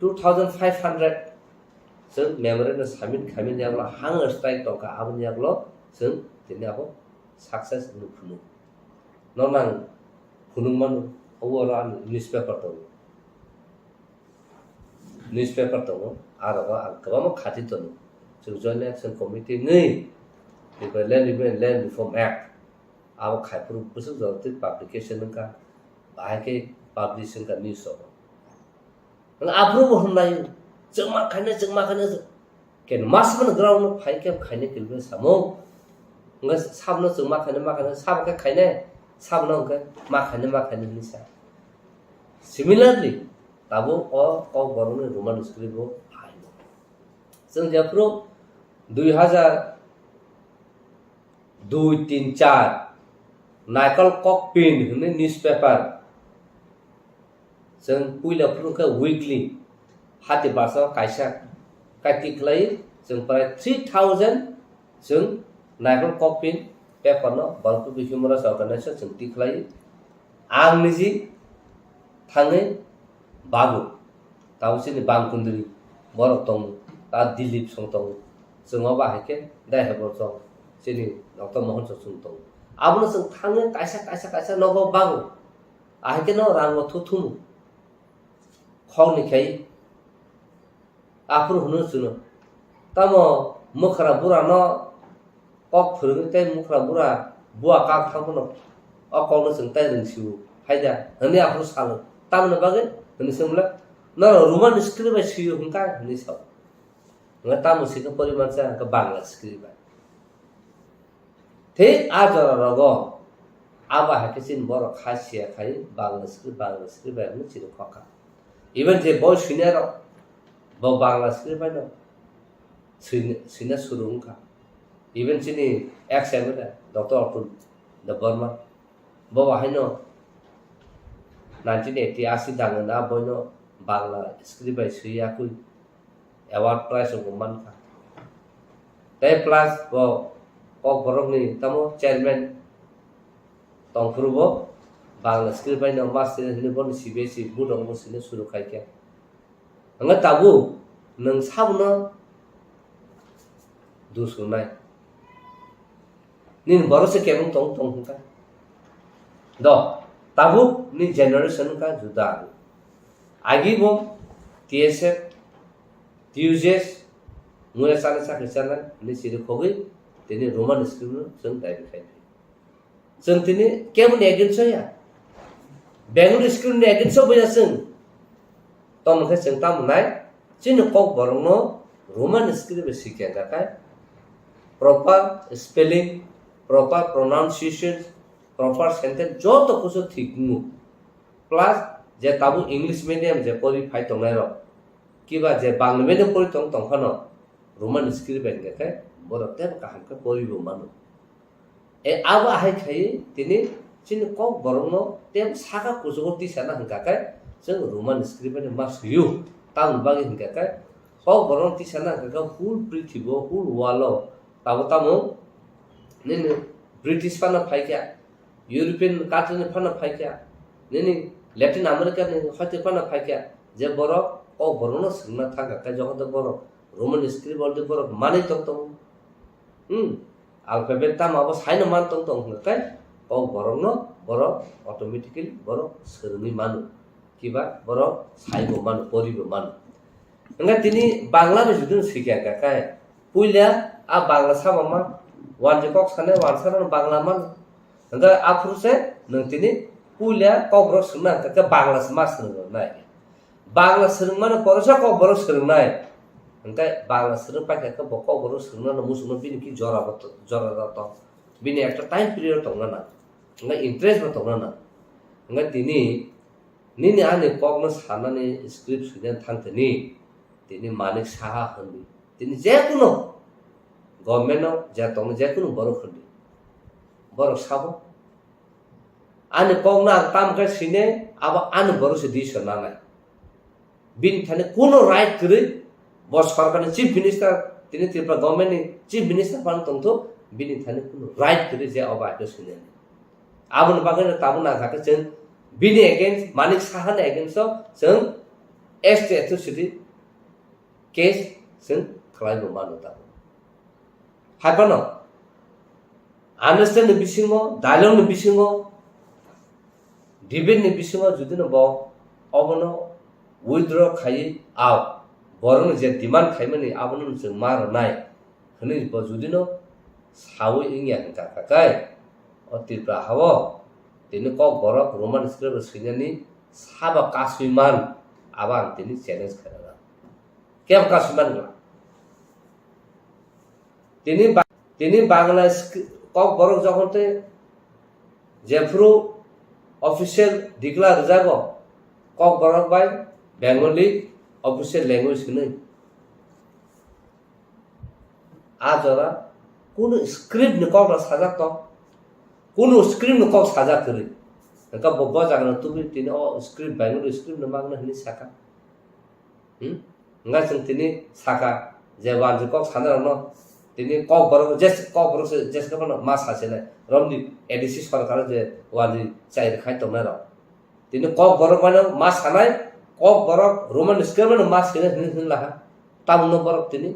2500 जों मेमोरेन्डाम साबमिट खामिन यागला हां स्ट्राइक तंका आबन यागलो जों दिनै आबो सक्सेस नुफुनु ननां फुनुमान अवरा न्यूज़पेपर दङ आरो गोबां खाथि दङ जों जयन्ट एक्शन कमिटि नै लैंड रिफॉर्म एक्ट आबो खायफोर बोसोर जरते पब्लिकेशन का बाहायके पब्लिशिंग का न्यूज़ अब आफ्रो हमनाय जों मा खायनो केन मासमन ग्राउंड फाइके खायनो केलबे सामो nga sabno जों मा खायनो साबके खायनो sabno के मा खायनो निसा सिमिलारली ताबो अ बरनो रोमान स्क्रिप्ट हो फाइनो जों जाफ्रो 2002-3-4 नायकल कॉकपिन होनो न्यूज़पेपर जों पुइला फ्रुखा वीकली हाति बासा कायसा काटिखलाई जों प्राय 3000 जों नायकल कॉकपिन पेपर न बलकु बिहुमरा अर्गानाइजेशन जों तिखलाई आं निजि थाङै बाबु ताउसिनि बांकुन्द्रि बरक दं ता दिलीप सं दं जों बाहायके दायहेबर दं जोंनि डॉक्टर मोहन ससुं दं आबनो जों थाङो कायसा नगो बागु आहायके न रांगो थुथुमु खौनिखाय आफुर हुनु जुनो tamo mukhra bura no kok phurung tai mukhra bura bua kak thang no o kong no sing tai ring siu haida hani apro salo tamna bage hani semla no roman script ba siu hungka hani sa nga tamu sing poriman sa ka bangla script ba thế ajara rogo aba hakesin boro khasia khai bangla script ba mu chiru khaka even je boy senior bo bangla script ba no sina surung ka even sini XM da Dr. Abdul the Burma bo wa haino 1980 dang na bo no bangla script ba suya ku award prize ko man ka te plus bo kok borok ni tamo chairman tong purbo bangla script ba no master ni bon CBC budong mo sine suru khai kya anga tabu nang sabno du sunai nin borose kemung tong ka do tabu ni generation ka juda agi bo TSF TUJS muya sana sa kesana ni siru khogi tini roman script sung dai khai sung tini kemun agent so ya bangalore script ni agent so boya sung tom kha sung tam nai chin kok borong no roman script sikya ka kai proper spelling proper pronunciation proper sentence joto kuso thik mu plus je tabu english medium je pori phai tong nai ro kiba je bangla medium pori tong khano roman script ben ka boro tem ka ham ka pori bo manu e aba hai khai tini chin kok borong no tem saka kuso ti sana hangka kai jeng roman script ben mas yu tam bagi hangka kai kok borong ti sana ka full prithibo full walo tamu nini British pana phaikya European country pana phaikya nini Latin America ni hote pana phaikya je boro o boro no singna thaka ka jogot boro roman script bolde boro mani tong alphabet tam abo saino man tong kai o boro no boro automatically boro serni manu kiba boro saibo manu poribo manu nga tini bangla be judun sikya ka kai puila a bangla samama wan je kok sane wan sana bangla man nga afruse nang tini pulia kok bro suna ka bangla mas nai bangla sering mana porosa kok bro sering nai nga bangla sering pa ka boko bro sering na musuno bini ki jora to bini একটা time period তো না nga interest ba to na nga tini nini ane kok no sana ni script sudan thangteni tini manik saha handi tini je kuno government যা তং যে কোনো বড় খন্ডি বড় সাবো আনে কংনা তাম কা সিনে আবা আন বড় সে দিছ না নাই বিন থানে কোন রাইট করে বস সরকারের চিফ মিনিস্টার তিনি ত্রিপুরা গভর্নমেন্ট চিফ মিনিস্টার পান তং তো বিনি থানে কোন রাইট করে যে অবা আটো সিনে আবন বাগেন তাবনা ঘাটে চেন বিনি এগেইনস্ট মানিক সাহানে এগেইনস্ট जों এসটি এথোসিটি কেস जों খালাইবো মানো তা Haphang understand the bisingo dialogue the bisingo debate the bisingo judi no bo obono withdraw khai out borong je demand khai mani abono jeng mar nai khani bo judi no sawi ingya ka kai otipra hawo tini kok borok roman script sinani saba kaswiman abang tini challenge khara kem kaswiman তিনি Bangla cock বরক যখনতে জেফ্রু official declare যাব cock Borok by Bengali official language নেই আজরা কোন script নি cock সাজা তো কোন script নি cock সাজা করে কা বব জাগনা তুমি তিনি ও স্ক্রিপ্ট বেঙ্গলি স্ক্রিপ্ট ন মাগনা হনি সাকা nga sing tini saka je wan je kok sana no tini kok borok jes ka no mas hasene romni ADC সরকার যে ওয়ালি চাই খাই তো না tini kok borok মানে mas hanai kok borok roman scale মানে mas kene hin laha tam no borok tini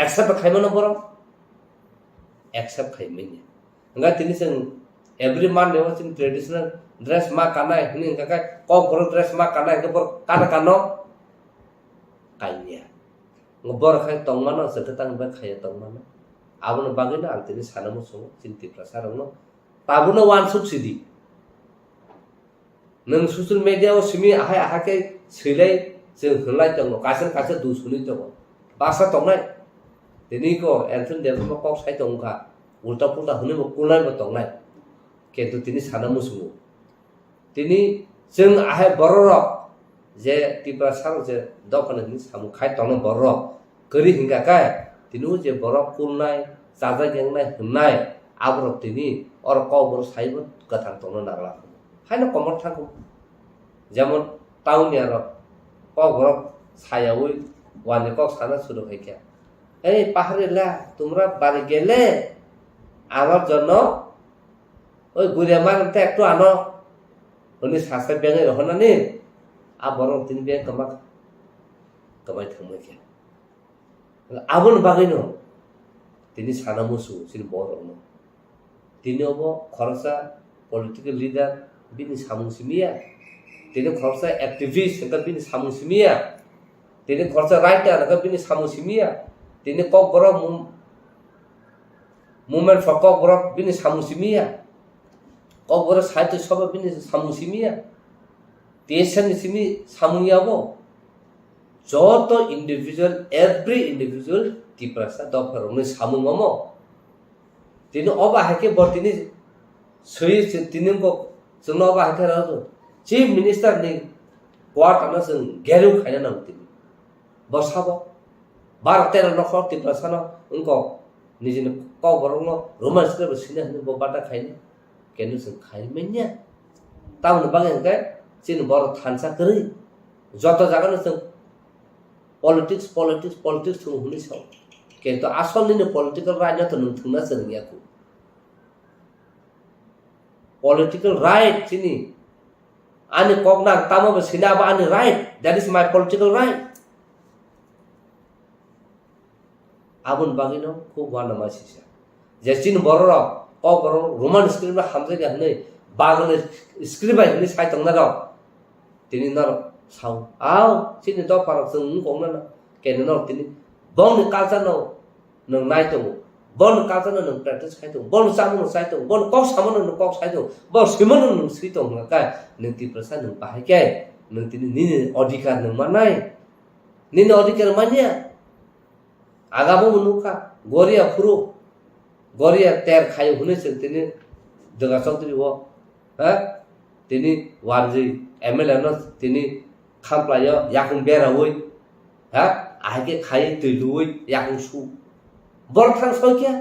accept khai no borok accept khai meni nga tini sing every man ne watching traditional dress ma kanai hin ka kok borok dress ma kanai ke borok kana kano kainya bor khai tongmano se tang ba khaya tongmano abon bagina antini sanamu so cinti prasarangno tabuna wan subsidi nang social media o simi ahai ahake silai जों होनलाय दङ कासे कासे दुसुनि दङ बासा दंनाय दिनैको एन्थन देरनो कक साइ दंखा उल्टा पुल्टा होनो कुलायबो दंनाय किन्तु दिनै साना मुसुमु दिनै जों आहाय बररक जे तिब्रा सार जे दखननि सामु खाय दङ बररक गरि हिंगाकाय दिनु जे बरक कुलनाय जाजा गेंनाय होननाय आब्रक दिनै अर कबर साइबो गथां दङ नागला हायनो कमर थांगौ जेमन टाउनियार kok borok sayawui wani kok sana suruh hekya paharilla তোমরা বাড়ি গেলে আমার জন্য ওই গুড়িয়া মারতে একটু আনো উনি সাসে বেঙে রহনানি আর বরং তিনি বেঙ কামাই থাকবে আবুন বাগাইনো তিনি সানা মুসু তিনি বড় তিনি হব খরচা পলিটিক্যাল লিডার বিনি সামুসিমিয়া তিনি খরচা অ্যাক্টিভিস্ট এটা বিনি সামুসিমিয়া তিনি খরচা রাইটার এটা বিনি সামুসিমিয়া তিনি কক বড় মুভমেন্ট ফর কক বড় বিনি সামুসিমিয়া কক বড় সাহিত্য সভা বিনি সামুসিমিয়া দেশন সিমি সামুয়াবো যত ইন্ডিভিজুয়াল এভরি ইন্ডিভিজুয়াল টিপ্রাসা দফরমে সামুমম তিনি অবাহাকে বর তিনি সই তিনি जोंनो बाहायथे राजो चीफ मिनिस्टर नि क्वार्टारनो जों गेरु खायना नांगौ दिनै बसाबो 12-13 नखर तिप्रासानो उनको निजिनो कबरनो रोमान्सखौ सिना होनो बबादा खायनो केनु जों खायमेन्या ताउन बागेनके जिन बर थानसा करै जत जागानो जों पलिटिक्स जों हुनि साव किन्तु आसलनिनो पलिटिकल राजनीति नोंथुंना जोंनियाखौ political right sini ani kokna tamo be sina ba ani right that is my political right abun bagino khub wana masisa jesin bororo ko bororo roman script ba hamje ga hne bagle script ba hne sai tongna ro tini nor sau ao sini do par sung kongna na ken no tini bong kalsa no nang nai to bon kalsana nang practice khai to bon samu sai to bon kok samu nang kok sai to bon simon nang si to nga ka nang ti prasa nang bahai kai nang ti ni odhikar nang manai ni odhikar manya agamo munuka goria furu goria ter khai hune se tini daga chantri wo ha tini warji ml no tini khamplayo yakung bera hoi ha ahike khai tuilui yakung su বরখান Saikia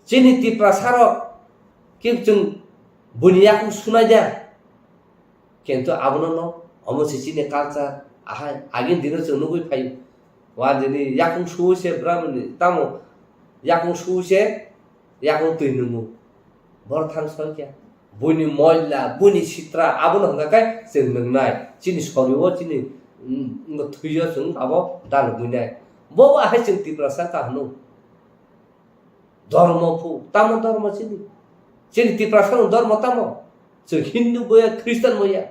চিনি তিপ্রাসার কি जों বুনিয়াকু শুনাই দেয়া কিন্তু আবনন অমসি চিনি culture আহাই again দিন जों नुगै फाय वादिनि याकुं सुसे ब्राह्मणी तामो याकुं सुसे याकुं तैनुमु बरखान सइकिया बुनि मयला बुनि सित्रा आबन हंगाकाय जों नंनाय चिनि सरियो चिनि थुयो जों आबो दाल बुनाय Bobo ahai जों तिप्रासा kahnu धर्म फु तामो धर्म चिनि तिप्रासा धर्म तामो जों हिन्दु बोया ख्रिस्टान बोया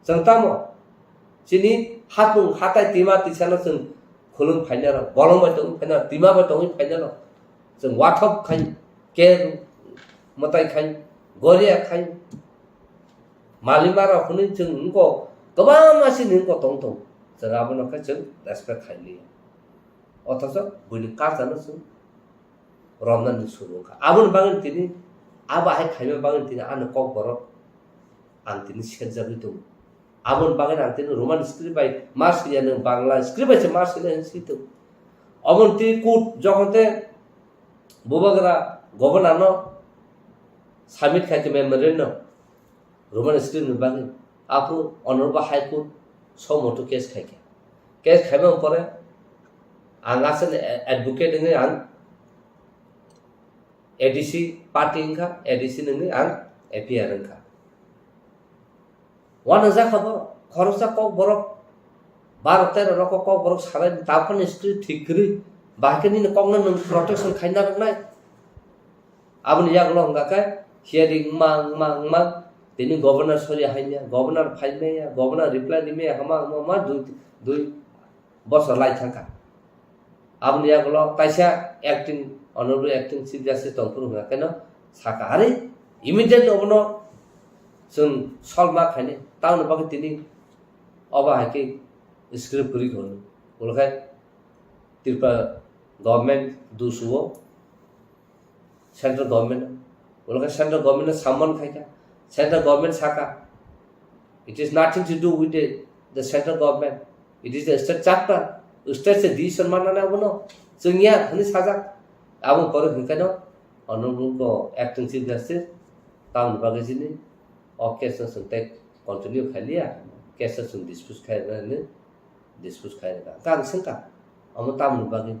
जों तामो चिनि हापुं हाताय तिमा तिसानो जों खुलुम फाइनार बलंबाय दं फाइनार तिमाबाय दं फाइनार जों वाथब खाय केर मताय खाय गरिया खाय मालिमारा खुनि जों नंगौ गोबां मानसि नंगौ दं जों आबनखा जों रेसपेक्ट खायलिया অথচ বুনি কাজানো जों रमजान सुरुखा आबन बागन तिनि आबाहाय खायमे बागन तिनि आनो कक बरक आं तिनि सेरजाबि दं आबन बागन आं तिनि रोमान स्क्रिप्ट बाय मार्सिया नों बांला स्क्रिप्ट बाय मार्सिया सितो अमन ति कुट जखनते बुबागरा गभर्नरनो सामिट खायके मेमोरेन रोमान स्क्रिप्ट बागन आपु अनरबा हाई कोर्ट समोतो केस खायके केस खायमे परे आं आसन एडवोकेट नोङो आं ADC पार्टी ओंखा ADC नोङो आं APR ओंखा वाना जाखाबो खरसा कक बरक 12-13 रक कक बरक साराय ताफन स्क्रिप्ट थिगरि बाहायनि ककना नों प्रोटेक्शन खायना नाय आबनि यागलो हंगाकाय हियरिं मा दिनि गवर्नर सरि हायनिया गवर्नर फाइनया गवर्नर रिप्लाई दिमे हमा दुई বছর লাই থাকা আপনি এগুলো তাইসা acting honorable acting chief justice তংপুর হঙ্গা কেন সাকা আরে ইমিডিয়েট অবন जों सल्भ खाने टाउन बाकी तिनी अब हाके स्क्रिप्ट करी होनो बोलखाय त्रिपुरा गवर्नमेंट दुसुओ सेंट्रल गवर्नमेंट बोलखाय सेंट्रल गवर्नमेंट सामन खायका सेंट्रल गवर्नमेंट साका it is nothing to do with the central government it is the state charter state से डिसीजन मानना बनो जोंनिया हनि साजा आबो करे हनकानो अनरबल को एक्टिंग चीफ जस्टिस टाउन बाकी जिनि केस संते कंटिन्यू खालिया केस सुन डिस्प्यूट खायना डिस्प्यूट खायना गांग संका हम ताम बागी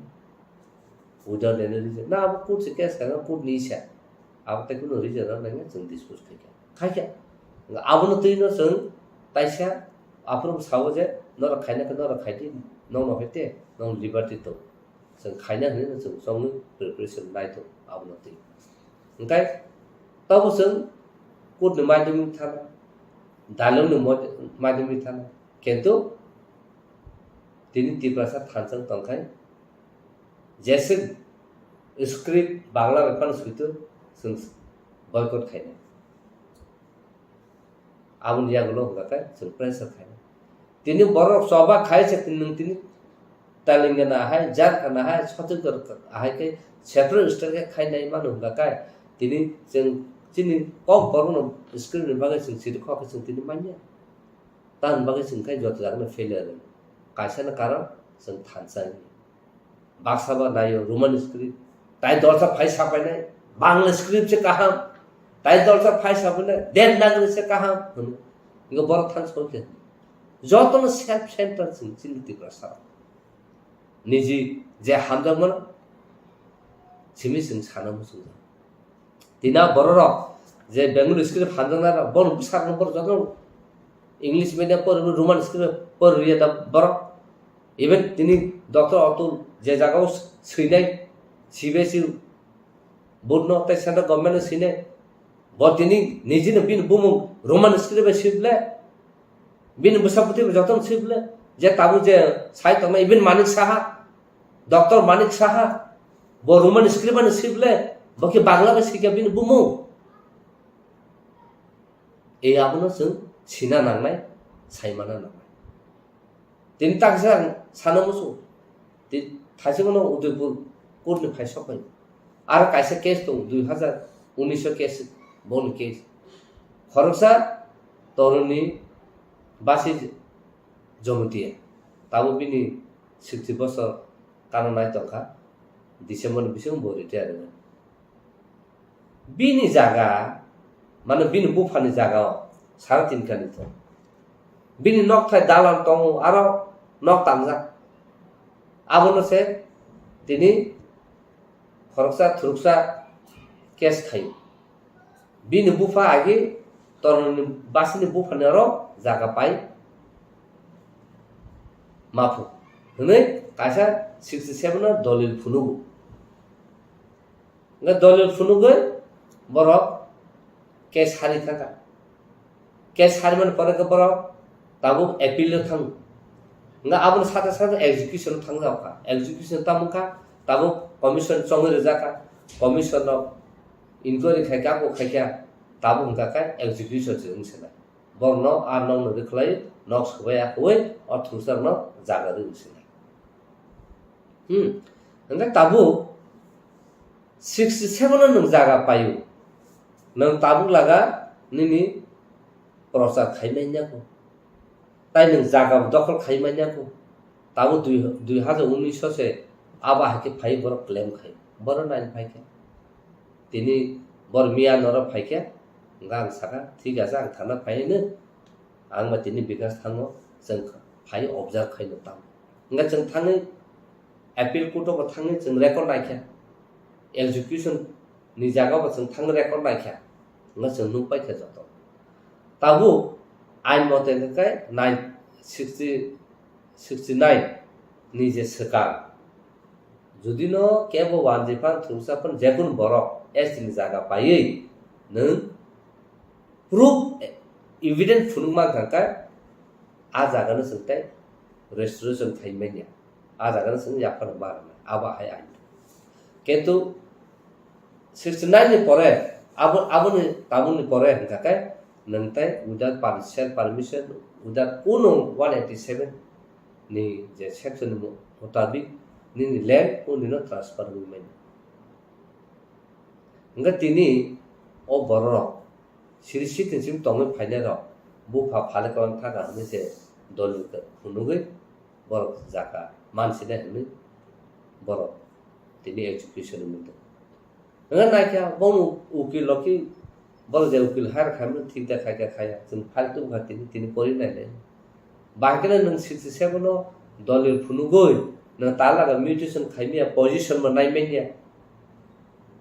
विदाउट एनी रीजन ना अब कोर्ट से केस खाना कोर्ट नीसा अब तक नो रीजन नंगे जों डिस्प्यूट खायका अब न तैनो जों ताइसा आफर सावो जे नर खायना के नर खायदि न न हेते न लिबर्टी तो जों खायना होनो जों संनि प्रिपरेशन नायतो अब न तै ओंखाय तब जों कोर्ट माध्यमिक थाना दालंग माध्यमिक थाना किंतु तिनी त्रिपुरा थानसंग तंखाय जैसे स्क्रिप्ट बांग्ला बेफान सुइतो जों बयकट खायना आबुन यागलो होगाखाय जों प्रेसार खायना तिनी बरफ सभा खायसे तिनी तालिंगना हाय जारखाना हाय छतुकर हाय के क्षेत्र स्तर के खायनाय मानो होगाखाय तिनी जों जिनि कब बरनो स्क्रिप्ट बागै जों सिरि खख जों तिनि मान्या तान बागै जों खाय जत जागनो फेलियर कायसाना कारण जों थानसाय बाक्साबा नायो रोमान स्क्रिप्ट ताइ दलसा फाइ सापायनाय बांग्ला स्क्रिप्ट से कहां ताइ दलसा फाइ सापायनाय देवनागरी से कहां इगो बर थान सके जतनो सेल्फ सेंटर जों चिन्ति प्रसार निजि जे हामदमन सिमि जों सानामु जों दिना बरर जे बेंगलुरु स्क्रिप्ट हानजना बन सार नंबर जनो इंग्लिश मीडियम पर रोमान स्क्रिप्ट पर रिया बर इवन तिनी डॉक्टर अतुल जे जागाव सैनाय सीबीएसई बोर्ड न तै सेंट्रल गवर्नमेंट सैनाय ब तिनी निजिनो बिन बुमु रोमान स्क्रिप्ट सिबले बिन बसापति जतन सिबले जे ताबु जे साहित्य में इवन मानिक साहा डॉक्टर मानिक साहा ब रोमान स्क्रिप्ट न सिबले बके बांग्ला में सिखे बिन बुमु ए आबनो जों सिना नांनाय साइमाना नांनाय दिन ताकसा सानमसु दिन थासेमनो उदयपुर कोर्ट ने फाइसा पाइ आरो कायसे केस दं 2019 केस बन केस खरकसा तरुणी बासि जमतिया ताबो बिनि 60 बছর कानो नाय तखा डिसेम्बर बिसिम बरिते आरो बिनि जागा माने बिनि बुफानि जागा 3.5 कानि तो बिनि नकथाय दालान दङ आरो नक तामजा आबनो से तिनी खरकसा थुरकसा केस खाय बिनि बुफा आगे तरुणी बासिनि बुफानि आरो जागा पाइ माफु हनै कायसा 67 न दलिल फुनुगु न दलिल फुनुगु बरफ केस हारि थाका केस हारि मन परक बरफ ताबु एपिल थां nga abun sata execution थां जाका एक्जिक्यूशन तामुका ताबु कमिशन चंगरे जाका कमिशन इंक्वायरी खायका को खायका ताबु हुंका का एक्जिक्यूशन जों सेना बरनो आर नौ न रिखलाय नक्स होया होय अथुसर न जागा दु सेना nga ताबु 67 न जागा पायो नों ताबु लागा निनि प्रसाद खायनायनाको ताइ नों जागा दखल खायमायनाको ताबु 2019 से आबा हाके फाइ बर क्लेम खाय बर नाइन फाइके तिनी बर मिया नर फाइके गां साका ठीक आसा आं थाना फाइनो आं मा तिनी बिकास थाङो जों फाइ ऑब्जर्व खायनो ताम nga जों थाङै एपिल कोर्ट आव थाङै जों रेकर्ड नायख्या एक्जिक्यूशन नि जागा बा जों थाङ रेकर्ड नायख्या nga जों नु पाइखे जतो ताबु आइन मते काय 69 नि जे सरकार जुदि न केबो वानजिफान थुसापन जेकुन बरक एसनि जागा पायै नों प्रूफ एविडेंस फुनुमा खाका आ जागानो सोंताय restoration खायमानिया ajagan sing yapan marna aba hai ain কিন্তু 69 ni pore abun tabun ni pore hingkakai nantai without permission without kuno 187 ni je section mutabik ni land unino transfer movement nga tini o bororo sirisi tinsim tongme phaile ro bu pha phale kon thaka ni se dolu ka hunugui borok jaka mansine hni borok tini education mute nga naikya bon ukil loki bol je ukil har khamne thik da khaya jin faltu bhatini tini pori nai le bakela nang 67 no dolil phunugoi na tala ga mutation khaimia position ma nai menya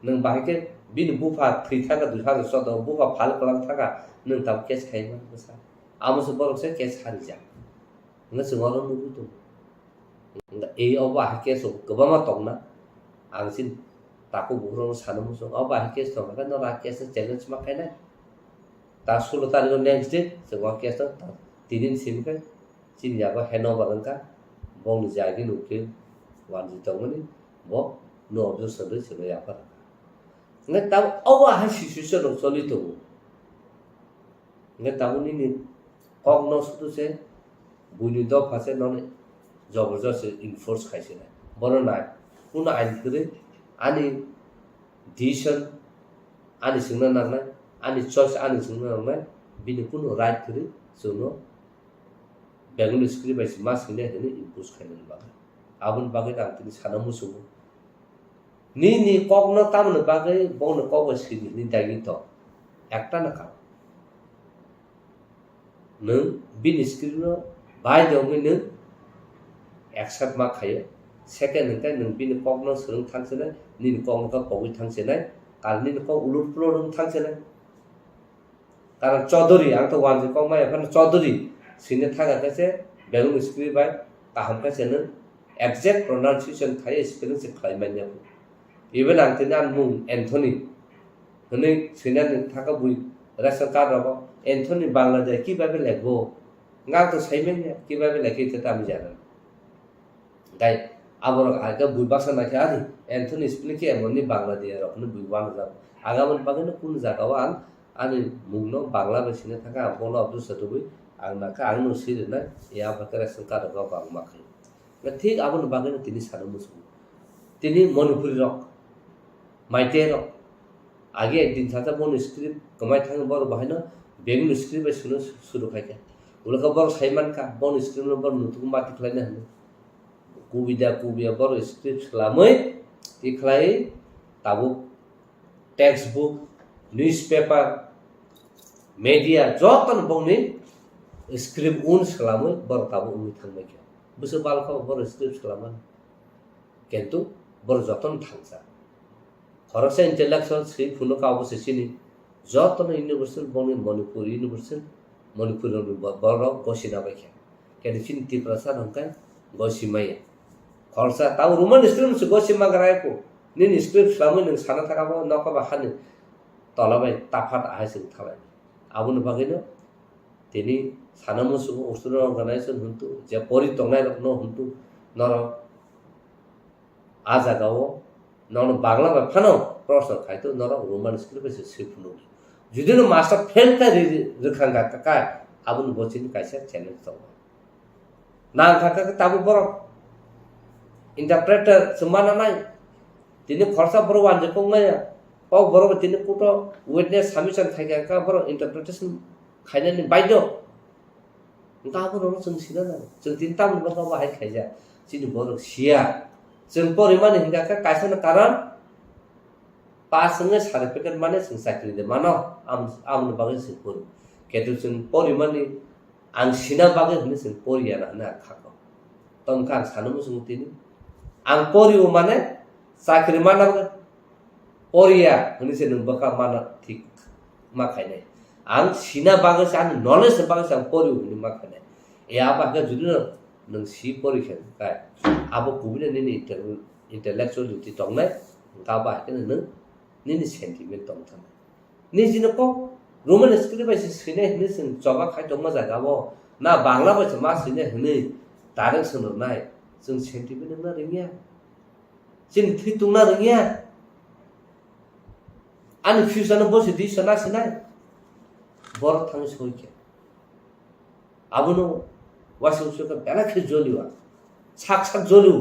nang bahike bin bufa thika ga duha ga so da bufa phal kolang thaka nang tab kes khaima sa amus borok se kes hari ja nga sungoro nugu tu nga e oba kes so gobama tongna angsin taku buhrong sanam so oba kes to ga no ra kes challenge ma khaina ta 16 tarikh next day so wa kes to tinin sim ka chin ya ba heno ba ka bong ja gi nu ke wan ji tong ni bo no objo so de se ya pa nga ta oba ha shi so no so li to nga ta ni ni kok no su se buni do phase no ne জবরদস্ত enforce খাইছে না বড় না কোন আইন করে আনি decision আনি সিংনা না আনি চয়েস আনি সিংনা না বিনি কোন রাইট করে জন্য বেগুন স্ক্রিপ্ট বাইছে মাস কিনে হেনে ইনফোর্স খাইলেন বাগে আবুন বাগে না তিনি সানা মুসু নি কগ্ন তামনে বাগে বন কব স্ক্রিপ্ট নি দাগি তো একটা না কাম নং বিনি স্ক্রিপ্ট বাই দেওগে নং accept ma khaye second nang kai nang bin kok no surung thang se na nin kong ka poi thang se na kal nin ko ulut pro rung thang se na karan chaudhary ang to wan je kong mai phan chaudhary sine thaga ka se belung script bai ka ham ka se na exact pronunciation khaye spelling se khlai mai nya even ang tin an mung anthony hone sine thaga bui rasa ka ro anthony bangladesh ki ba be legbo ngang to sai men ki ba be lekhi ta mi jana তাই আবার আগে বুইবাসা নাকি আদি Anthony স্প্লিকে এমনি বাংলা দিয়ে রকম বুইবান যাব আগামন বাগেন কোন জায়গাও আনি মুগ্ন বাংলা বেশিনে থাকা বলো আব্দুল সাতুবই আং নাকা আং নসির না ইয়া বাকারে সরকার গাও বাং মাখে ঠিক আবন বাগেন তিনি সানো মুসু তিনি মণিপুরি রক মাইতে রক আগে একদিন সাথে বন স্ক্রিপ্ট কমাই থাঙ্গ বড় বাহাইন বেগুন স্ক্রিপ্ট শুনো শুরু খাইকে উলকা বড় সাইমান কা বন স্ক্রিপ্ট বড় নতুন মাটি খাইনা হলো kubia baru script selamai diklai tabuk textbook newspaper media jotan bongni script un selamai baru tabuk umi thangmai kya busu balka baru script selamai kentu baru jotan thangsa Khoroktham intellectual script phuno ka obose sini jotan universal bongni manipur universal manipur baru gosina baikya kedi chin tiprasa hangkan gosimaya খরচা তাও Ruman script গসিমা গরাইকো নিন script সামনে নং সানা থাকাবো নকবা হানে তলাবাই তাফাত আহাইসিং থাবাই আবুন বাগিনো তিনি সানামুসু উস্তুর organisation হুন্তু যে পরিতংনাই রকম হুন্তু নর আজাগাও নন বাংলা বা ফানো প্রশ্ন খাইতো নর রোমান স্ক্রিপ্ট সিফুনো যদিনো মাস্টার ফেলকা রেখাঙ্গা কাকা আবুন বচিন কাইসা চ্যালেঞ্জ তো না কাকা তাবু বড় interpreter semana nai tini khorsa boro wanje kongmaya o boro tini kuto witness submission thaiga ka boro interpretation khaina ni baido nga boro chung sina na chung tin tam ba ba hai khaija chini boro sia chung porimani hinga ka kaisana karan pasnge certificate mane chung sakri de mano am bagi se por ketu chung porimani ang sina bagi hne chung poriya na khako tongkan sanamu chung tini ang poriu mane sakri mana poria ini se numbaka mana thik ma khaine ang sina baga san knowledge baga san poriu ni ma khaine e aba ga judi nang si pori khen kai abo kubine ni intellectuality tongnai ka ba ke ni sentiment tong tham ni jino ko roman script ba sine ni sin choba khai tong ma jaga bo na bangla ba ma sine ni tarang sun nai जों sentiment नोंना रोङिया जों थैतुंना रोङिया आंनि फिउचारनो बसे this नासिनाय बर थाङो सयखे आबुनो washing सुका बेलाखे जलिवा साक साक जलिउ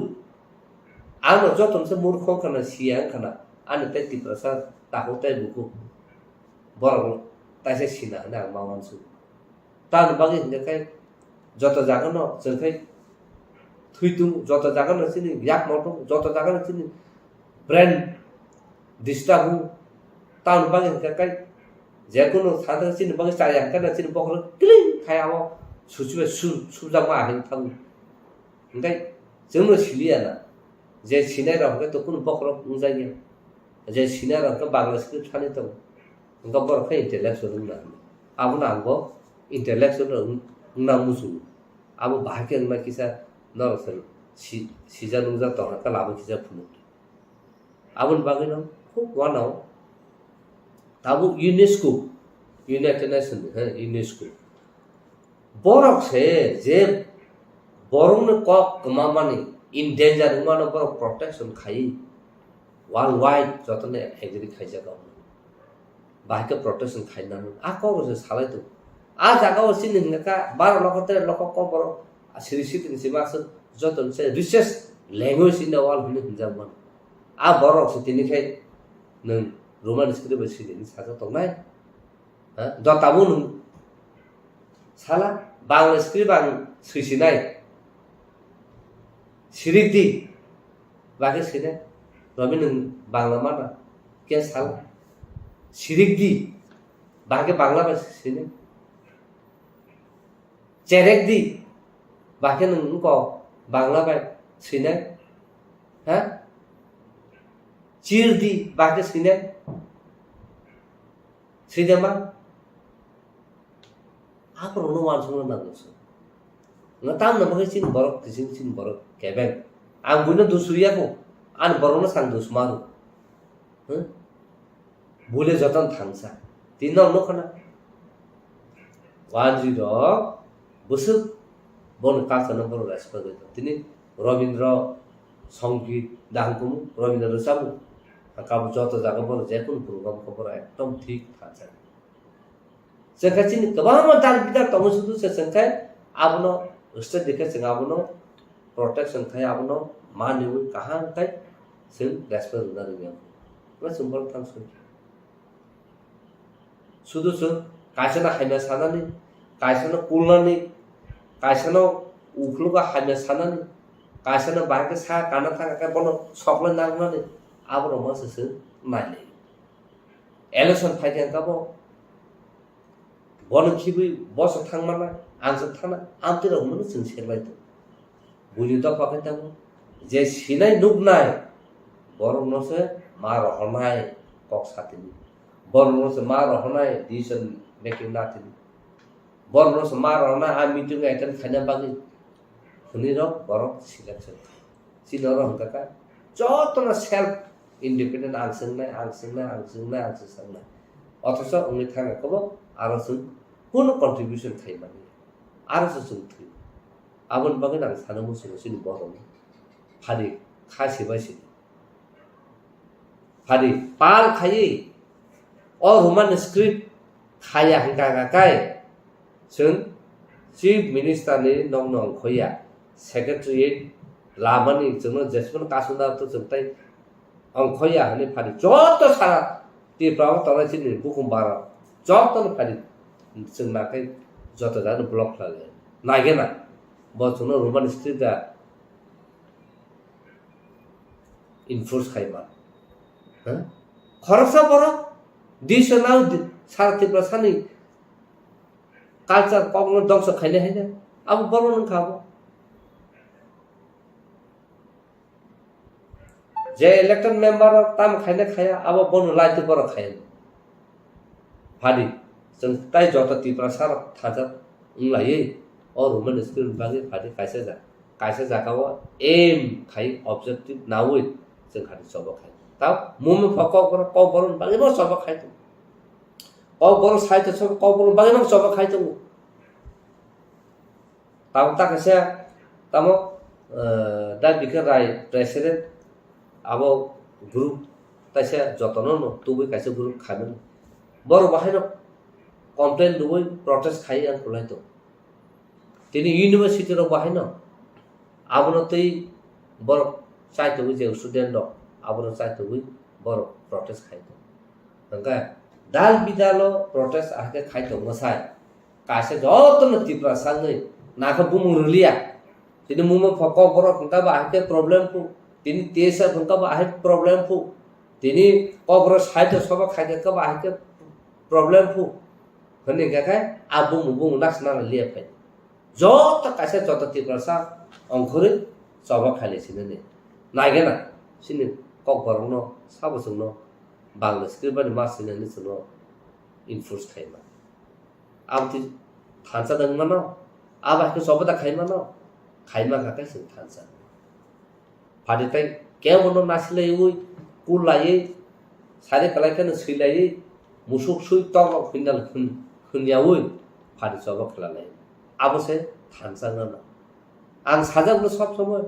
आंनो जतनसे मूर्ख खाना सिया खाना आंनो ताइ तिप्रसा ताको ताइ बुकु बर ताइसे सिना ना मावानसु तान बागे हिंगाय जत जागोन जोंखाय थैतुं जत जागोन सिनि याक मतो जत जागोन सिनि ब्रेन डिस्टार्ब तान बागे हिंगाय जेकुनु थादा सिनि बागे चाया खाना सिनि बखर क्लिं खायाव सुचुवे सुजामा हिं थां ओंखाय जोंनो सिलियाना जे सिनाय रावखौ तो कुन बखर उजायो जे सिनाय रावखौ बांला स्क्रिप्ट थाने तो उनका बरखा इंटेलेक्चुअल ना आबो नांगो इंटेलेक्चुअल ना मुसु आबो बाहाके ना किसा नरसन सिजा नुजा तो का लाबो किसा फुनु आबो बागे न खूब वानाव ताबो यूनेस्को यूनाइटेड नेशन है यूनेस्को बरक से जे बरंनो कक मामानि इन डेंजर मानो बर प्रोटेक्शन खाई वर्ल्ड वाइड जतने एग्री खाइजा गाव बाहाके प्रोटेक्शन खाइना आ को से सालाय तो आ जागाव सिन हिंगा 12 लाख 13 लाख को बर सिरिसि दिन सिमास जतन से research language in the world हिन हिंजामन आ बरक से तिनिखाय नों रोमान स्क्रिप्ट सिनि साजा तंनाय हा द ताबु नों साला बांला स्क्रिप्ट आं सैसिनाय सिरिकदी बागे सिने रबि नों बांला माना के साला सिरिकदी बागे बांला बा सिने चेरेकदी बागे नों को बांला बा सिने हा चिरदी बागे सिने सिदेमा आप रोनो वानसुनो नागोसो ngataam na bagai sin borok kising sin borok kebeng ang buno dusuya ko an borona sang dusmaru bule jotan thangsa tinno no khana wanji ro busuk bon kasana bor respect tini robindra songit dangkum robindra sabu akabu joto jaga bor jekun program khobor ekdom thik thacha sekachin kabama dal bidar tomusudu se sankai abno उससे देखे Singh आबनो protection खाय आबनो मानिव कहां खाय Singh respect ना रिया मैं simple थांग सुदुसु कायसना हायना सानानि कायसना कुलनानि कायसना उखलुगा हायना सानानि कायसना बाके सा काना थांगा का बनो सकले नांगनानि आबरो माससो नायले इलेक्शन फाइटिंग काबो बन खिबि बस थांमाना आंसो थाना आमते रमन जों सेलायतो बुलि द पाखायतामो जे सिनाय नुगनाय बरनोसे मार हनाय कक साथिनि बरनोसे मार हनाय डिसिजन मेकिंग नाथिनि बरनोसे मार हनाय आ मीटिंग अटेंड खाना बागि हुनिरो बरक सिलेक्शन सिनरो हंकाका जतना सेल्फ इंडिपेंडेंट आंसंनाय अथच उनि थांगा कबो आरो जों कोनो कंट्रीब्यूशन खाइमानि आरो जों थै आबन बागै आं सानो मोसो सिनि बरनि फारि खासे बायसि फारि पाल खायि अ रोमान स्क्रिप्ट खाया हंगागाकाय जों चीफ मिनिस्टर नि नंग नंग खोया सेक्रेटारिएट लामानि जोंनो जेसमन कासुना तो जोंताय अंखया हने फारि जत सारा ती प्राव तनाय सिनि बुकुम बारा जतन फारि जों नाकाय जत जानो ब्लक लाले नागेना बचनो रोमान स्क्रिप्ट इनफोर्स खाइमा ह खरसा बरो दिसनाउ सारथि प्रसानि कल्चर कग्न दंस खाइले हैन अब बरो न खाबो जे इलेक्टेड मेंबर ताम खाइले खाया अब बनु लाइते बरो खायन फादि जों ताइ जत ति प्रसार थाजा उंलायै और रोमान स्क्रिप्ट बागे फादि कायसे जाकाव एम खाइ ऑब्जेक्टिव नावै जों खादि सब खाइ ता मुमे फक बरो क बरो बागे न सब खाइ त क बरो साइते सब क बरो बागे न सब खाइ त ताम ता कसे ताम दा बिखौ राय प्रेसिडेंट आबो ग्रुप ताइसे जतन न तुबै काइसे ग्रुप खानो बर बाहायनो कमप्लेन दुबै प्रोटेस्ट खाइ आं खुलाय तो तिनी यूनिवर्सिटी रो बाहायनो आबनो तै बर चाइतो जे स्टूडेंट दो आबनो चाइतो बर प्रोटेस्ट खाइ तो हंगा दाल बिदालो प्रोटेस्ट आके खाइ तो मसाय कासे जतन तिप्रा सांगै नाखा बुमुरलिया तिनी मुम फक बर फंका बाहाके प्रॉब्लम को तिनी तेसा फंका बाहाके प्रॉब्लम को तिनी कबर साइड सब खाइके का बाहाके प्रॉब्लम को हने गाखाय आबु मुबु नासना लिया फाइ जत कासे जत तिप्रा सा अंखरे सब खाले सिने नागेना सिने कबरनो साबसनो बांग्ला स्क्रिप्ट मासिने निसनो इनफोर्स खाइमा आमति थांसा दंमा न आबाखौ सबदा खाइमा न खाइमा गाखाय जों थांसा फादिताय केवनो नासिलै उइ कुलायै सारे कलायखनो सैलायै मुसुक सुइ तग फिनल खुनियावै फादि सब खलालाय आबसे थांसा न आं साजाबनो सब समय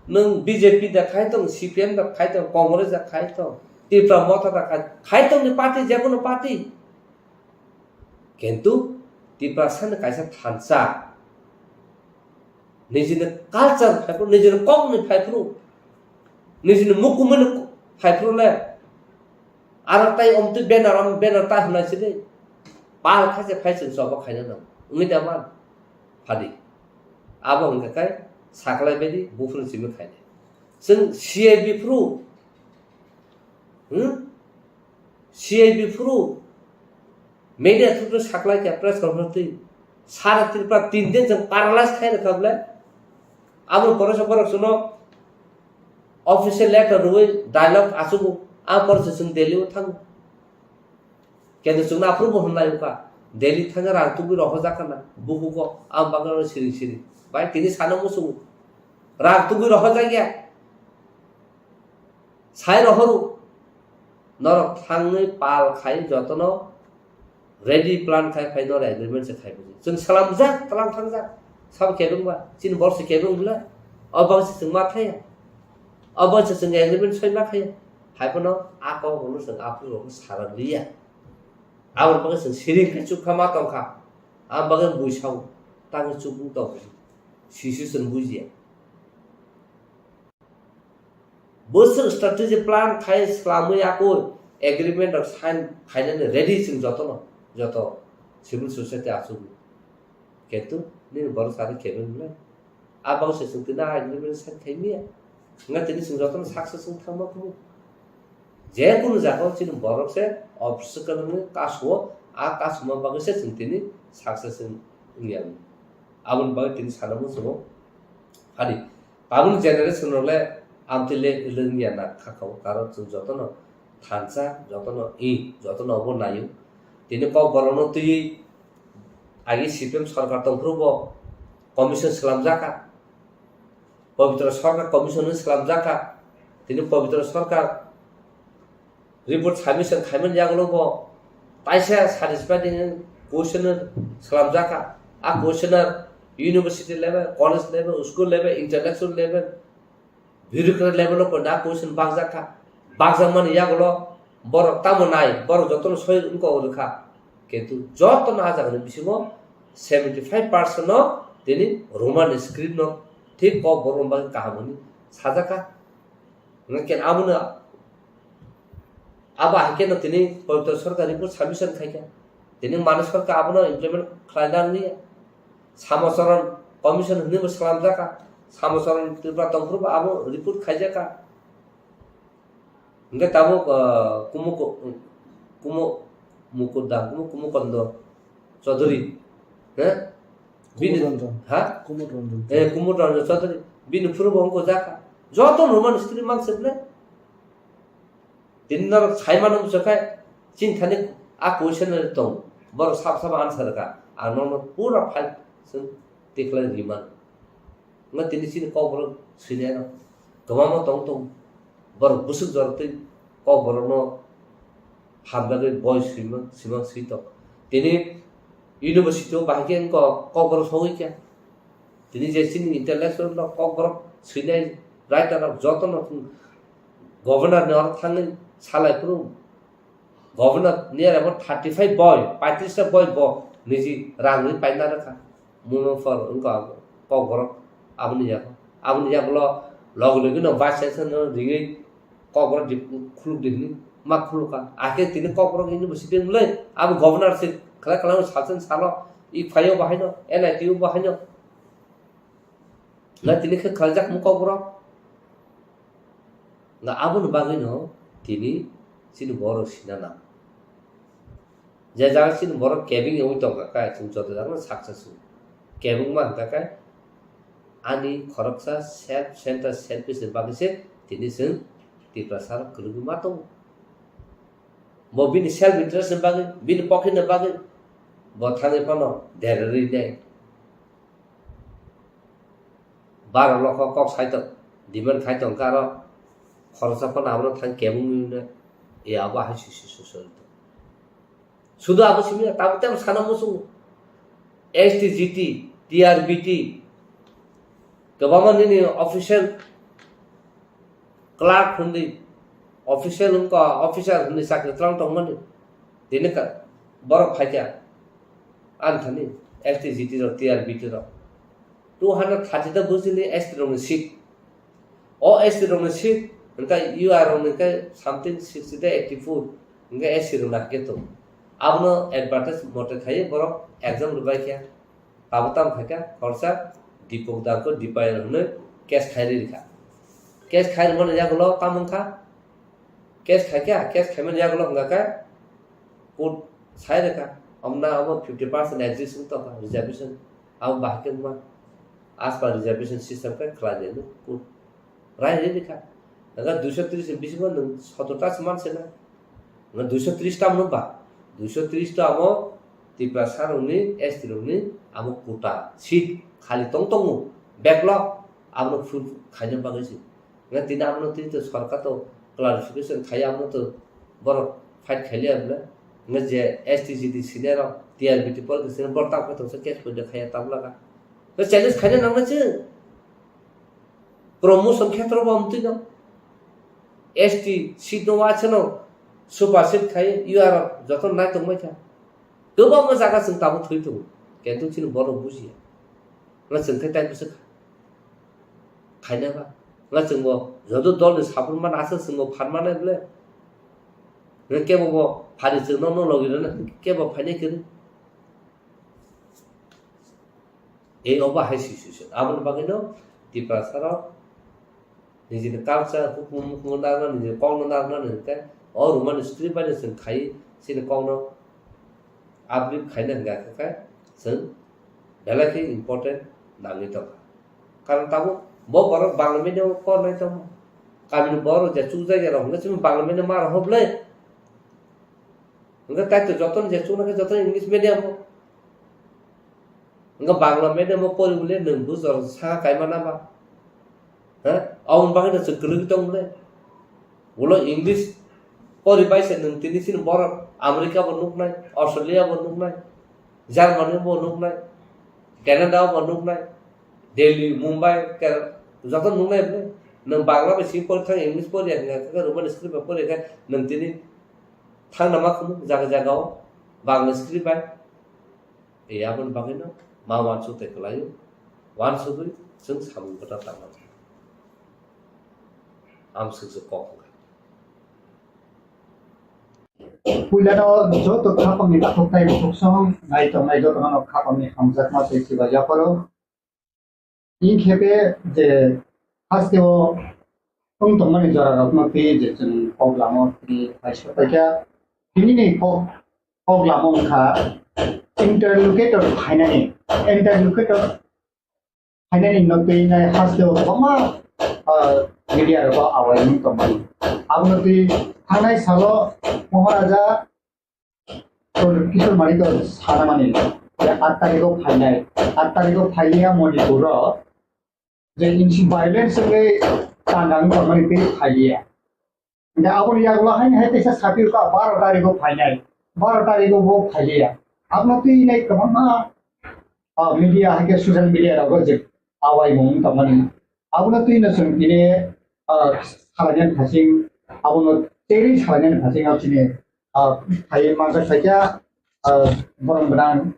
नों बीजेपी दा खाइतों सीपीएम दा खाइतों कांग्रेस दा खाइतों तीव्र मत दा खाइतों नि पार्टी जेकोनो पार्टी किन्तु तीव्र सान काइसा थांसा निजिनो कल्चर फाइफ्रु निजिनो कगनि फाइफ्रु निजिनो मुकुमन फाइफ्रुले आरो ताइ अमति बेनार ता होनायसै दे पाल खासे फाइसन सब खाइनो न उमिदा मान फादि आबो हंगाखाय साखलाय बायदि बुफुन सिमो खाइने जों सीआईबी फ्रु media थ्रु साखलाय के प्रेस कॉन्फ्रेंस सारा त्रिपुरा 3 दिन जों पारालाइज खाइ रखबले आबो परस सुनो ऑफिशियल लेटर रुइ डायलॉग आसुगु आ परस जों दिल्ली थां केन जों अप्रूव होननाय का दिल्ली थां रां तुबि रह जाखाना बुहुगो आम बागान सिरि बाय तिनि सानो मुसु रां तुबि रह जागिया साइ रहरु नर थांनै पाल खाइ जतन रेडी प्लान खाइ फाइनल एग्रीमेंट से खाइ जों सलाम जा तलाम थां जा सब केबंबा 3 वर्ष केबंबला अबसे जों मा थाया अबसे जों एग्रीमेंट सैमा खाय हाइपनो आको हनु जों आफु सारलिया आवर बगे जों सिरिखै चुखामा तंखा आम बगे बुइसाव तां चुबु तो सिसुसन बुजिया बोसोर स्ट्रेटेजी प्लान खाइ स्लामै आको एग्रीमेंट अफ साइन खाइने रेडी जों जत सिविल सोसाइटी आसु केतु नि बर सारे केबनले आबाव से सुतिना एग्रीमेंट साइन खाइमिया nga tini sing joton success sing thangma khu je kun jago chin borok se obstacle ni kaswo a kasma bagi se sing tini success sing ngiam abun bagi tini sanamu sumo hari abun generation ole amtile ilengya na khakau karo chung jotono thansa jotono jotono obo nayu tini ko borono tui agi CPM सरकार तंफ्रुबो commission सलामजाका पवित्र सरकार commission सलामजाका तिनी Pavitra Sarkar report submission खाइमन जागलोबो ताइसा satisfied question सलामजाका आ questioner university level college level school level international level bureaucrat level को ना क्वेश्चन बागजाका बागजामन यागलो बर तामनाय बर जतन सय उनको रखा किन्तु जतन आजागन बिसिमो 75% तिनी रोमान स्क्रिप्ट न ठीक क बरम बाग कहामनि साजाका नके आमुना आबा हके न तिनी पवित्र सरकारी को सबमिशन खाइका तिनी मानस सरकार आबनो इम्प्लिमेंट खालायनांनि सामसरन कमिशन हनि सलाम जाका सामसरन त्रिपुरा तंफ्रुबा आबो रिपोर्ट खाइजाका नके ताबो कुमो कुमुकन्द चौधरी हैं कुमुद रंजन चौधरी बिन फुरबंको जाका जतो नोमान स्त्री मानसिले दिनर छाइमान मुसखाय चिन्थाने आ क्वेश्चन तो बर साब आंसर का आनो पूरा फाइल जों देखला रिमान म तिनि सिन कबर सिनेन गमाम तंग बर बुसुक जरते कबरनो हाबलागे बॉय सिमा सितो तिनी यूनिवर्सिटी बाहागेन को कबर सौइका तिनी जेसिन इंटरनेशनल कबर सुइनाय राइटार जतन गभर्नर ने और थांगै सालायफोर governor near about 35 boy 35 boy निजी रांगै पाइना रखा मुनफर उनका कगर आबनि जाबलो लग न वाइस चांसलर रिङै कगर खुलुक दिनि मा खुलुका आखे तिनि कगर यूनिवर्सिटी ले अब गभर्नर से खला सासन सालो इ फायो बाहायनो एनआईटीयू बाहायनो ना तिनि खे खलजाक मुकगर ना आबुन बागैनो तिनि सिनि बर सिनाना जे जागा सिनि बर केबिंग एवै दं का जों जत जागा सक्सेसफुल केबिंग मा का आनि खरकसा सेल्फ सेंटर सेल्फिस बागैसे तिनि जों तिप्रासार कलुगु मा दं मो बिनि सेल्फ इंटरेस्ट बागै बिनि पकेट बागै बथाङै फनो धेरै दे 12 लाख कक साइट डिमान्ड खाइ दं कार खरसा फन आबनो थां केबुं ने ए आबा हाय सुसुसुल सुदु आबो सिमिया ताबते साना मुसु एसटीजीटी टीआरबीटी गवर्नमेंट नि ऑफिशियल क्लार्क हुन्दी ऑफिशियल उनका ऑफिसर हुन्दी साके त्रंग तंगमनि दिने का बरफ फाइया आन्थानि एसटीजीटी र टीआरबीटी र 230 दा बुजिनि एसटी सीट ओ एसटी सीट उनका यूआर उनका समथिंग 60 दा 84 उनका एसटी रुना केतो आबनो एडवर्टाइज मोटे खाइ बरफ एग्जाम रुबाय क्या ताबताम खाका खर्चा दीपक दाको दीपाय हुने कैश खाइरि रिखा कैश खाइर मन जागलो तामंखा कैश खाक्या कैश खाइमन जागलो हंगाका कोड साइरका हमना अब 50% एग्जिस्ट तो रिजर्वेशन अब बाकी में आसपास रिजर्वेशन सिस्टम का खला देनो कोड राय रिखा अगर 230 20 मन 70 समान से ना 230 टा मनबा 230 टा अब तिप्रासार उनि एसटी उनि अब कोटा सीट खाली तंग बैकलॉग आबनो फुल खाइनो बागैसि ना तिना आबनो ति तो सरकार तो क्लारिफिकेशन खाइ आबनो तो बर फाइट खाइले आबले न जे एसटीजीटी सिनेर टीआरबीटी पर के सिने बर्ता को तो केस को देखाया तबलागा तो चैलेंज खाइने नांगना छ प्रमोशन क्षेत्र बमति न एसटी सीट नो वाछनो सुपर सीट खाइ यूआर जतन नाय तंगमै था गोबां म जागा जों ताबो थैतो केन्तु थिन बर बुजिया ना जों टाइम बिसो खाइनाबा ना जों जद दल साफुरमा नासो जों फारमाने बले न केबो फारि जों न लगिरन केबो फाइने कर ए ओबा हाइ सिचुएशन आबन बागैनो तिप्रासार निजिन कालचार हुकुम मुनाना निजि कौन नारना नका और मन स्क्रिप्ट बाले जों खाइ सिने कौन आबलिप खाइना गाका जों बेलाखि इम्पोर्टेन्ट नांगै दं कारण ताबो बो बर बांला मीडियम को नै त कामिन बर जे चु जायगा रंग जों बांला मीडियम मार हबले उनका तातो जतन जे चु नके जतन इंग्लिश मीडियम उनका बांला मीडियम परिबले नों बुजर सा कायमाना बा ह आउन बागै त गलुग दंले उलो इंग्लिश परिबायसे नों तिनिसिन बर अमेरिका बनुकनाय अस्ट्रेलिया बनुकनाय जर्मनी बनुकनाय कनाडा बनुकनाय दिल्ली मुंबई के जतन नुनाय बले नों बांला बेसि परि इंग्लिश परि का रोमन स्क्रिप्ट परि का नों तिनि थांना मा खम जागा जागाव बांला स्क्रिप्ट बाय ए आबन बागैनो मा वानसु ते खलायो वानसु गय जों सामु बता तामा आमसु जो कक पुइलानो जो तो खापंनि खापथाय फक्सं नाय तो न खापंनि हमजाक मा सैसिबा जाफरो इन खेपे जे हास्तेओ उन तो मनि जरा रत्न पे जे जों पगलामो कि हाइसपाइका तिनि नै पगलामो खा इंटरलोकेटर फाइनानि नते नै हास्तेओ बमा मीडिया रो आवाजनि तो मनि आबनति थानाय सालो महाराजा तो किशोर मारी तो सारा मानि 8 तारिखो फाइनाय 8 तारिखो फाइलिया मणिपुर जे इनसि वायलेंस के तांगां कमनि पे फाइलिया दा आबन यागला हाय हाय तेसा साफिर का 12 तारिखो फाइनाय 12 तारिखो वो फाइलिया आपन तो नै कममा मीडिया है के सोशल मीडिया रो जे आवाई मों तमनि 아무나 뜨이는 성기네 살아낸 가싱 아무나 때리 살아낸 가싱 앞지네 다이 만사 사자 버랑버랑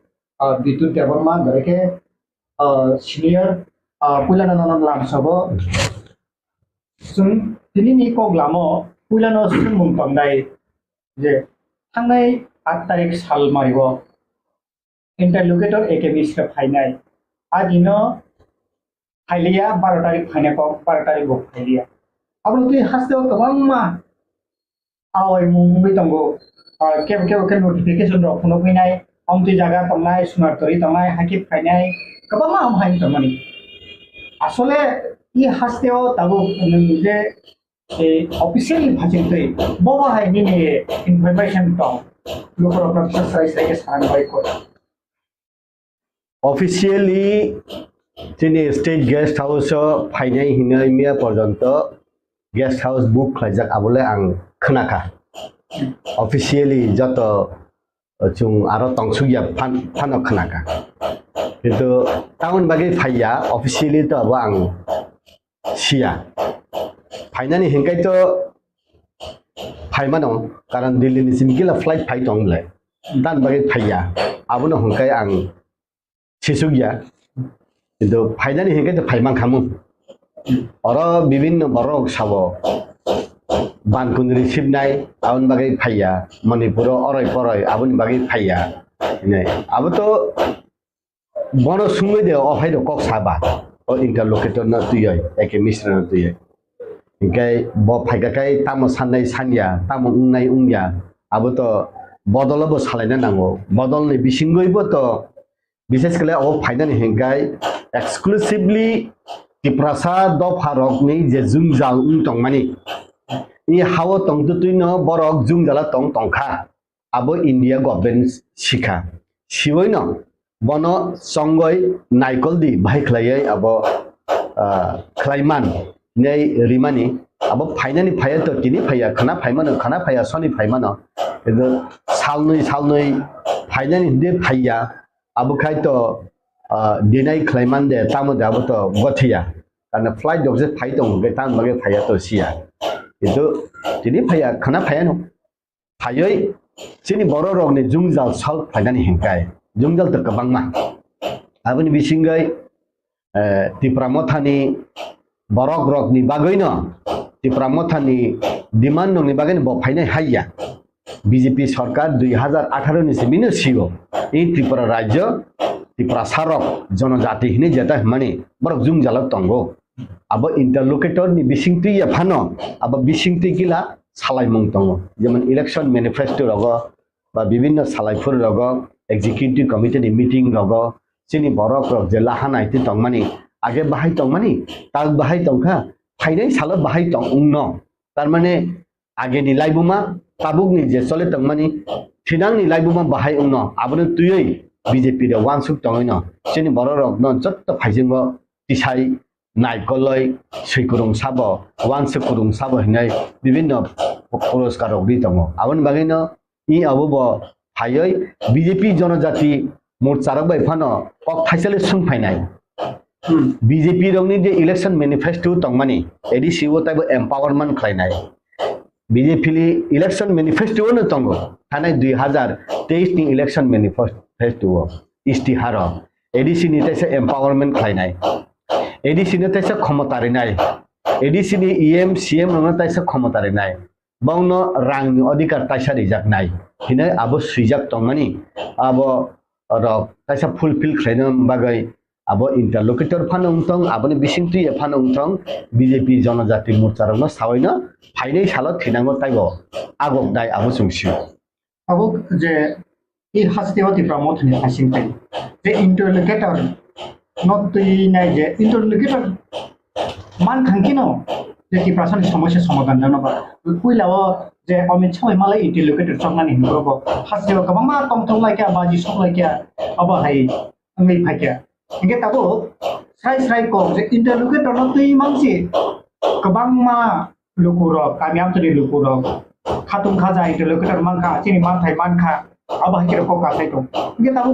비투 대버만 그렇게 시니어 꿀라나는 람서버 승 드니니 꼭 라모 꿀라노 승문 방다이 이제 상나이 8 살 말이고 इंटरलोकेटर एकेडमी फाइनाय आदिनो फाइलिया 12 तारिख फाइनायखौ 12 तारिख बुक फाइलिया अब तुइ हास्ते गोबां मा आवै मुंबै दंगो के नोटिफिकेशन रखनो फैनाय अमति जागा तंनाय सुनारतरि तंनाय हाकिब फाइनाय गोबां मा हाइन तंमानि आसले इ हास्तेयाव दाबो नोंजे ऑफिशियल भाजिंतै बबा हाइनि इनफरमेशन दं लोकरफ्रा साइसाइके सानबाय को ऑफिशियली जोंनि स्टेट गेस्ट हाउस फाइनाय हिनै मिया पर्यन्त गेस्ट हाउस बुक खालामजाक आबले आं खोनाखा ऑफिशियली जत जों आरो तंसुगिया फान खोनाखा किन्तु टाउन बागै फाइया ऑफिशियली तो अब आं सिया फाइनानि हिंकाय तो फाइमा दं कारण दिल्लीनि सिमकिला फ्लाइट फाइ दंलाय दान बागै फाइया आबनो हंकाय आं शिशुगिया किन्तु फाइनानि हिंकाय तो फाइमा खामु और विभिन्न बरक साबो बानकुंद्रि सिबनाय आबन बागै फाइया मणिपुर अरय परय आबन बागै फाइया नै अब तो बनो सुङै दे अफाइ दो कक साबा ओ इंटरलोकेटर न तुय एके मिश्र न तुय इंकाय ब फाइगाकाय तामो साननाय सानिया तामो उंनाय उंया अब तो बदलबो सालायना नांगौ बदलनि बिसिंगैबो तो विशेष कर फाइनानि हिंकाय एक्सक्लूसिवली तिप्रासा दफारकनि जे जुंजाल उंटंमानि इ हाव तंतुतुइनो बरक जुंजाला तंखा आबो इंडिया गवर्नमेंट शिखा शिवैनो बनो संगय नाइकलदि बाहायख्लायै आबो ख्लाइमान नै रिमानि आबो फाइनानि फाया तो तिनि फाया खाना फाइमानो खाना फाया सनि फाइमानो किन्तु सालनै फाइनानि दे फाया अब खाय तो दिनै ख्लाइमान दे तामो दाबो तो गथिया कारण फ्लाइट दसे फाइ दं बे ताम बागे फाया तो सिया किन्तु तिनि फाया खाना फाया न फायै सिनि बर रगनि जुंजाल सल फाइनानि हिंकाय जुंजाल तो गोबांमा आबनि बिसिंगै तिप्रामथानि बरक रगनि बागैनो तिप्रामथानि डिमान्ड नंनि बागैनो ब फाइनाय हाइया बीजेपी सरकार 2018 नि सिमिनो सिगो इ त्रिपुरा राज्य त्रिपुरा सारक जनजाति हिने जेता माने बरक जुंजाल तंगो अब इंटरलोकेटर नि बिसिंति या फानो अब बिसिंति किला सालायमंग तंगो जेमन इलेक्शन मैनिफेस्टो रग बा विभिन्न सालायफोर रग एग्जीक्यूटिव कमिटी नि मीटिंग रग सिनि बरक रग जे लाहानायति तंगमानि आगे बाहाय तंगमानि ताल बाहाय तंखा फाइनाय साल बाहाय तंग उंनो तार माने आगे नि लाइबुमा ताबुकनि जे चले तंगमानि थिनांनि लाइबुमा बाहाय उंनो आबनो तुयै बीजेपी रे वानसुक तंगैनो सिनि बरक न जत्त फाइजिंगो तिसाइ नाइकलै सैकुरुं साबो वानसुकुरुं साबो हिनाय विभिन्न पुरस्कार रगदि तंगो आबन बागैनो इ अबो फायै बीजेपी जनजाति मोर्चारक बायफानो कक थाइसले सुंफायनाय बीजेपी रंगनि जे इलेक्शन मैनिफेस्टो तंगमानि ADC वो ताबो एम्पावरमेंट खालायनाय बीजेपी इलेक्शन मैनिफेस्टो न तंगो थानाय 2023 नि इलेक्शन मैनिफेस्टो इस्तिहार ADC नि ताइसे एम्पावरमेंट खालायनाय ADC नि ताइसे क्षमतारिनाय ADC नि EM CM न ताइसे क्षमतारिनाय बावनो रांनि अधिकार ताइसा रिजाकनाय हिने आबो सुइजाक तंगमानि आबो र ताइसा फुलफिल खालायनो बागै अब इंटरलोकेटर फानोंथं आबनि बिसिंति फानोंथं बीजेपी जनजाति मोर्चारनो सावैनो फाइनै साल थिनांगो ताइबो आगक दाय आबो सुंसियो अब जे इ हास्तेयाव तिप्रामथनि हासिंथाय जे इंटरलोकेटर नट तुइनाय जे इंटरलोकेटर मान खांकिनो जे तिप्रासानि समस्या समाधान जानोबा कुइलाव जे अमित शाह मालाय इंटरलोकेटर चंनानि हिनबो हास्तेयाव गोबां मा तंथंलायका बाजि सकलायका अब हाय आंनि फायका इंगे ताबो स्राय को जे इंटरलोकेटर न तुइ मानसि गोबां मा लुकुर गामियाव तुनि लुकुर खातुं खाजा इंटरलोकेटर मानखा चिनि मानथाय मानखा अब हायके को काथाय दं इंगे ताबो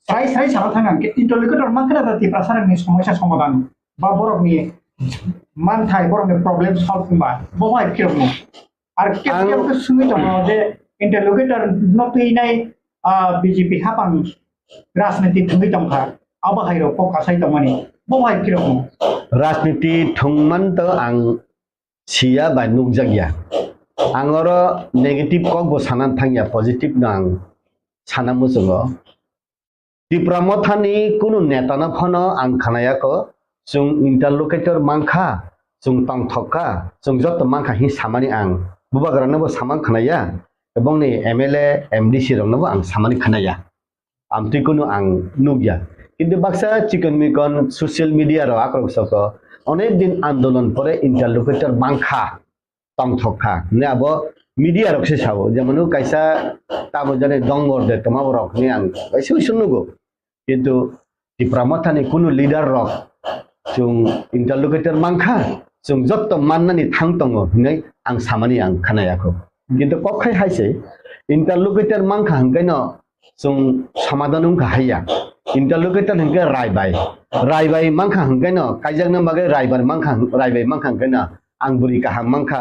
स्राय सारा थांगा इंटरलोकेटर मानखा तिप्रासानि समस्या समाधान বা বরফনি মানথাই বরফনি প্রবলেম সলভ বা বহাই কিরকম আর কেউ সুমি দङ যে ইন্টারলোকেটর নতুইনাই বিজেপি হাপাং রাজনীতি থুই দংখা আবাহাইরো পকাসাই দङनि বহাই কিরকম राजनीति थुंगमन तो आं सिया बाय नुकजागिया आंगर नेगेटिव कक बो सानान थांगिया पॉजिटिव ना आं साना मुजंगो तिप्रामथानि कुनु नेताना फनो आं खानायाको जों इंटरलोकेटर मांखा जों तंथका जों जत मांखा हि सामानि आं बुबाग्रानबो सामान खानाया एबं नि एमएलए एमडीसी रंनबो आं सामानि खानाया आमति कुनु आं नुगिया কিন্তু বাক্সা চিকন মিকন সোশ্যাল মিডিয়ার আক্রমসক অনেক দিন আন্দোলন পরে ইন্টারলোকেটর মাংখা তংথকা নে আবো মিডিয়া রকসে সাবো যেমন কাইসা তাবো জানে দঙ্গর দে তোমাবো রক নে আং কাইসা শুনুগো কিন্তু টিপ্রামথানি কোনো লিডার রক जों ইন্টারলোকেটর মাংখা जों যত মাননানি থাংতङ হनै आं सामानि आं खानायाखौ কিন্তু কখাই হাইছে ইন্টারলোকেটর मांखा हंगाइन जों समाधान उनखा हाया इंटरलोकेटर हंगे रायबाय मांखा हंगाइन कायजागना बागे रायबाय मांखा हंगाइन आं बुरि काहां मांखा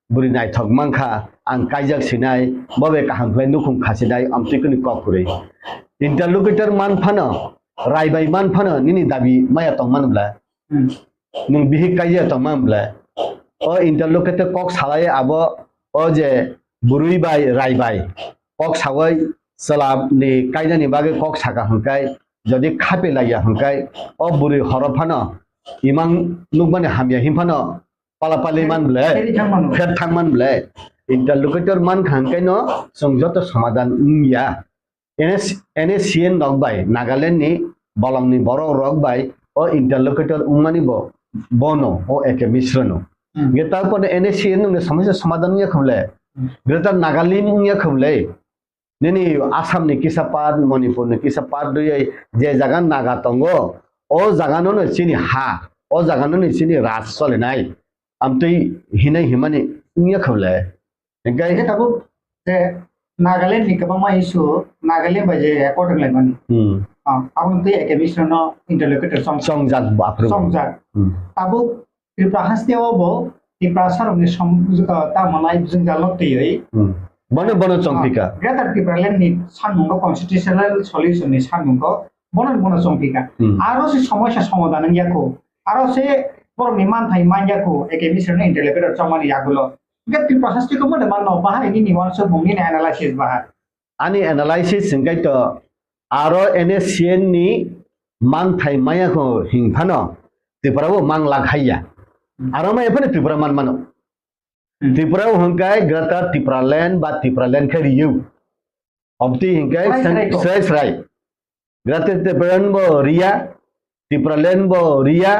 बुरि नायथक मांखा आं कायजाग सिनाय बबे काहांफ्राय नुखुम खासिनाय आमतिकनि कपुरै इंटरलोकेटर मानफानो रायबाय मानफानो निनि दाबि माया तंमानब्ला नों बिहि कायजा तंमानब्ला ओ इंटरलोकेटर कक सालाय आबो ओ जे बुरुइबाय रायबाय कक सावै सलाब नि कायजानि बागे कक साका हंकाय যদি খাপে লাইয়া হংকাই অ বুড়ি হরফানো ইমাং নুকমানে হামিয়া হিমফানো পালাপালি মান বলে ফের থাংমান বলে ইন্টারলোকেটর মান খাংকাই ন जों যত সমাধান উমিয়া এনে সিএন নকবাই নাগাল্যান্ড নি বলংনি বড় রকবাই ও ইন্টারলোকেটর উমানি বনো ও একে মিশ্রণ গে তারপরে এনে সিএন নে সমস্যা সমাধান নিয়া খবলে গ্রেটার নাগাল্যান্ড নিয়া খবলে Nini Assam ni kisapat Manipur ni kisapat doi je jagan naga tongo o jagano no sini ha o jagano ni sini ras sole nai amtui hinai himani nya khole engai he tabu je Nagaland ni kabama isu Nagaland baje according like mani abun tei eke misrono interlocutor songjak bapru songjak tabu tripura haste obo tripura sarong ni ta manai jingjalok tei Bono bono chongpika. Greater Tipraland ni sanmungo constitutional solution ni sanmungo bono chongpika. Aro se সমস্যা সমাধান ইয়াকো aro se bor ni manthai manjako eke misrone interlocutor chamani yagulo. Get the process ko mo man no bahai ni once mungni analysis bahar. Ani analysis singkai to aro NSCN ni manthai mayako hingphano Tiprabo mang lakhaiya. Aro ma ephane Tripura man mano. Tripura hingkai grata Tipraland ba Tipraland khariu obti hingkai serai grata Tipraland bo ria Tipraland bo ria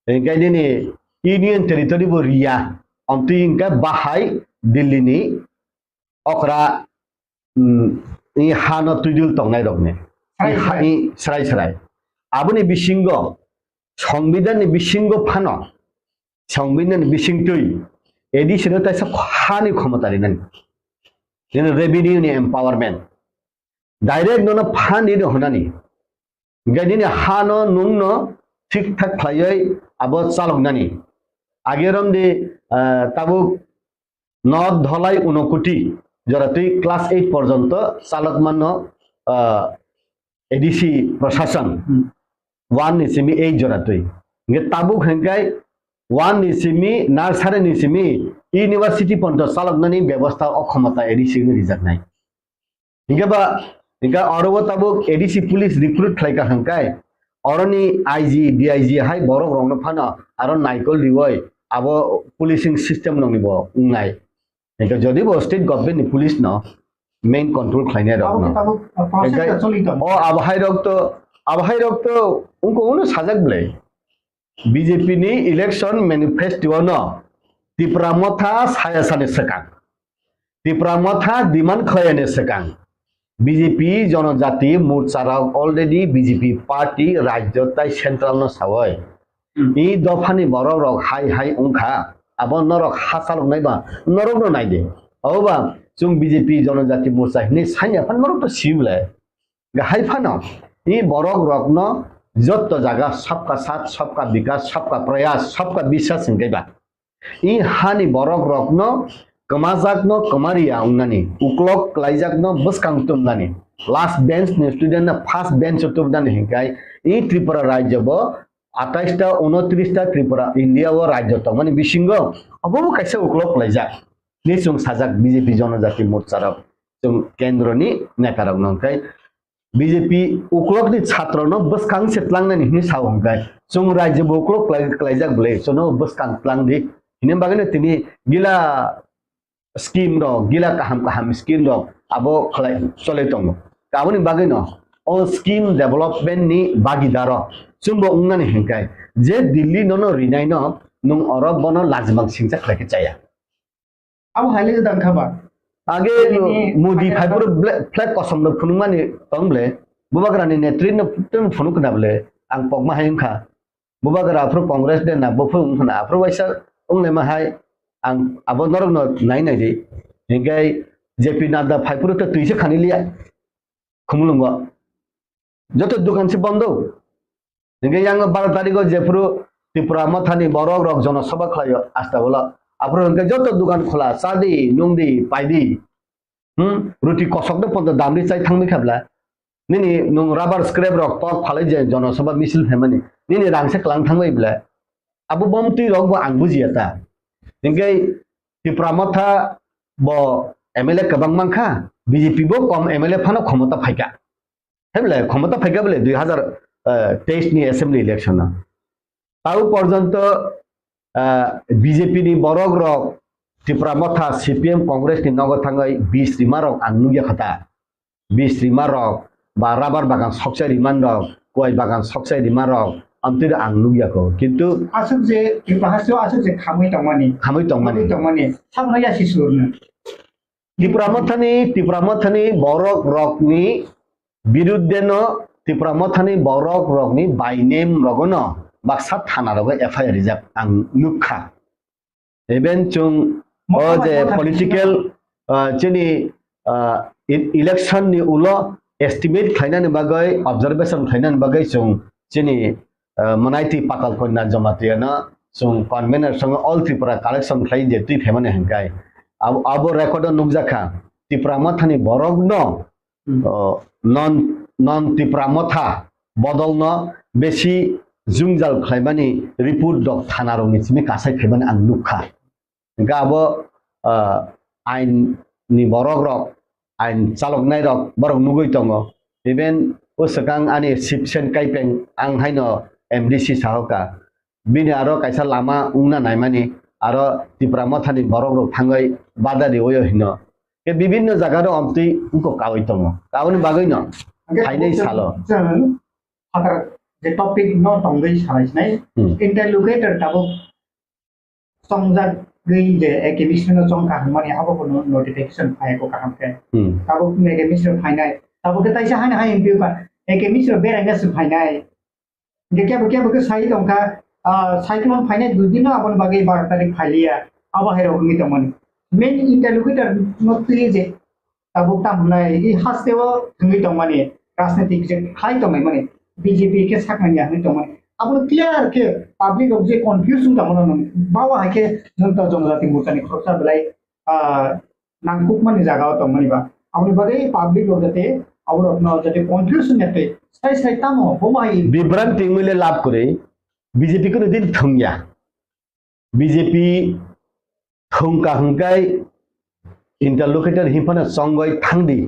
hingkai ni union territory bo ria obti hingkai bahai Delhi ni okra i hano tudul tongnai rokne i serai abuni bisingo সংবিধান ni bisingo phano সংবিধান bisingtui ADC no taisa khani khomatari nan in revenue ni empowerment direct no phani no honani gadini hano nungno ঠিক ঠাক খাইয়াই আবো চালক নানি আগেরম দি তাবু নদ ধলাই 19 কোটি জরাতেই ক্লাস 8 পর্যন্ত চালক মান্য ADC প্রশাসন 1 নিসিমি 8 জরাতেই গে তাবু হেঙ্গাই 1 নিসিমি নার্সারি নিসিমি ইউনিভার্সিটি পর্যন্ত চালক নানি ব্যবস্থা অক্ষমতা ADC নি রিজার্ভ নাই হিংগা অরব তাবু ADC পুলিশ রিক্রুট খাইকা হেঙ্গাই Oroni IG DIG hai borok rong no phana aron naikol diwoi abo policing system nong nibo ungai eka jodi bo state government ni police no main control khlaine rok no o abhai rok to unko uno sajak blai BJP ni election manifesto no tipramotha sayasane sekang tipramotha diman khayane sekang BJP জনজাতি মোর্চারা already BJP party রাজ্য তাই central ন সাওয় ই দফানি বড় rock high উংখা আব নরক হাসাল নাইবা নরক ন নাইদে অবা जों BJP জনজাতি মোর্চা নি সাইয়া ফান নরক তো সিউলে হাই ফানো ই বড় রক ন যত জায়গা सबका साथ सबका विकास सबका प्रयास सबका विश्वास हिंगैबा इ हानि बरक रकनो कमाजाकनो कमारिया उंनानि उक्लक क्लाइजाकनो बसकांगतुमनानि लास्ट बेंच नि स्टूडेंट ना फर्स्ट बेंच तुमनानि हिंगाय इ त्रिपुरा राज्य बो 28 टा 29 टा त्रिपुरा इंडिया वो राज्य तो माने बिसिंगो अबो कैसे उक्लक क्लाइजाक निसुं साजाक बीजेपी जनजाति मोर्चा र जों केन्द्रनि नेतारक नंखाय बीजेपी उक्लकनि छात्रनो बसकां सेतलांनानि हिनि सावंगाय जों राज्य बो उक्लक क्लाइजाक ब्ले सोनो बसकां तलांदि हिनि बागैनो तिनि गिला स्कीम रो गिला kaham स्कीम रो आबो खलाय चले दङ गाबोनि बागैनो ओ स्कीम डेभलपमेन्ट नि भागीदार जोंबो उंनानि हेंखाय जे दिल्ली ननो रिनायनो नं अरब बनो लाजमां सिंजा खलायके जाया अब हाले गोदान खबर आगे मोदी फाइबर फ्लैग कसम न फुनुमानि तंब्ले बुबाग्रानि नेतृत्व तुम फुनुक नाबले आं पगमा हायंखा बुबाग्रा आफ्रो कांग्रेस दे ना बफु उंखना आफ्रो वाइसा उंले माहाय आं आबो नरन नाय नाय दे हिंगाय जेपी नादा फाइबर तो तुइसे खानिलिया खुमुलुंग जत दुकान से बंद हिंगाय आं 12 तारिख जेफ्रु त्रिपुरा मथानि बरक रक जनसभा खलायो आस्था बोला आफ्रो हिंगाय जत दुकान खोला सादी नुंगदी पाइदी रुटी कसक दे पन्द दामरि चाइ थांमि खाबला निनि नं राबार स्क्रैप रक पक फालै जे जनसभा मिसिल फेमानि निनि रांसे क्लां थांबायब्ला आबो बमति रक बो आं बुजियाता हिंगाय त्रिपुरा मथा बो एमएलए कबां मांखा बीजेपी बो कम एमएलए फानो क्षमता फाइका हेबले क्षमता फाइका बले 2023 नि असेंबली इलेक्शन ताउ पर्यंत बीजेपी नि बरक रक त्रिपुरा मथा सीपीएम कांग्रेस नि नगर थांगाय 20 रिमा रक आं नुगिया खता 20 रिमा रक बा राबार बागान सकसाय रिमान रक गय बागान सकसाय रिमा रक अंतिर आं नुगियाखौ किन्तु आसुक जे त्रिपुराहासो आसुक जे खामै तंमानि साबनाया सिसुरनो त्रिपुरा मथानि बरक रकनि बिरुद्धेनो त्रिपुरा मथानि बरक रकनि बायनेम रगनो बाक्सा थाना रग एफआईआर रिजाब आं नुखा इभेन जों ओ जे पलिटिकल जोंनि इलेक्शन नि उलो एस्टिमेट खायनानि बागै ऑब्जर्वेशन खायनानि बागै जों जोंनि मनाइति पाताल कन्या जमातियाना जों कन्वेनर संग ऑल त्रिपुरा कलेक्शन खाय जे तुइ फेमाने हंगाय अब रेकर्ड नुकजाखा त्रिपुरा मथानि बरक न नन त्रिपुरा मथा बदल न बेसी जुंजाल खायमानि रिपोर्ट डक थाना रंनि सिमे कासाय खायमानि आं नुखा गाबो आइन नि बरक रक आइन चालकनाय रक बरक नुगै दङ इभेन उसकां आनि शिवसेन काइपें आं हायनो एमडीसी साहका बिनि आरो कायसा लामा उंना नायमानि आरो त्रिपुरा मथानि बरक रक थांगै बादारि ओयो हिनो के विभिन्न जागा र अम्ति उनको कावै दङ कावनि बागैनो फाइनै सालो हातार जे टपिक न तंगै सालायनाय इंटरलोकेटर ताबो संजाक गई जे एकेमिशन जों काहमानि हाबो नोटिफिकेशन फायको काहमके ताबो एकेमिशन फाइनाय ताबो के ताइसा हाना हाय एमपी का एकेमिशन बेरायनासो फाइनाय के के साइ दंका साइक्लोन फाइनाय दुदिन आबन बागै 12 तारिख फाइलिया अब हेरो गमि तमन मेन इंटरलोकेटर नोटि जे ताबो तामनाय इ हास्तेव थंगै तमनि राजनीतिक जे खाइ तमै माने बीजेपी के साखनाया हनै तमन अब क्लियर के पब्लिक अब जे कन्फ्यूजन तमन बावा हाके जनता जनजाति मोर्चानि खरसा बेलाय नांकुक माने जागाव तमनिबा आउनि बागै पब्लिक अब जते और अपना जते कन्फ्यूजन नेते साइ तामो होमाइ विभ्रांति मिले लाभ करे बीजेपी को दिन थंगया बीजेपी थंका हंगाय इंटरलोकेटर हिफाना संगय थांदि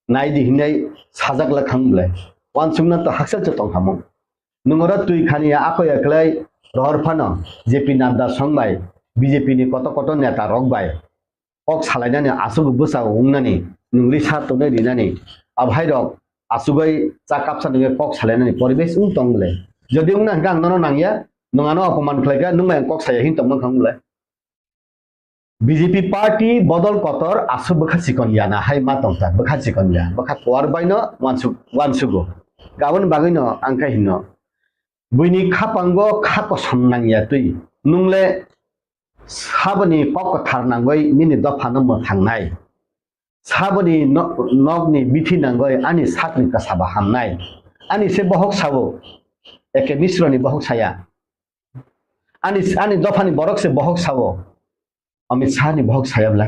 नायदि हिनाय साजाकला खांबलाय वानसुंना तो हाक्सल चतंग खामो नंगरा तुइ खानिया आको एकलाय रहरफानो जेपी नामदा संबाय बीजेपी नि कत नेता रगबाय अक सालायनानै आसुग बोसा उंनानै नंगलि सातने दिनानै अभाय रक आसुगै चाकापसा नगे कक सालायनानै परिवेश उं तंगले जदि उंना गां ननो नांगिया नङानो अपमान खलायगा नुमाय कक साया हिन तंग खांगले बीजेपी पार्टी बदल कतर आसु बखा सिकन याना हाय मा तंगता बखा सिकन या बखा कोर बायनो वानसुगो गावन बागैनो आंखा हिनो बुइनि खापांगो खाको सन्नांगिया तुइ नुंले साबनि कक थारनांगै निनि दफानो म थांनाय साबनि नगनि बिथि नांगै आनि साकनि कासाबा हामनाय आनि से बहक साबो एके मिश्रनि बहक साया आनि दफानि बरक से बहक सावो अमित शाह नि बहक सायाब्ला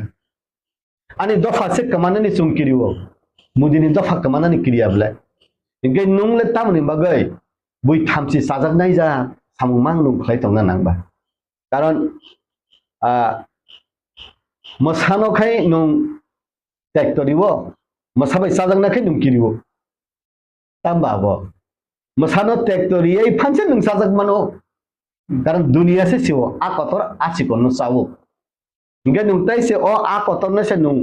आनि दफा से कमानानि चुंकिरिवो मुदिनि दफा कमानानि किरियाब्ला इंगे नुंले तामनि बागै बुइ थामसि साजाकनाय जा सामुमां नुंख्लाय तंना नांबा कारण मसानोखाय नुं ट्रेक्टरिवो मसाबाय साजाकनाखै नुंकिरिवो तामबाबो मसानो ट्रेक्टरियै फानसे नुं साजाक मानो कारण दुनिया से सिवो आ कतर आसिको नु सावो इंगे नुंताय से ओ आ कतर न से नुं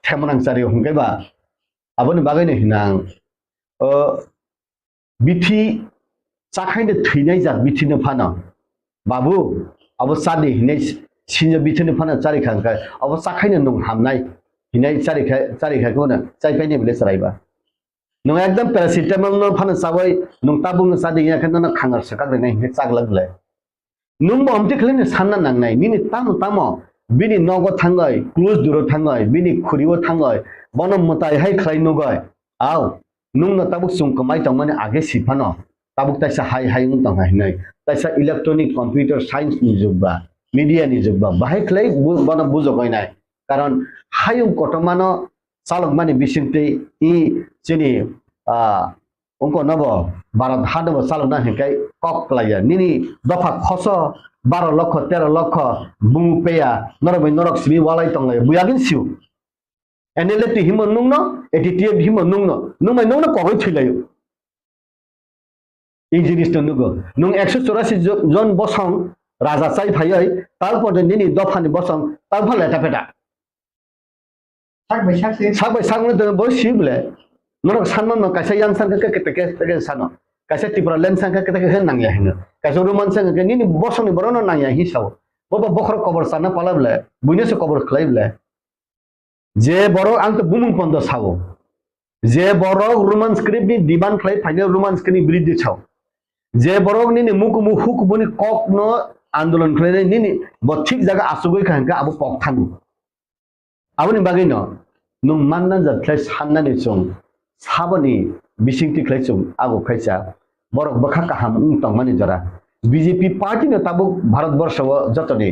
थेमनां सारि हुंगैबा आबोनि बागैनो हिनां बिथि चाखाइनो थैनाय जा बिथिनो फानो बाबु अब सादि हिनाय सिनो बिथिनो फानो चारिखांखाय अब चाखाइनो नुं हामनाय हिनाय चारिखाखौ न चाइपाइने बिले सराइबा नुं एकदम पेरासिटामल न फानो सावै नुं ताबुंनो सादि याखनो न खांगार सकाग्रेनाय हिने चागलागले नुं बमति खलेने सानना नांनाय निनि तामो बिनि नगो थांगय क्लोज दुरो थांगय बिनि खुरिवो थांगय बनम मताय हाय खलाय नुगय आव नुं न ताबुक सुं कमाय तंमाने आगे सिफानो ताबुक ताइसा हाय उं तंगा हिनाय ताइसा इलेक्ट्रनिक कंप्यूटर साइंस नि जुगबा मीडिया नि जुगबा बाहाय खलाय बन बुजो गयनाय कारण हायुं कटमानो चालक माने बिसिंते इ जेनि उनको नबो भारत हादबो चालक ना हेकाय कक लाया निनि दफा खस 12 लक्ष 13 लक्ष बुंग पेया नरबै नरक सिबि वालाय तंलाय बुयागिन सिउ एनेलेति हिम नुंनो एटिटिए हिम नुंनो नुंमै नुंनो कगै थैलायो इंजिनिस तो नुगो नुं 184 जन बसं राजा चाइ फायै तालपदे निनि दफानि बसं तालफा लेटा पेटा साबै सागनो दो बो सिबले नरक सानमान न कासे यां सान के के सानो कासे तिब्रा लेन सान के के नांया हिनो कासे रोमान सान के निनि बसंनि बरनो नांया हिसाव बबा बखर कबर साना पालाबले बुइनेसो कबर खलाइबले जे बरो आं तो बुमुं पन्द सावो जे बरो रोमान स्क्रिप्ट नि दिबान खलाइ फाइने रोमान स्क्रिप्ट नि बिरुद्ध छाव जे बरो निनि मुकु हुक बुनि कक न आन्दोलन खलाइ निनि ब ठीक जगह आसुगै खांका अब कक थांगु आबनि बागै न नुं मानना जाथलाय साननानि सं साबनि बिसिंति खलाइसुं आगो खाइसा बरक बखा काहाम उं तंमानि जरा बीजेपी पार्टी न ताबु भारत वर्ष जतने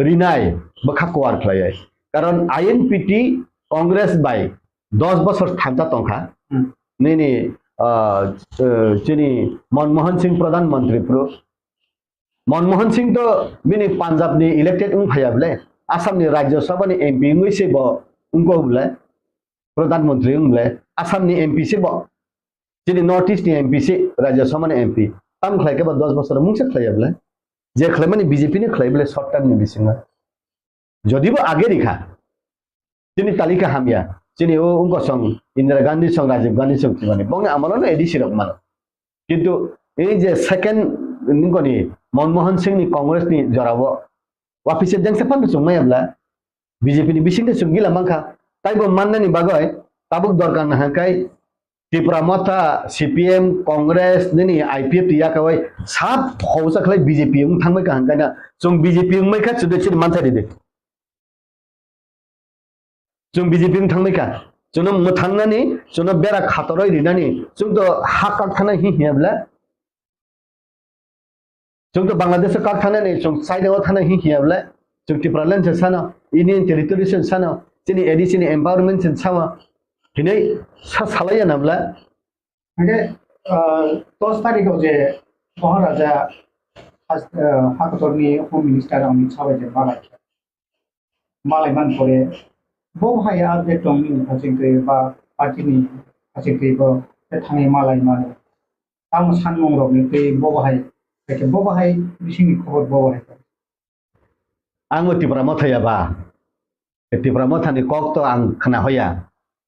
रिनाय बखा कोवार खलाय कारण आईएनपीटी कांग्रेस बाय 10 बছর थांता तंखा नेने चिनी मनमोहन सिंह प्रधानमंत्री प्रो मनमोहन सिंह तो बिनि पंजाब नि इलेक्टेड उं फायाबले आसाम नि राज्यसभा नि एमपी उंगै से ब उंको बुले प्रधानमंत्री उंगले आसाम नि एमपी से ब चिनी नॉर्थ ईस्ट नि एमपी से राज्यसभा नि एमपी ताम खलाय के बा 10 বছর मुंगसे खलायबले जे खलायमानि बीजेपी नि खलायबले शॉर्ट टाइम नि बिसिंगा जदिबो आगे रिखा चिनी तालिका हामिया चिनी ओ उनको संग इंदिरा गांधी संग राजीव गांधी संग तिमाने बंगे आमलो न एडीसी रक मानो किंतु ए जे सेकेंड निंगोनि मनमोहन सिंह नि कांग्रेस नि जरावो वापिसे देंसे फन सुंमायब्ला बीजेपी नि बिसिंग सुंगिला मांखा ताइबो माननानि बागय ताबुक दरकार न हाकाय त्रिपुरा मथा सीपीएम कांग्रेस निनि आईपीएफ याकावै साब हौसा खलाय बीजेपी उं थांबाय का हांकाना जों बीजेपी उं मैखा सुदेसिन मानथारि दे जों बीजेपी उं थांबायका जों मोथांनानि जों बेरा खातरै रिनानि जों तो हा काटखाना हियाब्ला जों तो बांग्लादेश काटखानानि जों साइडआव थाना हियाब्ला जों त्रिपुरा लेन्ड सानो इंडियन टेरिटरि सानो जोंनि एडीसी नि एनवायरनमेन्ट सानो हिनै सालाया नाब्ला आगे 10 तारिखआव जे महाराजा हाकतरनि होम मिनिस्टार अमित शाह जे मालायमान करे बहाया बेटंनि फासिंकै बा पार्टीनि फासिंखैबो थाङै मालायमान आं सानमंरबनि फै बहाय एके बहाय बिसिनि खबर बहाय आं त्रिपुरा मथायाबा त्रिपुरा मथानि कक तो आं खोना होया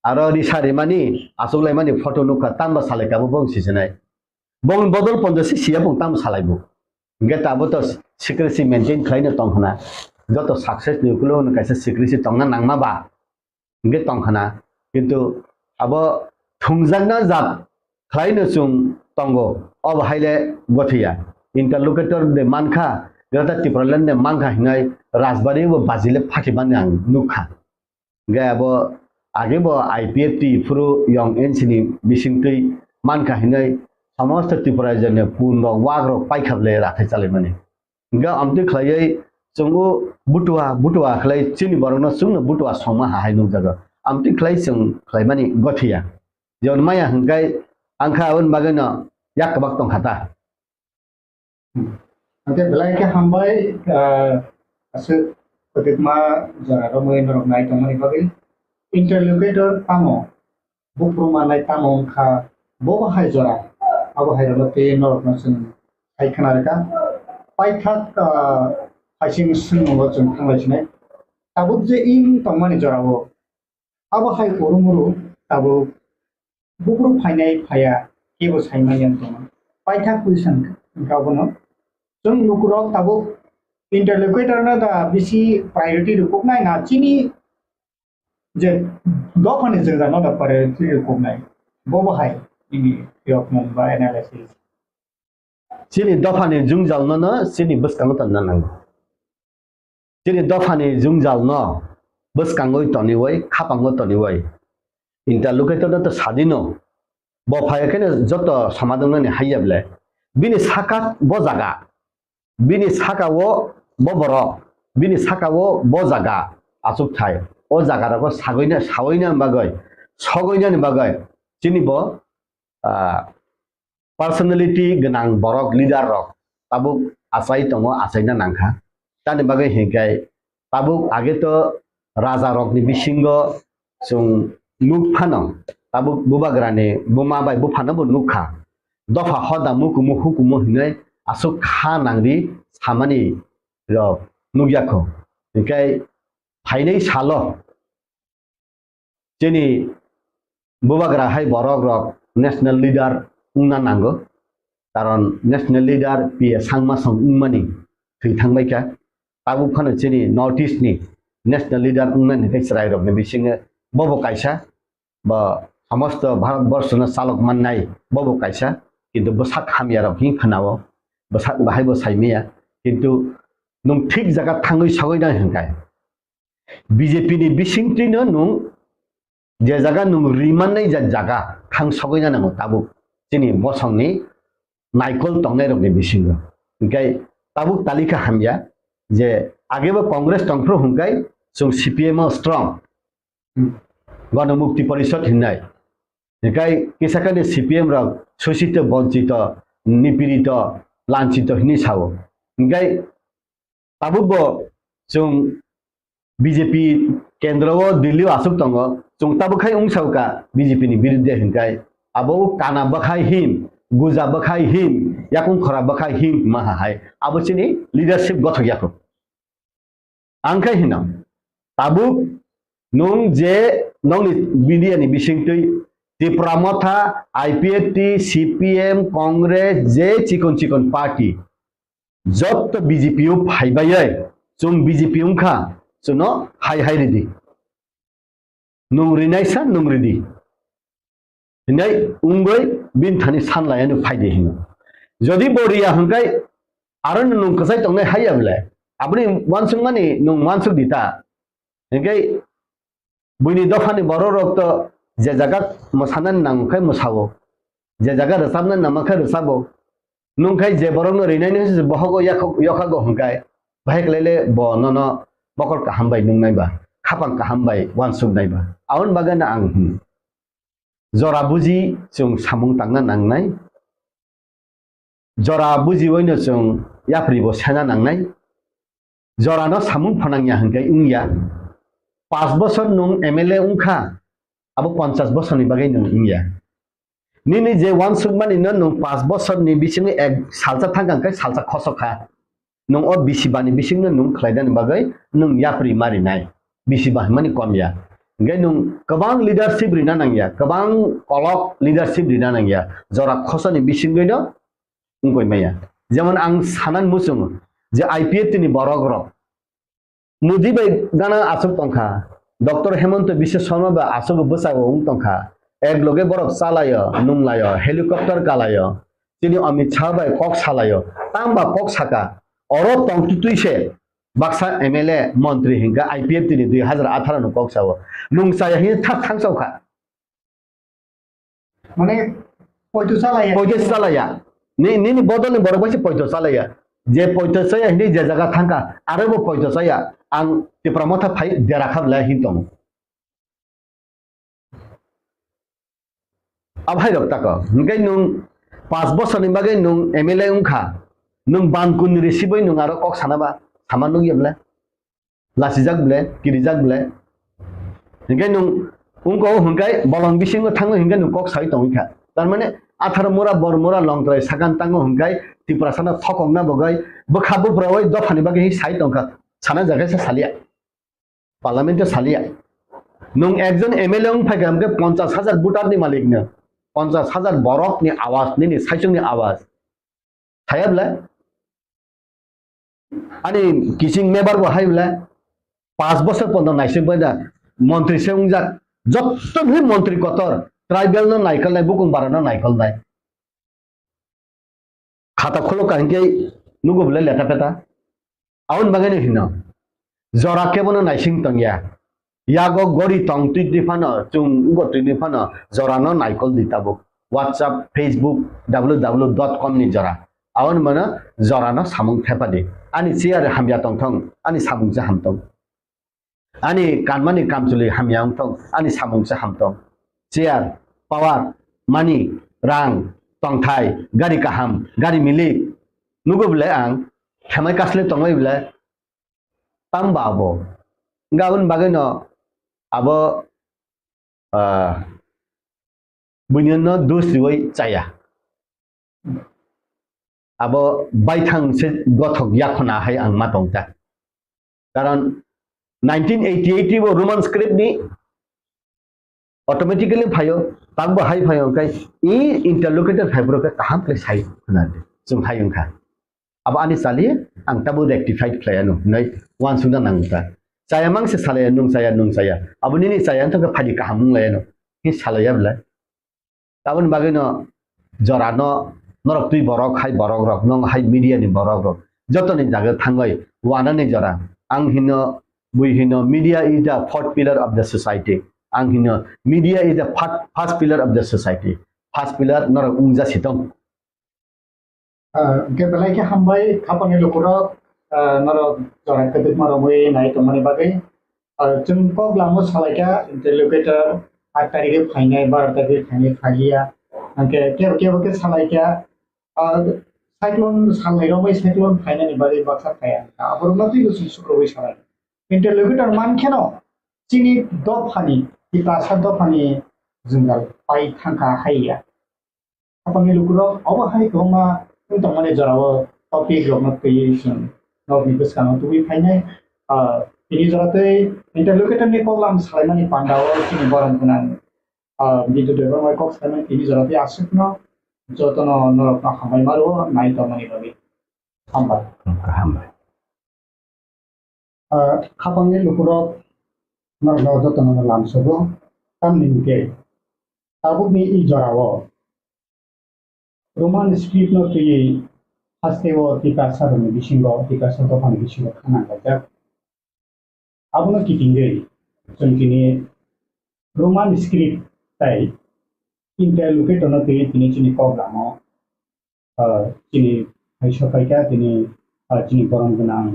आरो रिसारि मानि आसुगलाय मानि फटो नुखा तामबा सालायकाबो बंसिसनाय बं बदल पन्दसि सिया बं ताम सालायबो गेटाबो तो सिक्रेसी मेंटेन खायनो तंखना जत सक्सेस निकुलो न कासे सिक्रेसी तंगना नांमाबा गे तंखना किंतु अब थुंजांना जात खायनो सुं तंगो अब हाइले गथिया इंटरलोकेटर दे मानखा गता त्रिपुरालेन दे मानखा हिनाय राजबारी वो बाजिले फाखिबान आं नुखा गे अब आगे बो आईपीएफ टी फ्रो यंग एनसीनी बिसिंतै मानखा हिनाय समस्त त्रिपुरा जन पूर्ण वाग्र पाइखाबले राथे चले माने गा आमते खलायै जोंगो बुटुवा खलाय चिनि बरनो सुंनो बुटुवा समा हाय नु जगा आमते खलाय जों खलाय माने गथिया जन माया हंगाय आंखा उन बागैनो याकबाक दं खाता Oke, belai ke hambai asu ketikma jara romoi norok nai tongmani bagai interlocutor tamo bukpruma nai tamo kha boba hai jara abo hai rolo te norok na sun hai khana reka paithak haising sun no chung thanglai chinai tabuk je ing tongmani jara bo abo hai korumuru tabu bukru phainai phaya kebo saimai yang tong paithak position gabono जों नुकुराव ताबो इंटरलोक्युटर ना दा BC priority रुपक नाय ना चिनी जे दफाने जों जानो दा प्रायोरिटी रुपक नाय बो बाहाय इनि डॉक्यूमेंट बा एनालिसिस चिनि दफाने जुं जालनो न चिनि बसकांगो तन्ना नांगो चिनि दफाने जुं जालनो बसकांगो तनिवै खापांगो तनिवै इंटरलोक्युटर तो सादिनो बो फायकेने जत समाधान ने हायब्ले बिनि साका बो जागा बिनि साकावो बबरो बिनि साकावो बो जागा आसुक थाय ओ जागाराखौ सावैनो बागै सगैनो बागै चिनि बो पर्सनालिटी गोनां बरक लिडार रक ताबुक आसाय दङ आसायना नांखा तानि बागै हेगाय ताबुक आगे तो राजा रकनि बिसिंगो जों लुक फानो ताबुक बुबाग्रानि बुमाबाय बुफानोबो लुखा दफा हदा मुकुमु हिनै आसु खा नांगि सामानि र नुगियाखौ ओंखाय फाइनै सालो जेनि बुबाग्रा हाय बरक रक नेशनल लिडार उंना नांगो कारण नेशनल लिडार पिए सांमासं उंमानि थैथांबायका ताबु फानो जेनि नर्थ ईस्ट नि नेशनल लिडार उंनानि थैसराय रकनि बिसिङे बबो कायसा बा समस्त भारतवर्षनो चालक माननाय बबो कायसा किन्तु बसाक हामिया रकनि खोनावो बसाक बाहायबो साइमिया किन्तु नों ठीक जागा थाङै सगैना हंगाय बीजेपी नि बिसिंथिनो नों जे जागा नों रिमाननाय जागा थां सगैना नांगौ ताबु जोंनि बसंनि नायकल तंनाय रकनि बिसिङो ओंखाय ताबु तालिका हामिया जे आगेबो कांग्रेस तंफ्रो हंगाय जों सीपीएम स्ट्रं गणमुक्ति परिषद हिन्नाय ओंखाय केसाकानि सीपीएम रक शोषित वंचित निपीड़ित लांछित हिनि सावो ओंखाय ताबुबो जों बीजेपी केन्द्रव दिल्ली आसुक दङ जों ताबुखाय उंसावका बीजेपी नि बिरुद्धे हंगाय आबो काना बखाय हिम गुजा बखाय हिम याकुं खरा बखाय हिम माहाय आबो चिनि लीडरशिप गथयाखौ आंखाय हिना ताबुक नों जे नंनि बिडियानि बिसिंतै त्रिपुरामथा आईपीएफटी सीपीएम कांग्रेस जे चिकन पार्टी जत बीजेपी फाइबायै जों बीजेपी उंखा जोंनो हाय रेडी नों रिनायसा नों रेडी हिनै उंगै बिनथानि सानलायानो फायदे हिनो जदि बरिया हंगाय आरो नों कसाय तंनाय हायाब्ला आपनि वानसुं माने नों वानसुं दिता हंगाय बुनि दफानि बर' रक्त जे जागा मोसानानै नांखाय मोसावो जे जागा रोजाबनानै नामाखाय रोजाबो नंखाय जे बर'नो रिनायनो बहगो यखागो हंगाय बाहेकलेले ब नन बकल काहामबाय नंनायबा खापां काहामबाय वानसुं नायबा आउन बागाना आं जरा बुजि जों सामुं तांना नांनाय जरा बुजि वयनो जों याफ्रिबो सेना नांनाय जरानो सामुं फनांया हंगाय उंया 5 बছर नों एमएलए उंखा अब 50 बছरनि बागै नों इंया निनि जे वानसुं मानि नों 5 बছरनि बिसिङै एक सालसा थांगांखाय सालसा खसखा नों अ बिसिबानि बिसिङै नों खलायदानि बागै नों याफ्रि मारिनाय बिसिबा मानि कमया ओंखाय नों गोबां लिडारशिप रिना नांया गोबां कलक लिडारशिप रिना नांया जरा खसनि बिसिङैनो उंगयमाया जेमन आं सानान मुसुं जे आईपीएफनि बरग्र मुदी बाय गाना आसुक तंखा डॉक्टर हेमंत विश्व शर्मा बा आसुक बसाव उं तंखा एक लगे बरफ चालायो नुंलायो हेलिकॉप्टर कालायो तिनि अमित शाह बाय कक सालायो तांबा कक साका अरो तंतुतुइसे बाक्सा एमएलए मंत्री हिंगा आईपीएफ तिनि 2018 नो कक साव नुंसाया हि थाक थांसावखा माने পয়তো চালায়া পয়তো চালায়া ni bodol borok baisi payto chalaya je payto chaya hindi je jaga thangka arabo payto chaya ang tipramotha phai dera khabla hintong abhai rok tako ngai nung 5 bosor ni bagai nung MLA ungkha nung bankun receive nung aro kok sanaba samanung yebla lasijak ble kirijak ble ngai nung ungko hungai bolong bisingo thango hingai nung kok sai tongikha tarmane 18 mora bor mora longtrai sakan tango hungai tiprasana thokongna bogai bokhabu brawai dofani bagai hi sai tongkha sana jaga sa salia parliament salia nung ekjon MLA ung phagamke 50000 voter ni malik na 50000 borok ni awaz ni saisung ni awaz thayabla ani kising member bo haibla 5 বছর পর্যন্ত নাইসে বইদা মন্ত্রী সেউংজা যতগুলি মন্ত্রী কতর tribal না নাইকল নাই বুকুং বারানো নাইকল নাই খাতা খোলো কাহিকে নুগো বলে লেটা পেটা আউন বাগানে হিন জরা কেবনো নাইসিং তংয়া ইয়াগো গরি তং তুই ফানো চুং উগো তুই Fanon জরানো নাইকল দিতাবো WhatsApp Facebook www.com ni jora aun mana jorano samung thepade ani siar hamya tongthong ani samung ja hamtong ani kanmani kamchuli hamyang thong ani samung ja hamtong siar power money rang tongthai gari kaham gari milik nugo bile ang thamai kasle tongoi bile tambabo gaun bageno abo bunyono dusriwai chaya abo baithang se gothok yakhona hai ang matongta karon 1988 bo roman script ni automatically phayo tagbo hai phayo kai e interlocutor fibro ka kaham place hai na sum hayung kha abo ani sali ang tabu rectified playano nai wan sunda nangta saya mang se salaya nung saya abo ni saya to ka phali kaham layano ki salaya bla tabun bagino jorano norok tui borok hai borok rok nong hai media ni borok rok joto ni jaga thangai wana ni jora ang hino bui hino media is the fourth pillar of the society ang hino media is the first pillar of the society first pillar norok ungja sitong ke belai ke hambai khapani lokoro norok jora kedik maromoi nai tomani bagai jungko glamo salaika interlocutor atari phainai bar tagi phainai phagia angke ke salaika cyclone salai romai cyclone phainai bagai baksa phaya aborna tui gusi sukroi salai interlocutor man kheno chini dofani tipasa dofani jungal pai thangka haiya apani lukuro aba hai koma tomane jarawo topic rokna creation nok ni buskano tui phainai ini jarate interlocutor ni program salaimani pandawo chini boram kunan bidu development kok salaimani ini jarate asukno jotono norokna hamai maro nai tomani babi hambai khapangni lukurok norno jotono lamsobo tamningke tabukni I jorawo roman script no tui hastewo tikasa roni bisingo tikasa tofani bisingo khana gajak abono kitingei jonkini roman script tai interlocutor no tui tini chini programo chini haisakaika tini chini borom gunang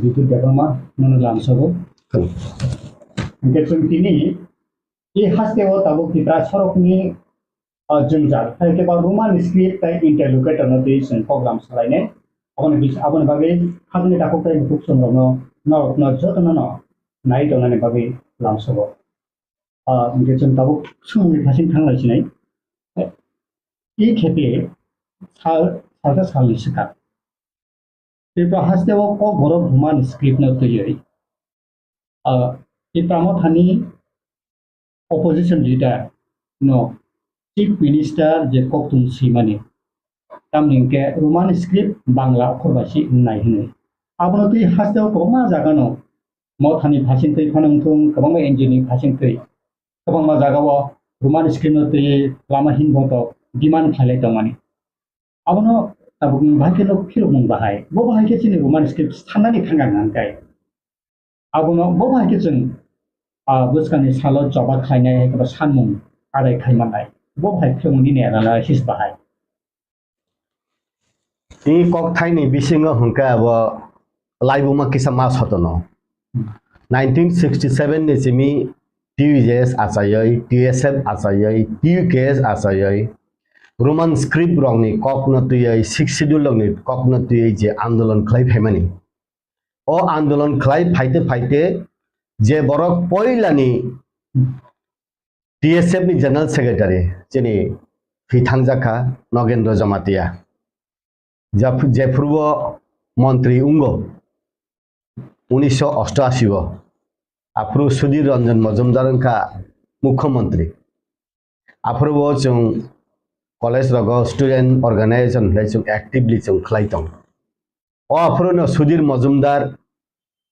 বিদ্যুৎ ব্যবহার মনে লামসব গেছুন তিনি এই হাসতেও তাবো কিপ্রা সরকনি জঞ্জাল তাই কেবা Roman script তাই ইন্টারলোকেটর নতে Sen programme চালাইনে আপন ভাবে খাদনি তাকো তাই খুব সুন্দর নরক যতন নাই দনানে ভাবে লামসব গেছুন তাবো সুমুনি ভাষিন থাংলাইছিনাই এই ক্ষেত্রে সালটা সালনি শিকা Ipra hastewo ko borok human script no tuyoi ipra mo thani opposition leader no chief minister je koktum simani tamningke roman script bangla khorbashi nai hinoi abono tui hastewo ko ma jaga no mo thani bhasin tui phanangthung kabang engineering bhasin tui kabang ma jaga wo roman script no tui lama hin boto demand phalai tamani abono abung bahake no phiro mong bahai bo bahake chini roman script thanani thangang nangkai abono bo bahake chung buskani salo joba khainai ka sanmung arai khaimanai bo hai phung ni ne analysis ba hai এই Kwtal bisingo hungka abo laibuma kisa mas hotono 1967 ni simi TUJS asayoi TSF asayoi TUKS asayoi Roman script rong ni kokno tuyai 6 schedule ni kokno tuyai je आंदोलन khlai phaimani o आंदोलन khlai phaite je borok poilani TSF ni general secretary jeni Chongjakha Nogendra Jamatia যে পূর্ব মন্ত্রী উঙ্গ 1988 approve Sudhir Ranjan Majumdar মুখ্যমন্ত্রী আপ্রুব जों college রগ student organisation লাইসুং actively जों খাইতং ও আপ্রুনো সুধীর মজুমদার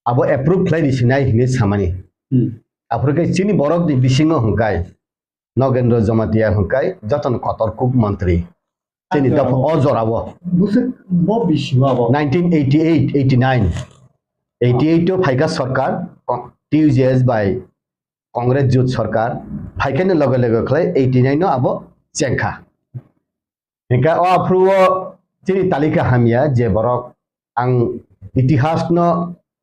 আবো approve খাইদিছিনাই হিনে সামানি আপ্রুকে চিনি বরক দি বিসিং হংকাই নগেন্দ্র জমাতিয়া হংকাই যতন কতরকুক মন্ত্রী Ini dapat ojor awo. Busuk bo bisiwa bo 1988, 89. 88 to Phaika Sarkar, TUJS by Congress Youth Sarkar, Phaika ne logo khlai 89 no abo Chengkha. Hingga o apruwo chini talika hamia je borok ang itihas no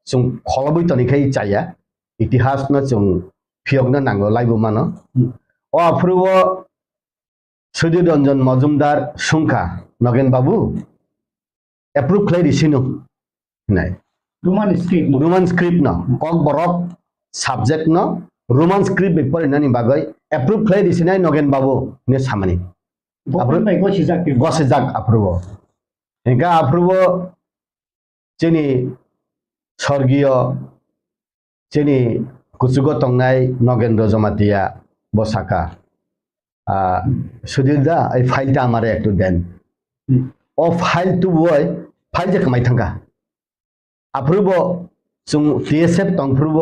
chung kholobui tonikai chaya. Itihas no chung phiok no nango laibu mano. O apruwo Sudhir Ranjan Majumdar সংখ্যা নগেন বাবু approve খাই দিছিনো নাই Roman script ন cock বরক subject ন Roman script বিপরে নানি বাগৈ approve খাই দিছিনাই নগেন বাবু নে সামানি গছে যাক আপ্রুভ হেঙ্কা আপ্রুভ চিনি স্বর্গীয় চিনি কুচুগ টংনাই নগেন্দ্র জমাতিয়া বসাকা সুধীর দা এই ফাইলটা আমারে একটু দেন ও ফাইল টু বয় ফাইল যে কামাই থাকা আপ্রুব जों TSF তংপ্রুব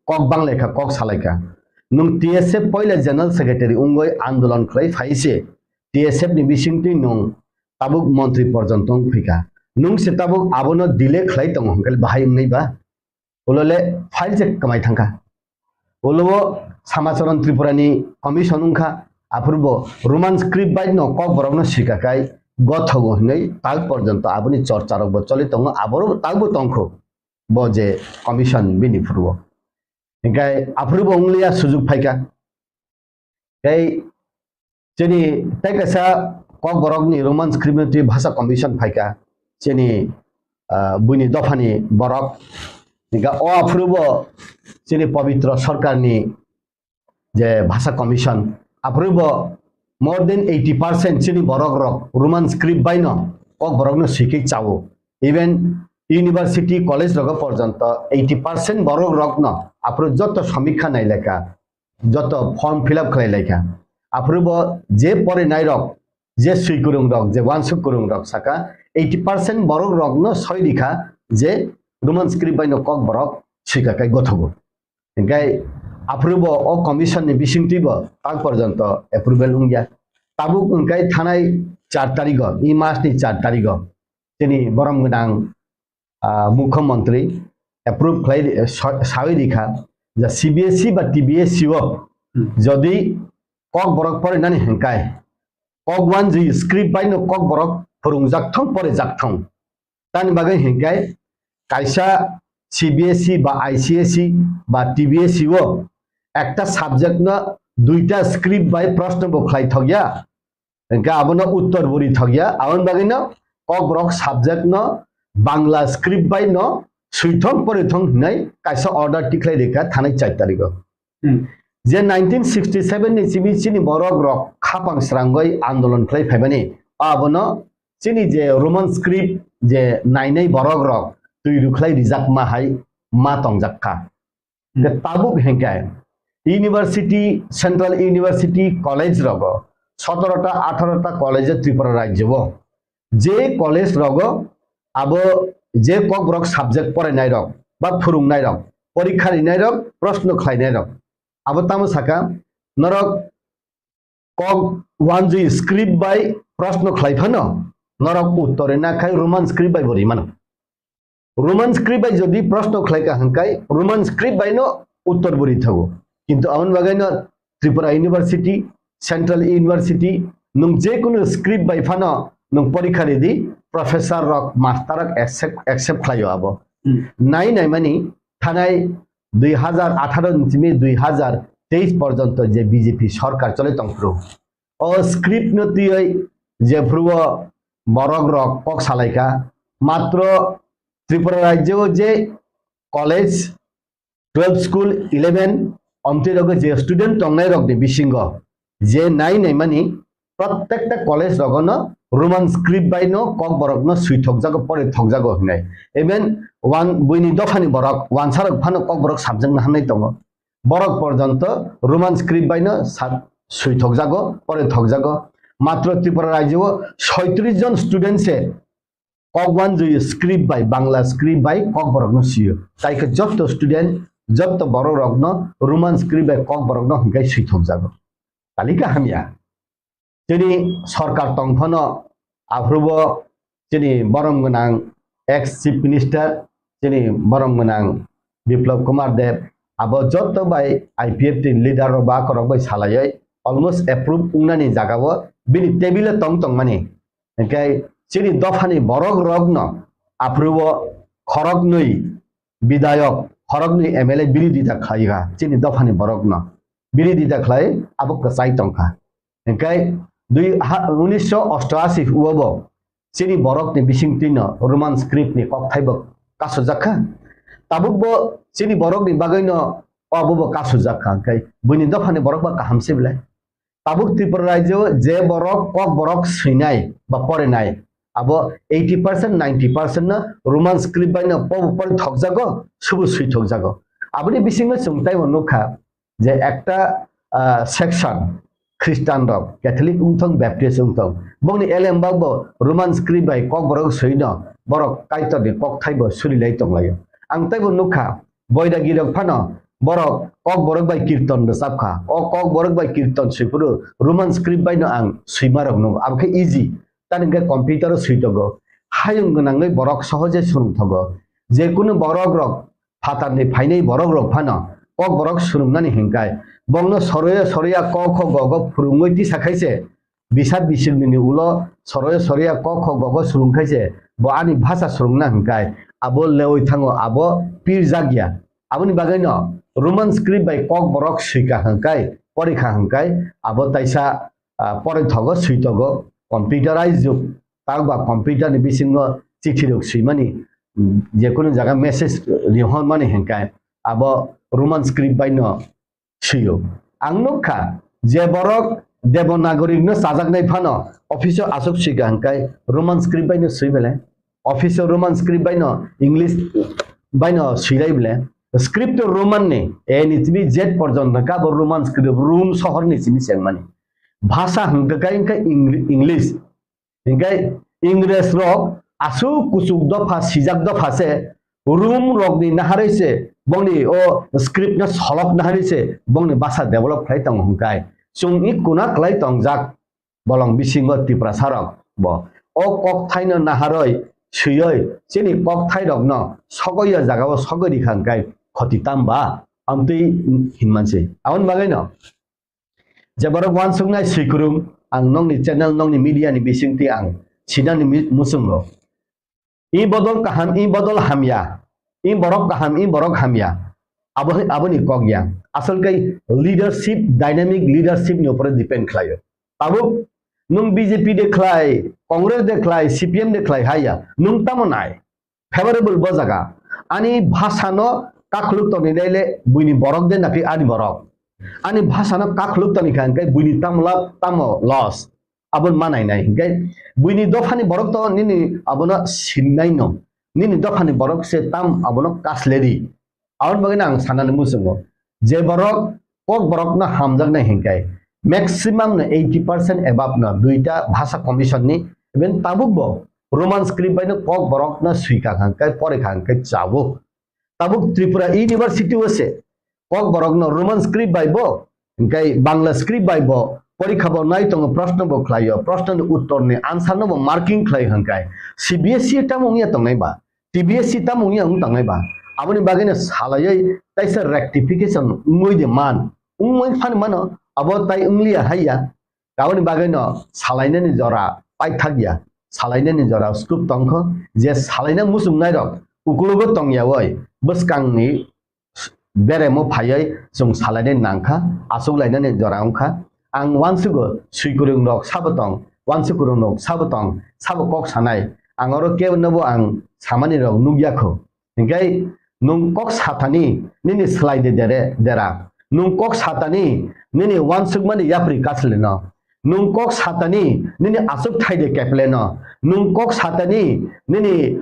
কক বাংলাইকা কক সালাইকা নুং TSF পয়লা জেনারেল সেক্রেটারি উঙ্গই আন্দোলন খাই ফাইছে TSF নি বিসিংটি নুং তাবুক মন্ত্রী পর্যন্ত ফিকা নুং সে তাবুক আবনো দিলে খাই তং হংকাল বাহাই নইবা ওললে ফাইল যে কামাই থাকা ওলবো সমাচরণ ত্রিপুরানি কমিশন উংখা আপ্রুব রোমান স্ক্রিপ্ট বাই ন কক বরকনো শিকাকাই গথগো হই তাল পর্যন্ত আপনি চর্চারক চলিত আবরো তালবো তংখ বজে কমিশন বিনি ফুরব গাই আপ্রুব উংলিয়া সুযোগ ফাইকা গাই যেনি তাইকাসা কক বরকনি রোমান স্ক্রিপ্ট ভাষা কমিশন ফাইকা যেনি বুনি দফানি বরক গা ও আপ্রুব যেনি পবিত্র সরকারনি যে ভাষা commission আপ্রুব more than 80% chini borok rok roman script by no ok borok no sikhi chao even university college rok porjonto 80% borok rok no apro joto samikha nai lekha joto form fill up khlai lekha aprubo je pore nai rok je suikurung rok je wansuk kurung rok saka 80% borok rok no soi likha je roman script by no kok borok sikha kai gothobo gai আপ্রুব O commission নি বিসিংটিব তাক পর্যন্ত approval হুঙ্গিয়া তাবুক উনকাই থানাই 4 তারিখ এই মাস নি 4 তারিখ তিনি বরম গদাং মুখ্যমন্ত্রী অ্যাপ্রুভ খাই সাই দিখা যে সিবিএসই বা টিবিএসই ও যদি কক বরক পরে নানি হেঙ্কাই কক ওয়ান জি স্ক্রিপ্ট বাই নো কক বরক ফরুং জাকথং পরে জাকথং তানি বাগে হেঙ্কাই কাইসা সিবিএসই বা আইসিএসই বা টিবিএসই ও একটা সাবজেক্ট না দুইটা স্ক্রিপ্ট বাই প্রশ্ন বখাই থগিয়া এনকা আবনা উত্তর বরি থগিয়া আবন বাগিন কক ব্রক সাবজেক্ট ন বাংলা স্ক্রিপ্ট বাই ন সুইথং পরিথং নাই কাইসা অর্ডার টিকলাই রেখা থানাই 4 তারিখ যে 1967 নি চিনি বরক রক খাপাং স্রাঙ্গই আন্দোলন খাই ফাইবানি আবন চিনি যে রোমান স্ক্রিপ্ট যে নাইনাই বরক রক তুই রুখলাই রিজাক মা হাই মা টংজাখা তাবুক হেঙ্কায় ইউনিভার্সিটি সেন্ট্রাল ইউনিভার্সিটি কলেজ রগ 17টা 18টা কলেজে ত্রিপুরা রাজ্য যে কলেজ রগ আব যে কক রক সাবজেক্ট পড়াই নাই রক বা ফুরুং নাই রক পরীক্ষা নাই রক প্রশ্ন খাই নাই রক আব তামো সাকা নরক কক ওয়ান জি স্ক্রিপ্ট বাই প্রশ্ন খাইফানো নরক উত্তরে না খাই রোমান স্ক্রিপ্ট বাই বরি মানো রোমান স্ক্রিপ্ট বাই যদি প্রশ্ন খাইকা হাঙ্কাই রোমান স্ক্রিপ্ট বাই নো উত্তর বরি থাকো কিন্তু আমন বাগাইন ত্রিপুরা ইউনিভার্সিটি सेंट्रल यूनिवर्सिटी नों जे कुनु स्क्रिप्ट बाय फानो नों परीक्षा रेडी प्रोफेसर रक मास्टर रक एक्सेप्ट खायो अब नाई नाई मानी थानाय 2018 निसिमि 2023 पर्यंत जे बीजेपी सरकार चले तंफ्रु ओ स्क्रिप्ट नतियै जे फ्रुव बरग रक पक सालायका मात्र त्रिपुरा राज्य जे कॉलेज 12 स्कूल 11 अंतिरग जे स्टूडेंट तंगनाय रक दे बिसिंग जे नाई नाई मानी प्रत्येकटा कॉलेज रगन रोमान स्क्रिप्ट बायनो कक बरक न सुइ थकजागो परे थकजागो हनाय इभेन वन बुइनि दफानि बरक वन सारक फानो कक बरक साबजों हानाय दङ बरक पर्यंत रोमान स्क्रिप्ट बायनो सुइ थकजागो परे थकजागो मात्र त्रिपुरा राज्य 37 जन स्टूडेंट से कक वन जो script bye Bangla script bye कक बरक न सियो ताइके जब तो स्टूडेंट जब तो बरो रक न रोमान स्क्रिप्ट बाय कक बरक न हंगाय सुइ थकजागो तालिका हामिया जेनी सरकार तंफनो आफ्रुबो जेनी बरम गोनां एक्स चीफ मिनिस्टर जेनी बरम गोनां बिप्लब कुमार देव आबो जत्तो बाय आईपीएफ टी लीडर बा करक बाय सालायै अलमोस्ट एप्रूव उंनानि जागावो बिनि टेबिल तंग तंग माने ओंखाय जेनी दफानि बरक रगन आफ्रुबो खरकनै विधायक खरकनै एमएलए बिरिदिता खायगा जेनी दफानि बरकन बिरिदिता खाय आबो कसाय तंखा ओंखाय 1988 उवबो सिनि बरक नि बिसिंतिन रोमान स्क्रिप्ट नि ककथाइबो कासुजाखा ताबुबो सिनि बरक नि बागैनो अबो कासुजाखा ओंखाय बुनि दफानि बरक बा काहामसेबलाय ताबुक त्रिपुरा राज्य जे बरक कक बरक सैनाय बा परेनाय आबो 80% 90% न रोमान स्क्रिप्ट बायनो पपर थकजागो सुबु सुइ थकजागो आबनि बिसिंनो सुंताय वनुखा जे एकटा सेक्शन ख्रिस्टान रक कैथोलिक उंथं बैप्टिस्ट उंथं बंनि एलएम बाबो रोमान स्क्रिप्ट बाय कक बरक सैनो बरक काइतनि कक थाइबो सुलिलाय तंलायो आं ताइबो नुखा बयदागिरक फानो बरक कक बरक बाय कीर्तन साबखा ओ कक बरक बाय कीर्तन सुपुरु रोमान स्क्रिप्ट बायनो आं सुइमारक नु आबखे इजी तानिगे कम्पिउटार सुइतगो हायं गनाङै बरक सहजे सुरुंथगो जेकुनु बरक रक फातारनि फाइनै बरक रक फानो कक बरक सुरुंनानि हिंकाय बंनो सरय सरया क ख ग ग फुरुंगैति साखायसे बिसाद बिसिरनि उलो सरय सरया क ख ग ग सुरुंखायसे ब आनि भाषा सुरुंना हिंकाय आबो लेवै थाङो आबो पीर जागिया आबोनि बागैनो रोमान स्क्रिप्ट बाय कक बरक सुइका हिंकाय परीक्षा हिंकाय आबो ताइसा परे थगो सुइतगो कम्पिउटाराइज जुग तागबा कम्पिउटारनि बिसिंनो चिठी रक सुइमानि जेकुनु जागा मेसेज रिहन मानि हिंकाय आबो रोमान स्क्रिप्ट बायनो सुयो आंनुखा जे बरक देवनागरिक न साजागनाय फानो ऑफिस आसक सिगा हंकाय रोमान स्क्रिप्ट बायनो सुइबेले ऑफिस रोमान स्क्रिप्ट बायनो इंग्लिश बायनो सुइलाइबले स्क्रिप्ट रोमान ने ए नितिबि जेट पर्यंत का रोमान स्क्रिप्ट रूम शहर निसिमि सेंमानि भाषा हंकाय इंग्लिश हंकाय इंग्रेज रक आसु कुसुक दफा सिजाक दफा से रूम रक नि नाहारैसे बंनि ओ स्क्रिप्ट न सलक नाहारैसे बंनि भाषा डेभलप खाय तंग हंकाय सुंनि कुना खाय तंग जाक बलं बिसिंग त्रिपुरा सारक ब ओ कक थाइनो नाहारै सुयै सेनि कक थाइ रक न सगय जागाव सगरि खांकाय खतितामबा आमतै हिनमानसे आउन बागै न जबर वान सुंनाय सिकुरुम आं नंनि चैनल नंनि मीडिया नि बिसिंति आं सिदानि मुसुंगो इ बदल हामिया इ बरक हामिया आबोनि कगया असल कई लीडरशिप डायनामिक लीडरशिप नि ऊपर डिपेंड खायो बाबू नुं बीजेपी देखलाय कांग्रेस देखलाय सीपीएम देखलाय हाया नुं तामनाय फेवरेबल बजागा आनी भाषानो काखलुक तो निलेले बुइनि बरक दे नाखि आनि बरक आनी भाषानो काखलुक तो निखान कई बुइनि तामला तामो लॉस आबन मानाय नाय गै बुइनि दफानि बरक तो निनि आबना सिननाय न निनि दफानि बरक से ताम आबनो कासलेरि आउन बगैना आं साननानै मुसुङो जे बरक कक बरक ना हामजागनाय हिंकाय मैक्सिमम 80% एबाब न दुईटा भाषा कमिशन नि इभेन ताबुक रोमान स्क्रिप्ट बायनो कक बरक ना सुइका खांकाय परे खांकाय चाबो ताबुक त्रिपुरा यूनिवर्सिटी वसे कक बरक न रोमान स्क्रिप्ट बायबो हिंकाय बांग्ला स्क्रिप्ट बायबो परीक्षा बो नाय तंग प्रश्न बो खलायो प्रश्न उत्तर नि आंसर नो मार्किंग खलाय हंकाय सीबीएसई तामुंगिया तंगनायबा टीबीएसई तामुंगिया उं तंगनायबा आबनि बागैनो सालायै ताइसा रेक्टिफिकेशन उंगै दे मान उंगै फान मानो अब ताइ उंलिया हाया Kawan bagai no salainya ni jora pai thak ya salainya ni jora scoop tongko je salainya musung nai rok ukulugo tong ya woi beskang ni bere mo phayai jong salainya nangkha asuk laina ni jora ongkha ang wansugo suikurung rok sabatong wansukurung rok sabatong sabakok sanai angoro ke nobo ang samani rok nugyakho ngai nung kok satani nini slide dera nung kok satani nini wansuk mani yapri kasle no nung kok satani nini asuk thaide keple no nung kok satani nini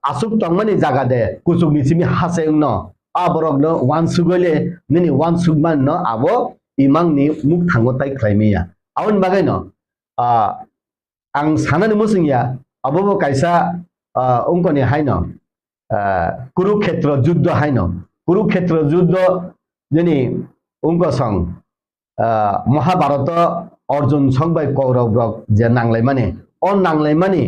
asuk tongmani jaga de kusuk ni simi haseng no aborok no wansugole nini wansuk man no abo imang ni muk thango tai khlaimiya awon bagai no ang sanani musingya abo kaisa ongkoni haino Khoroktham যুদ্ধ haino Khoroktham যুদ্ধ jeni ongko song Mahabharata Arjun song bai Kaurav rok je nanglai mani on nanglai mani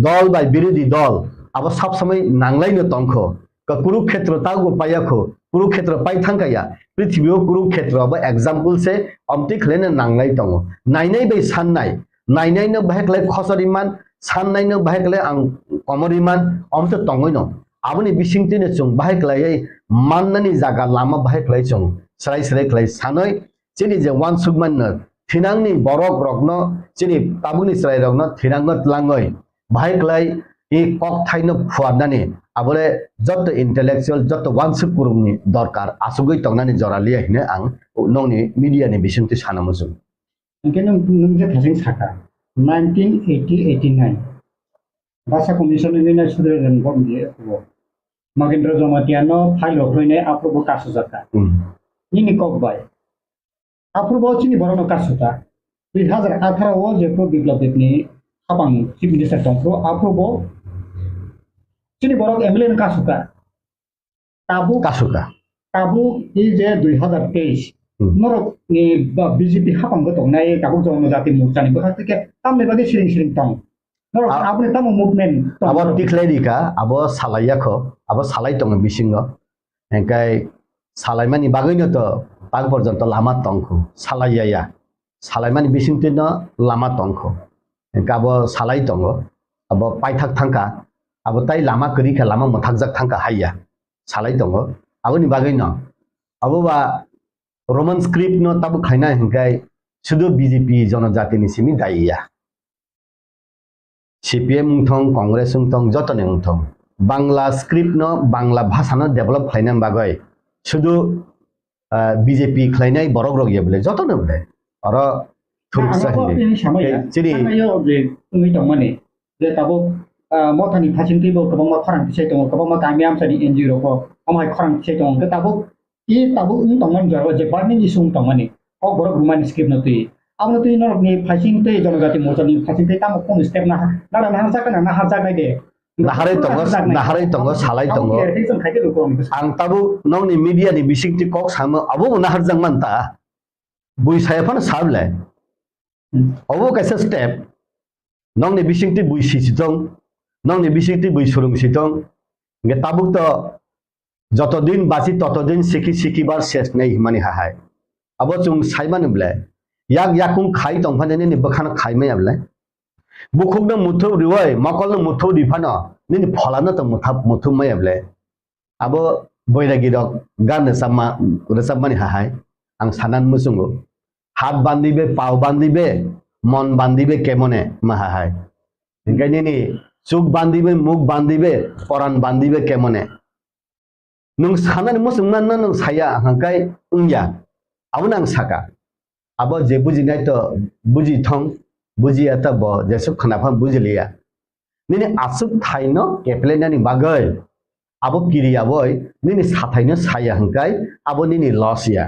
dol bai birodi dol abo sab samai nanglai no tongkho ka Khoroktham tago payakho Khoroktham pai thangkaya prithibio Khoroktham abo example se amti khlene nanglai tongo nainai bai sannai nainai no baheklai khosoriman sannai no baheklai ang komoriman amto tongoi no aboni bisingtine chung baheklai mannani jaga lama baheklai chung srai klai sanoi chini je wan sugman no thinangni borok rokno chini tabuni srai rokno thinangot langoi baheklai e kok thaino phuarnani abole joto intellectual joto wan sug kurungni dorkar asugoi tongnani jorali hine ang nongni media ni bisingti sanamusu Mungkin nunggu kasing saka 1989 Rasa Komison ini sudah dan bom dia aku Magendra Jomatiano file okroine approval kasu jaka ini kok bay approval chini borono kasuta 2018 o je pro biplab ni Haphang chief minister tongpro approval chini borok MLN kasuka kabu je 2023 norok ni BJP Haphang go tongnai kabu jong jati murcha ni bakha ke tamne bagi siring tong norok apne tamu movement abo tiklai dika abo salaiyakho abo salai tong bisingo engkai salaimani bagino to pag porjonto lama tongkho salaiyaya salaimani bisingtino lama tongkho engka abo salai tongo abo paithak thangka abo tai lama kri lama mothakjak thangka haiya salai tongo aboni bagino abo ba Roman script no tabu khaina hingkai sudu BJP jonojati ni simi daiya CPM ungthong Congress ungthong jotone ungthong Bangla script no Bangla bhasha no develop khlaina bagai sudu BJP khlainai borok rok yebele jotone bole aro thursa chiri ayo je umi tongmani je tabo mothani phasingti bo kabang ma kharang tisai tong kabang ma kamiam sani NGO ko amai kharang tisai tong ke tabo I tabu ung tongman jaro je barning isung tongmani ok borok rumani script no tui amno tui norok ni phasing tei jonojati morcha ni phasing tei tamo kon step na harja kana harja nai de naharai tongo salai tongo ang tabu nong ni media ni bisingti kok samo abo naharjang manta bui sayaphan sable abo kaisa step nong ni bisingti bui sisitong nong ni bisingti bui surung sitong nge tabuk to যতদিন বাঁচি ততদিন শিকিবার শেষ নেই মানে হাহাই আবো চুং সাইমান বলে ইয়াকুং খাই তংফানে নি বখান খাইমে বলে বুখুক ন মুথু রিওয় মকল ন মুথু দিফানো নি ফলানো তো মুথু মে বলে আবো বৈরাগী রক গান রেসাবমানি হাহাই আং সানান মুসুঙ্গো হাত বান্ধিবে পাও বান্ধিবে মন বান্ধিবে কেমনে মা হাহাই ওইখানে নি চোখ বান্ধিবে মুখ বান্ধিবে পরাণ বান্ধিবে কেমনে nung sanan musungman no nung saya hangkai ungya abun ang saka abo je buji nai to buji thong buji ata bo jesuk khana pham bujiliya nini asuk thaino keplena ni bagai abo kiriya boy nini sathaino saya hangkai abo nini loss ya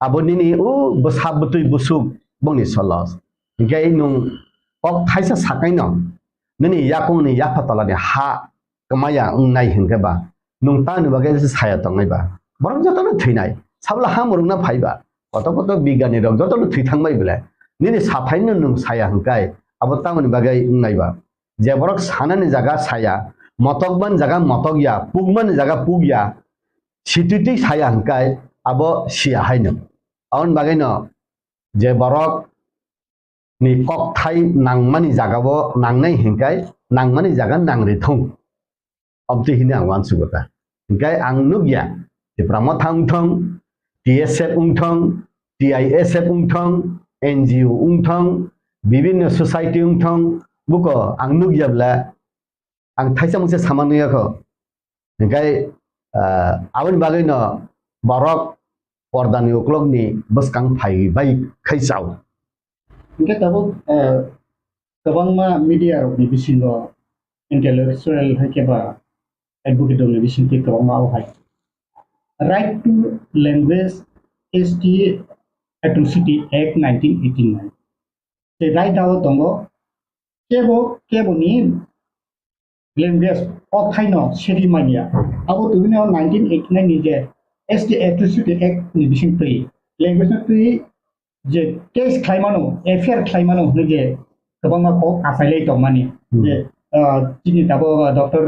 abo nini besab betui busuk bongni solos hingkai nung ok thaisa sakaino nini yakung ni yapatala ni ha kemaya ungnai hingkai ba nung tanu bagai saya tongai ba borok jotono thuinai sabla hamurung na phaiba কত বিজ্ঞানী rock jotono thuithangbai bele nini sathaino nung saya hangkai abo tamani bagai ungnaiba je borok sanani jaga saya motokban jaga motokya pugman jaga pugya situti saya hangkai abo sia haino aun bagai no je borok ni Kwtal nangmani jagao nangnai hingkai nangmani jaga nangri thong obti hini ang wan sugota hingkai ang nugya ti pramothang thong TSF ungthong TISF ungthong NGO ungthong bibinno society ungthong buko ang nugyabla ang thaisa mungse samaniya ko hingkai abon bagai no borok pordani uklog ni baskang phai bai khaisau Hingga tahu kabang ma media ni bisingo intellectual hai ke ba advocate ni bisin ke kabang ma hai right to language is the Atrocity Act 1989 the right dawo tongo kebo ni language of thaino seri mania abo tubino 1989 ni je ST Atrocity Act ni bisin tui language na tui je case claimano affair claimano je kabang ko asailai to mani je chini tabo Dr.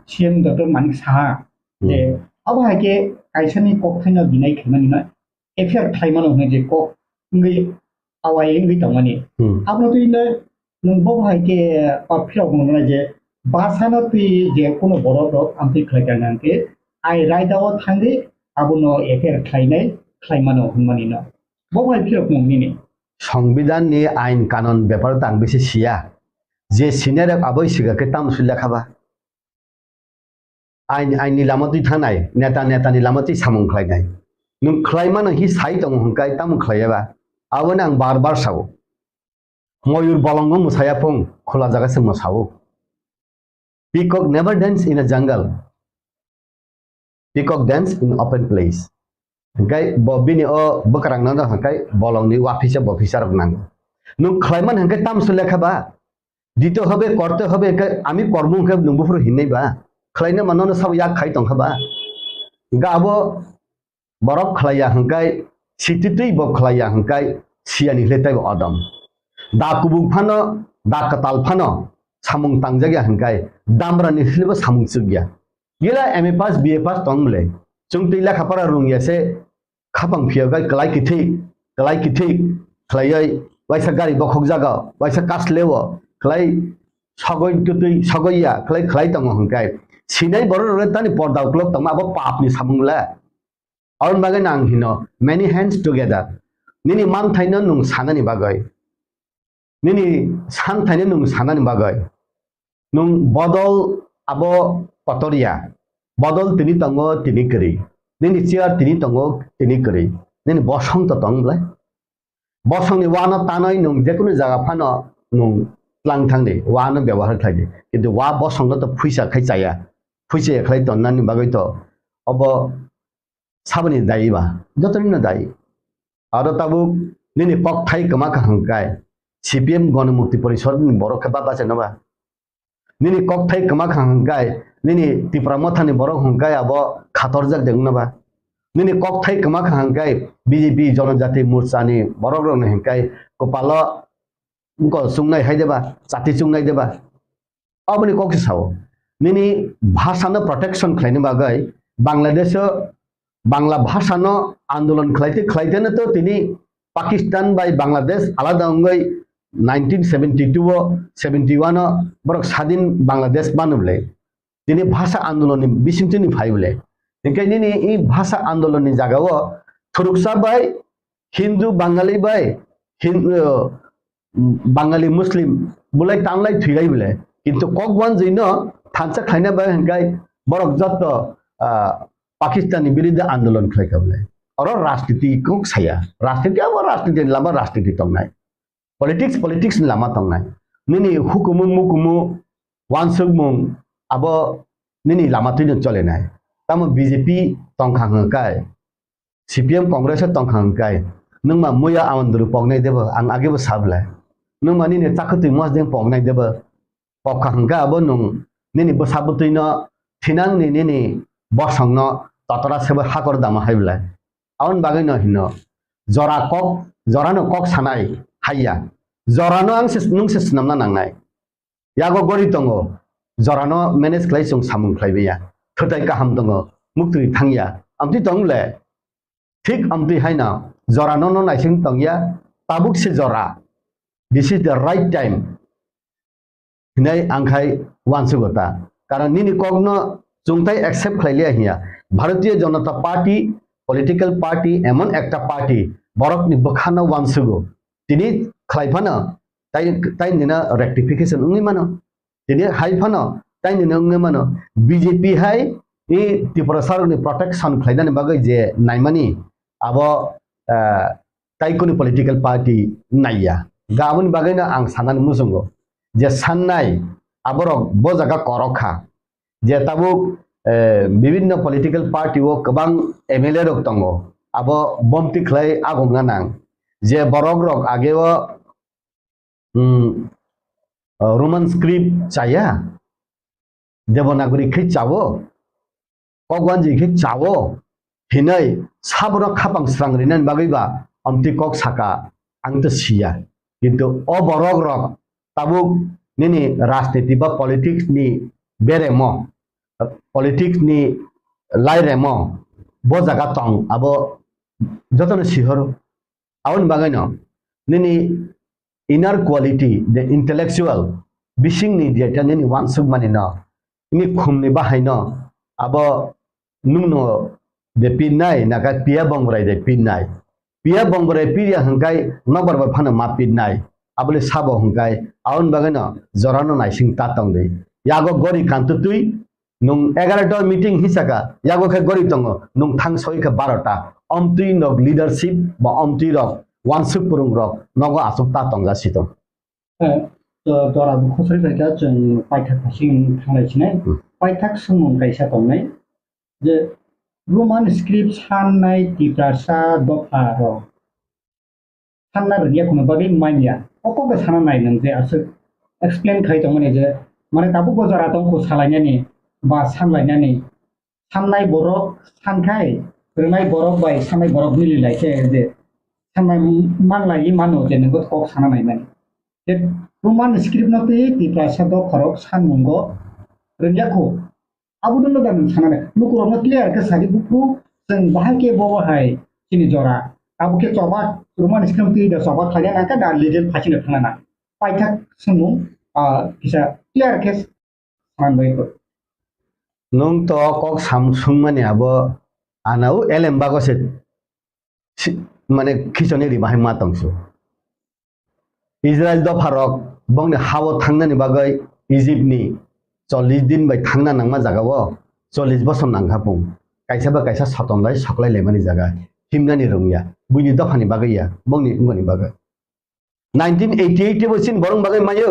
CM Dr. Manik Saha je abo hake kaisani ko thaino dinai khamani na affair claimano je ko ngi awai ngi to mani abno tu ina nung bo hake apilo ngona je basano tu je kono boro rok ampi khlaikan ke ai raidao thangi abono affair claimano mani na সংবিধান ni ain kanon bepar tang bisi sia je sinerek aboi siga ke tam sulla khaba ain ni lamati thanai neta ni lamati samung khlainai nung khlaimana hi sai tong hungkai tam khlaiba abona ang bar sawo moyur bolongo musaya pung khola jaga se mosawo peacock never dance in a jungle peacock dance in open place hingkai bobini o bekrang nang hingkai bolong ni wafisa bofisar nang nung khlaiman hingkai tam sulekha ba dito hobe korte hobe hingkai ami kormu hingkai nungbufor hinnai ba khlaina manono sab yak khai tong khaba hingkai abo borok khlaya hingkai sititui bo khlaya hingkai siani hletai bo adam da kubung phano da katal phano samung tangjagya hingkai damrani hlibo samung chugya gila MA pass BA pass tongmle chungti lekha para rungya se Haphang phiagai kalai kithi khlaiai waisa gari bokhok jaga waisa kaslewo khlai sagoya khlai tong hangkai sinai boror re tani porda uklok tama abo papni samungla aun bagai nang hino many hands together nini man thaina nung sanani bagai nini san thaina nung sanani bagai nung bodol abo patoria bodol tini tongo tini keri nini chair tini tongo tini keri nini bosong to tonglai bosong ni wana tanai nung jekono jaga phano nung tlang thangni wana ব্যবহার থাকে কিন্তু wa bosong to phuisa khai chaya phuise khai to nani bagai to obo sabani dai ba jotoni na dai aro tabu nini Kwtal kama ka hangkai CPM গণমুক্তি পরিষদ ni borok khaba ba chena nini Kwtal kama ka hangkai nini tipramothani borok hangkai abo khatorjak dengna ba nini Kwtal kama ka hangkai BJP जनजाति मोर्चा ni borok rok ni hangkai kopalo ko sungnai haideba chati sungnai deba aboni kokse sao nini bhashano protection khlaini bagai Bangladesh Bangla ভাষানো আন্দোলন খাইতে না তো তিনি Pakistan by Bangladesh আলাদা অঙ্গই 1972 71 বরক স্বাধীন বাংলাদেশ বানবলে তিনি ভাষা আন্দোলন বিসিংতিনি ফাইবলে এখানে এই ভাষা আন্দোলনের জায়গাও থরুকসা বাই হিন্দু বাঙালি বাই বাঙালি মুসলিম বলাই টানলাই থুইলাই বলে কিন্তু ককবান জৈন থানসা খাইনা বাই হেনকাই বরক যত Pakistani বিরুদ্ধে আন্দোলন খাইকাবলে আর রাজনীতি কোক ছায়া রাজনীতি আবার রাজনীতি লামা রাজনীতি তংনাই politics lama tongnai nini hukumu mukumu wansugmung abo nini lama tuin chole nai tamo BJP tongkhang kai CPM Congress tongkhang kai nungma muya amandru pongnai deba ang age bo sabla nungma nini chakhutui mos deng pongnai deba pokhang ga abo nung nini bo sabutuino thinang nini bosongno tatara sebe hakor dama haibla aun bagai no hino jorano kok sanai haya jorano ang nung se snamna nangnai yago gori tongo jorano manage klai sung samung klaibeya thotai kaham tongo muktui thangya amti tongle thik amti haina jorano no naising tongya tabuk se jora this is the right time hinai angkai wansugota karon nini kogno chungtai accept khlaile hiya Bharatiya Janata Party political party emon ekta party borok ni bakhana wansugo tini khlaifana tai nina rectification ungi mano tini haifana tai nina ungi mano BJP hai ni Tripura Sarok ni protection khlaidani bagai je naimani abo tai kuni political party naiya gabon bagai na ang sanan musungo je sannai aborok bojaga korokha je tabuk বিভিন্ন political party ও গোবাং MLA rock দङ আবো বমতি খ্লাই আগমনা নাং যে বরক rock আগেও Roman script চাইয়া দেবনাগরী খै চাবো কগওয়ানজি খै চাবো হিनै সাবরক খাপাং স্রাংরিনান বাগैबा Amati cock সাকা আংত সিয়া কিন্তু অ বরক rock তাবুক নিনি রাজনীতি বা পলিটিক্স নি বেরেমো politics ni lairemo bo jaga tong abo jotono sihor awon bagano nini inner quality the intellectual bising ni dia nini wansuk mani no ini khumni bahaino abo nungno de pinai naga pia bongrai de pinai piria hangkai nobar ba phana ma pinai abole sabo hangkai awon bagano jorano naising ta tong de yago gori kantutui nung 11টা meeting হিসাকা ইয়াগো খে গরি তঙ্গ nung থাং সই খে 12টা অমতুই নগ leadership বা অমতুই rock ওয়ানসুক পুরুং rock নগ আসুক তা তঙ্গা সিত তো দরা খসরি ফাইকা जों পাইথাক ফাসিং थांनाय छिने পাইথাক सुमुं गायसा दंनाय जे रोमान स्क्रिप्ट साननाय तिप्रासा दफा र सानना रिया कोनो बागै मानिया अकबे साना नाय नों जे आसो एक्सप्लेन खाय दंमोन जे माने ताबु बजारा दंखौ सालायनायनि বা সামলাयनानै साननाय बरक सानखाय रोंनाय बरक बाय साननाय बरक मिलिलायसे जे साननाय मानलायि मानो जे नोंबो कक साना नायनानै जे रोमान स्क्रिप्ट नते तिप्रासा द खरक सानमुंगो रोंयाखौ आबुदन लगान सानानै लुकुरनो क्लियर के सारि बुकु जों बाहायके बहाय सिनि जरा आबुके चबा रोमान स्क्रिप्ट ति द चबा खाया नाका दा लिगेल फासिनो थांना पाइथाक सुमुं किसा क्लियर के सानबायको nung to kok samsung mane abo anau elem bagose mane khichoni ri bahai matangsu Israel do pharok bongni hawo thangnani bagai Egypt ni 40 din bai thangna nangma jagao 40 boson nangkhapung kaisa ba kaisa satonlai saklai lemani jaga himnani rungya buini dofani bagai ya bongni ngoni bagai 1988 bosin borong bagai mayo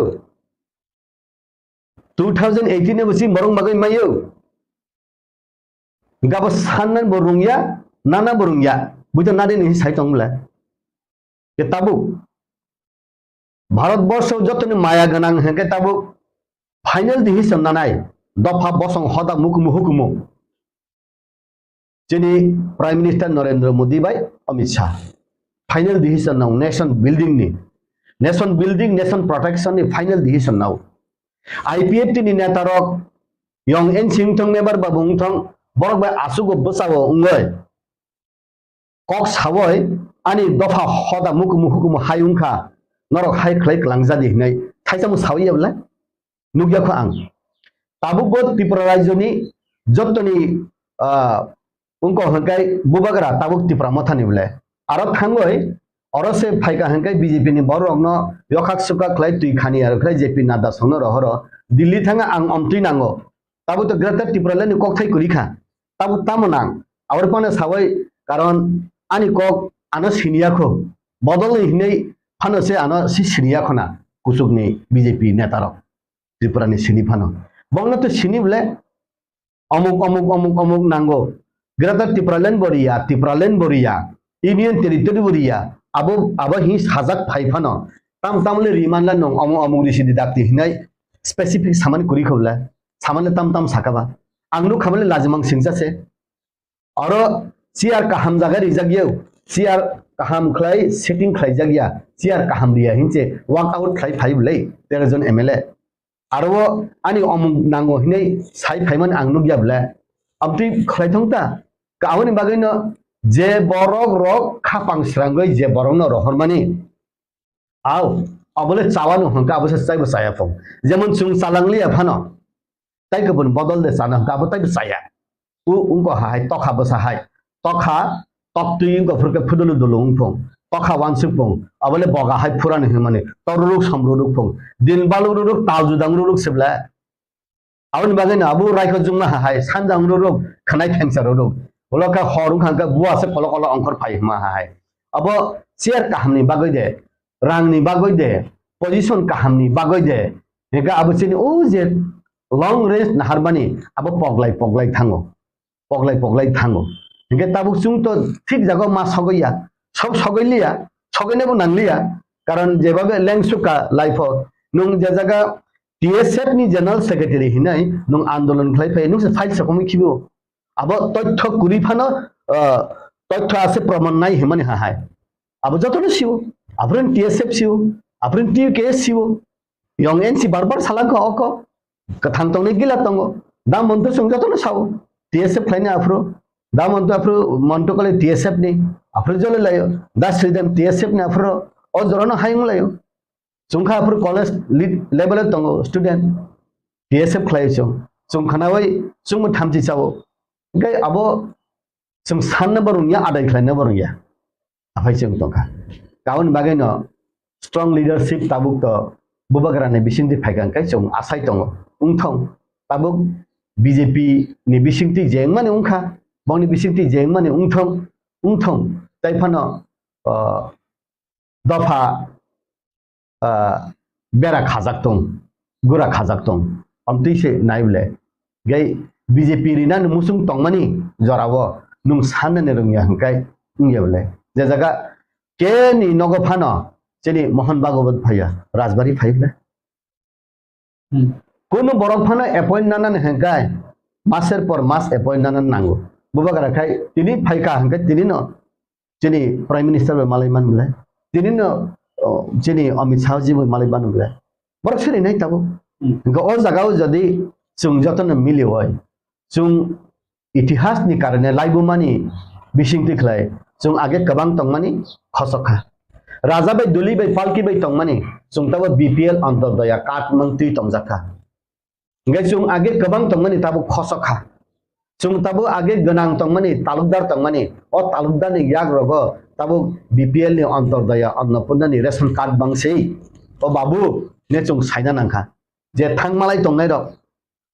2018 bosin borong bagai mayo gabo sanan borungya nana borungya buito nade ni sai tongla ke tabuk Bharatvarsha যতনি Maya গানাং হেকে tabuk final decision nanai দফা বসং হদা মুকুমু হুকুমু যিনি prime minister Narendra Modi বাই Amit Shah final decision now nation building nation protection ni final decision now IPF নি নেতারক young N সিংথং নেবার বাবুং থং borok bai asugo bosawo ungoi kok sawoi ani dofa hoda mukumu hayungkha norok hai khlai klangjadi hinai thaisamu sawi yabla nugya kho ang tabuk bo Tripura rajyoni jottoni ungko hangkai bubagra tabuk Tripura mathani bole aro thangoi orose phaika hangkai BJP ni borok no yokhak suka khlai tui khani aro khlai JP nada songno rohoro Delhi thanga ang omtui nango tabu to greater Tripura leni kok thai kurikha tabu tamonang awar pone sawai karon ani kok ano siniakho bodol hinei phano se ano si siniakhona kusukni BJP netarok Tripura ni sini phano bongna to sini bole amuk nango greater Tripura len boria union territory boria abo hi sajak phai phano tamle rimanla nong amuk risidi dakti hinai specific saman kuri khobla samanle tam sakaba anglu khamale lazimang singjase aro siar kaham jaga rijagyo siar kaham khlai sitting khlai jagya siar kaham ria hinche walk out khlai phai blai 13 jon MLA aro ani amung nango hinai sai phaiman angnu gyabla abti khlai thongta kaawni bagaino je borok rok khapang srangoi je borok no rohormani aw abole cawan hangka abo sai ba saya phong যেমন chung salangli aphano tai ke bun bodol de sana ka abo tai ba saya ungko hai tokha ba sahai tokha tok tuing ko furke phudulu dulung phong tokha wansuk phong abole boga hai puran he mane toruruk samruruk phong din baluruk taljudang ruruk sebla awon bagai na abu rai ko jungna hai sanjang ruruk khanai thengsa ruruk boloka horung hangka buwa se kolo kolo angkor phai ma hai abo share kahamni bagai de rangni bagai de position kahamni bagai de hega abo chini o je long range naharbani abo poglai thango hega tabuk chung to ঠিক জায়গা মা সগইয়া সব সগইলিয়া সগইনেবো নাংলিয়া কারণ যেভাবে লেংসুকা life নং যে জায়গা TSF ni general secretary hinai nung আন্দোলন খাইফাই nung ফাইল সকমি খিবো abo তথ্য কুরিফানো তথ্য আছে প্রমাণ নাই হিমানি হাহাই abo যতনো সিও আপরেন টিএসএফ সিও আপরেন টিকেএস সিও ইয়ং এনসি বারবার সালাঙ্ক অক কথাং তংনি গিলা তঙ্গ দাম মন্ত সং যতনো সাও টিএসএফ খাইনে আফ্রো দাম মন্ত আফ্রো মন্ত কলে টিএসএফ নি আফ্রো জলে লাইও দা শ্রীদাম টিএসএফ নি আফ্রো ও জরনো হাইং লাইও চুংখা আফ্রো কলেজ লেভেল তঙ্গ স্টুডেন্ট টিএসএফ খাইছো চুংখানাওই চুং থামচি চাও gai abo sum sanna barungya adai khlaina barungya aphai chung tongka kaun bagai no strong leadership tabuk to bubagrane bisingti phaikan kai chung asai tongo ungthong tabuk BJP ni bisingti jengmane ungkha bongni bisingti jengmane ungthong taifano dofa bera khajak tong gura khajak tong amtui se naibule gai BJP rina musung tongmani jorawo nung sanna ne rungya hangkai ungyable je jaga ke ni nogo phano cheni mohan bhagawat bhaiya rajbari phaibla kono borok phano appoint nanan hangkai maser por mas appoint nanan nango bubagara khai tini phaika hangkai tini no cheni prime minister be malaiman bula tini no cheni Amit Shah ji be malaiman bula borok seri nai tabo ga o jagao jodi chung joton mili hoy chung ইতিহাস ni karone laibumani bisingti khlai chung age kabang tongmani khosokha raja bai duli bai palki bai tongmani chung tabo BPL antordaya kat mangti Chongjakha ngai chung age kabang tongmani tabo khosokha chung tabo age ganang tongmani talukdar tongmani o talukdar ni yak rogo tabo BPL ni antordaya annapurna ni ration card bangsei o babu ne chung saina nangkha je thangmalai tongnai rok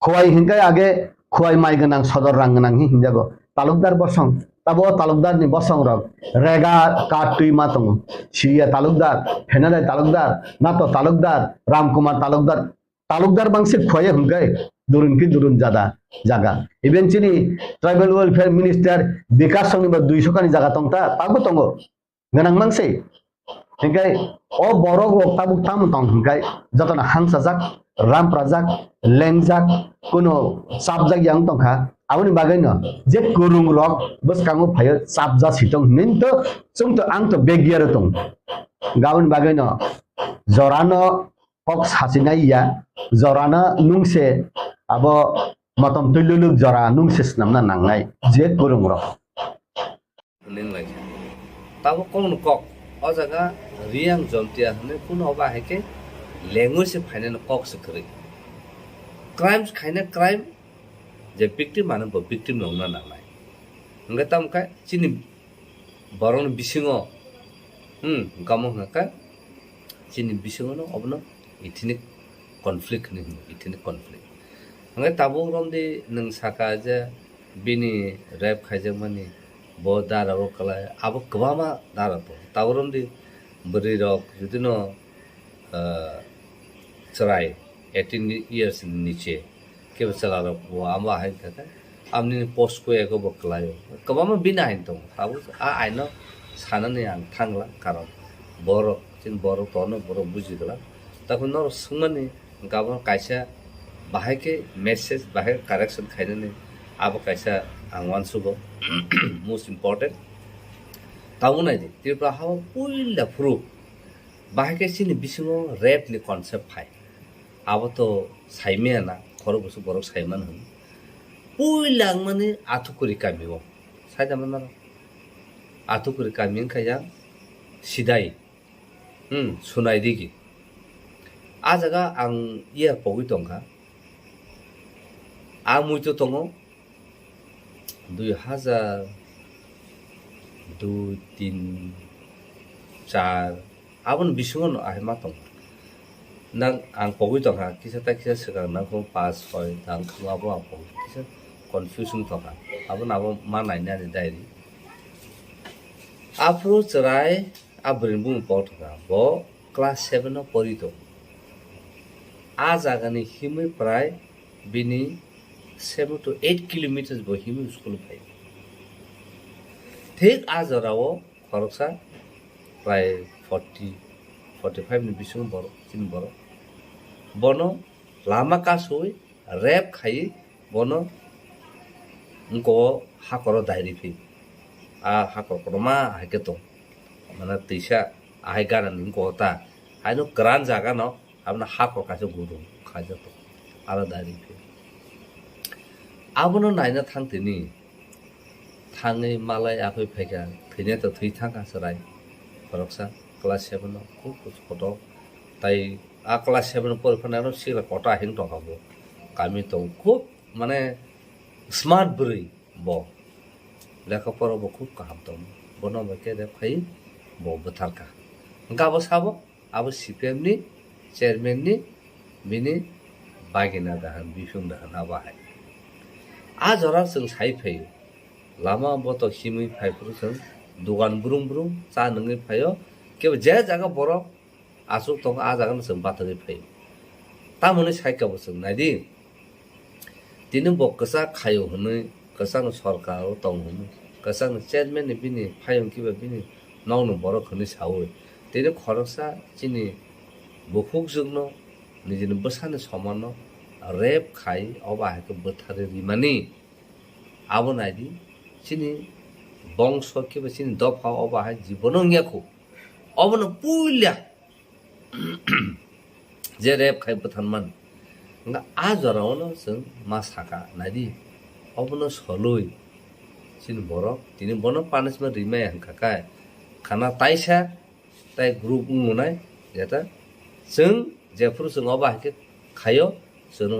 khwai hingkai age khwai mai ganang sodor rang ganang hi hinjago talukdar bosong tabo talukdar ni bosong rok rega katui matong siya talukdar phenada talukdar nato talukdar ramkumar talukdar bangsi khwai hingkai durun ki durun jaga eventually tribal welfare minister bikas songni ba 200 kani jaga tongta tabu tongo ganang mangse hingkai o borok rok tabu tam tong hingkai jotona hangsajak ram prajak lengjak kono sabjak yang tongkha aboni bagai no je kurung rok bos kango phayo sabja sitong nin to chung to ang to begiar tong gaun bagai no jorano kok sasinai ya jorana nungse abo matom tululuk jora nungse snamna nangnai je kurung rok nin lagi tabo kon kok o jaga riang jomtia hne kuno ba heke language final कॉक से करे crimes खाइना crime जे victim माने ब victim नंगना नालाय हंगा तम का चिनि बरन बिसिङो गामो हंगा चिनि बिसिङो न अबनो इथिनिक कन्फ्लिक्ट नि इथिनिक कन्फ्लिक्ट हंगा ताबो रमदे नों साका जे बिनि रेप खाइजों माने ब दाराव कलाय आबो गबामा दाराव ताबो रमदे बरि रक जुदिनो चराई 18 years नीचे के चला रहा वो आमा है कहता आमने पोस्ट को एको बकलायो कबा में बिना है तो ताबो आ आइनो सानने आं थांगला कारण बरो चिन बरो तनो बरो बुजिगला तखन न सुमने गाबो कायसा बाहाय के मेसेज बाहाय करेक्शन खाइने आबो कायसा आं वानसुगो मोस्ट इम्पोर्टेन्ट ताबो नाइ दि तिरप्रा हाव पुइला फ्रु बाहाय के चिनि बिसिङो रेप नि कन्सेप्ट फाइ अब तो साइमे ना खरो बसु बरक साइमान हन पुइलां माने आथुकुरि कामिओ साइदा माना आथुकुरि कामिन खाया सिदाई सुनाय दिगि ajaga ang iya pogui tongka ang muito tongo 2002, 3, 4 abon bisungon ahma tong nang ang pogui tongka kisa ta kisa sekarang nang ko pas hoy nang ko abo abo kisa confusion tongka abon ma naina ni diary afro cerai abrin bung pot bo class 7 no porito a jagani himui prai bini 7 to 8 kilometers bo himui school pai thik a jarao khoroksa prai 40-45 ni bisung boro tin boro bono lama kasoi rap khai bono ngko hakoro dairi phi a hakoro ma haketo mana tisa ahai ganan ngko ta aino gran jaga no amna hakor kaso guru khaja to ala dairi phi abono naina thangtini thangai malai akhoi phega thine to thui thanga sarai khoroksa class 7 no খুব ছোট তাই আ class 7 পর ফনানো সিলা কটা হিং টকাবো কামি তো খুব মানে স্মার্ট বই ব লেখাপড়া ব খুব কাহামতম বন বকে রে ফাই ব বথারকা গাবো সাবো আবো সিপিএম ni চেয়ারম্যান ni বিনি বাগিনা দাহান বিফুং দাহান আবাহাই আ জরা जों সাই ফাই লামা বত হিমই ফাইফুর जों दुगान बुरुं बुरुं चा नङै फायो केव जे जागा बर आसुक दं आ जागा जों बाथै फायो तामने साइकाबो जों नायदि दिनो बकसा खायो हनै कसां सरकार दं हनै कसां चेयरमैन नि बिनि फायं किबा बिनि नावनो बर खनि सावो दिनो खरसा चिनि बुखुक जोंनो निजिनो बसानो समान रेप खाइ अबा हाके बोथारे रिमानि आबो नायदि चिनि বংশ কিবা চিনি দফা অবাহাই জীবন ইয়াকো অবন পুইলা যে রেপ খাই বথানমান আ জরাওনো जों मा साका नायदि অবন সলই চিনি বড় তিনি বন পানিশমেন্ট রিমাই হাंखाखाय खाना ताइसा ताइ ग्रुप उंनाय जेता जों जेफोर जों अबाहायके खायो जों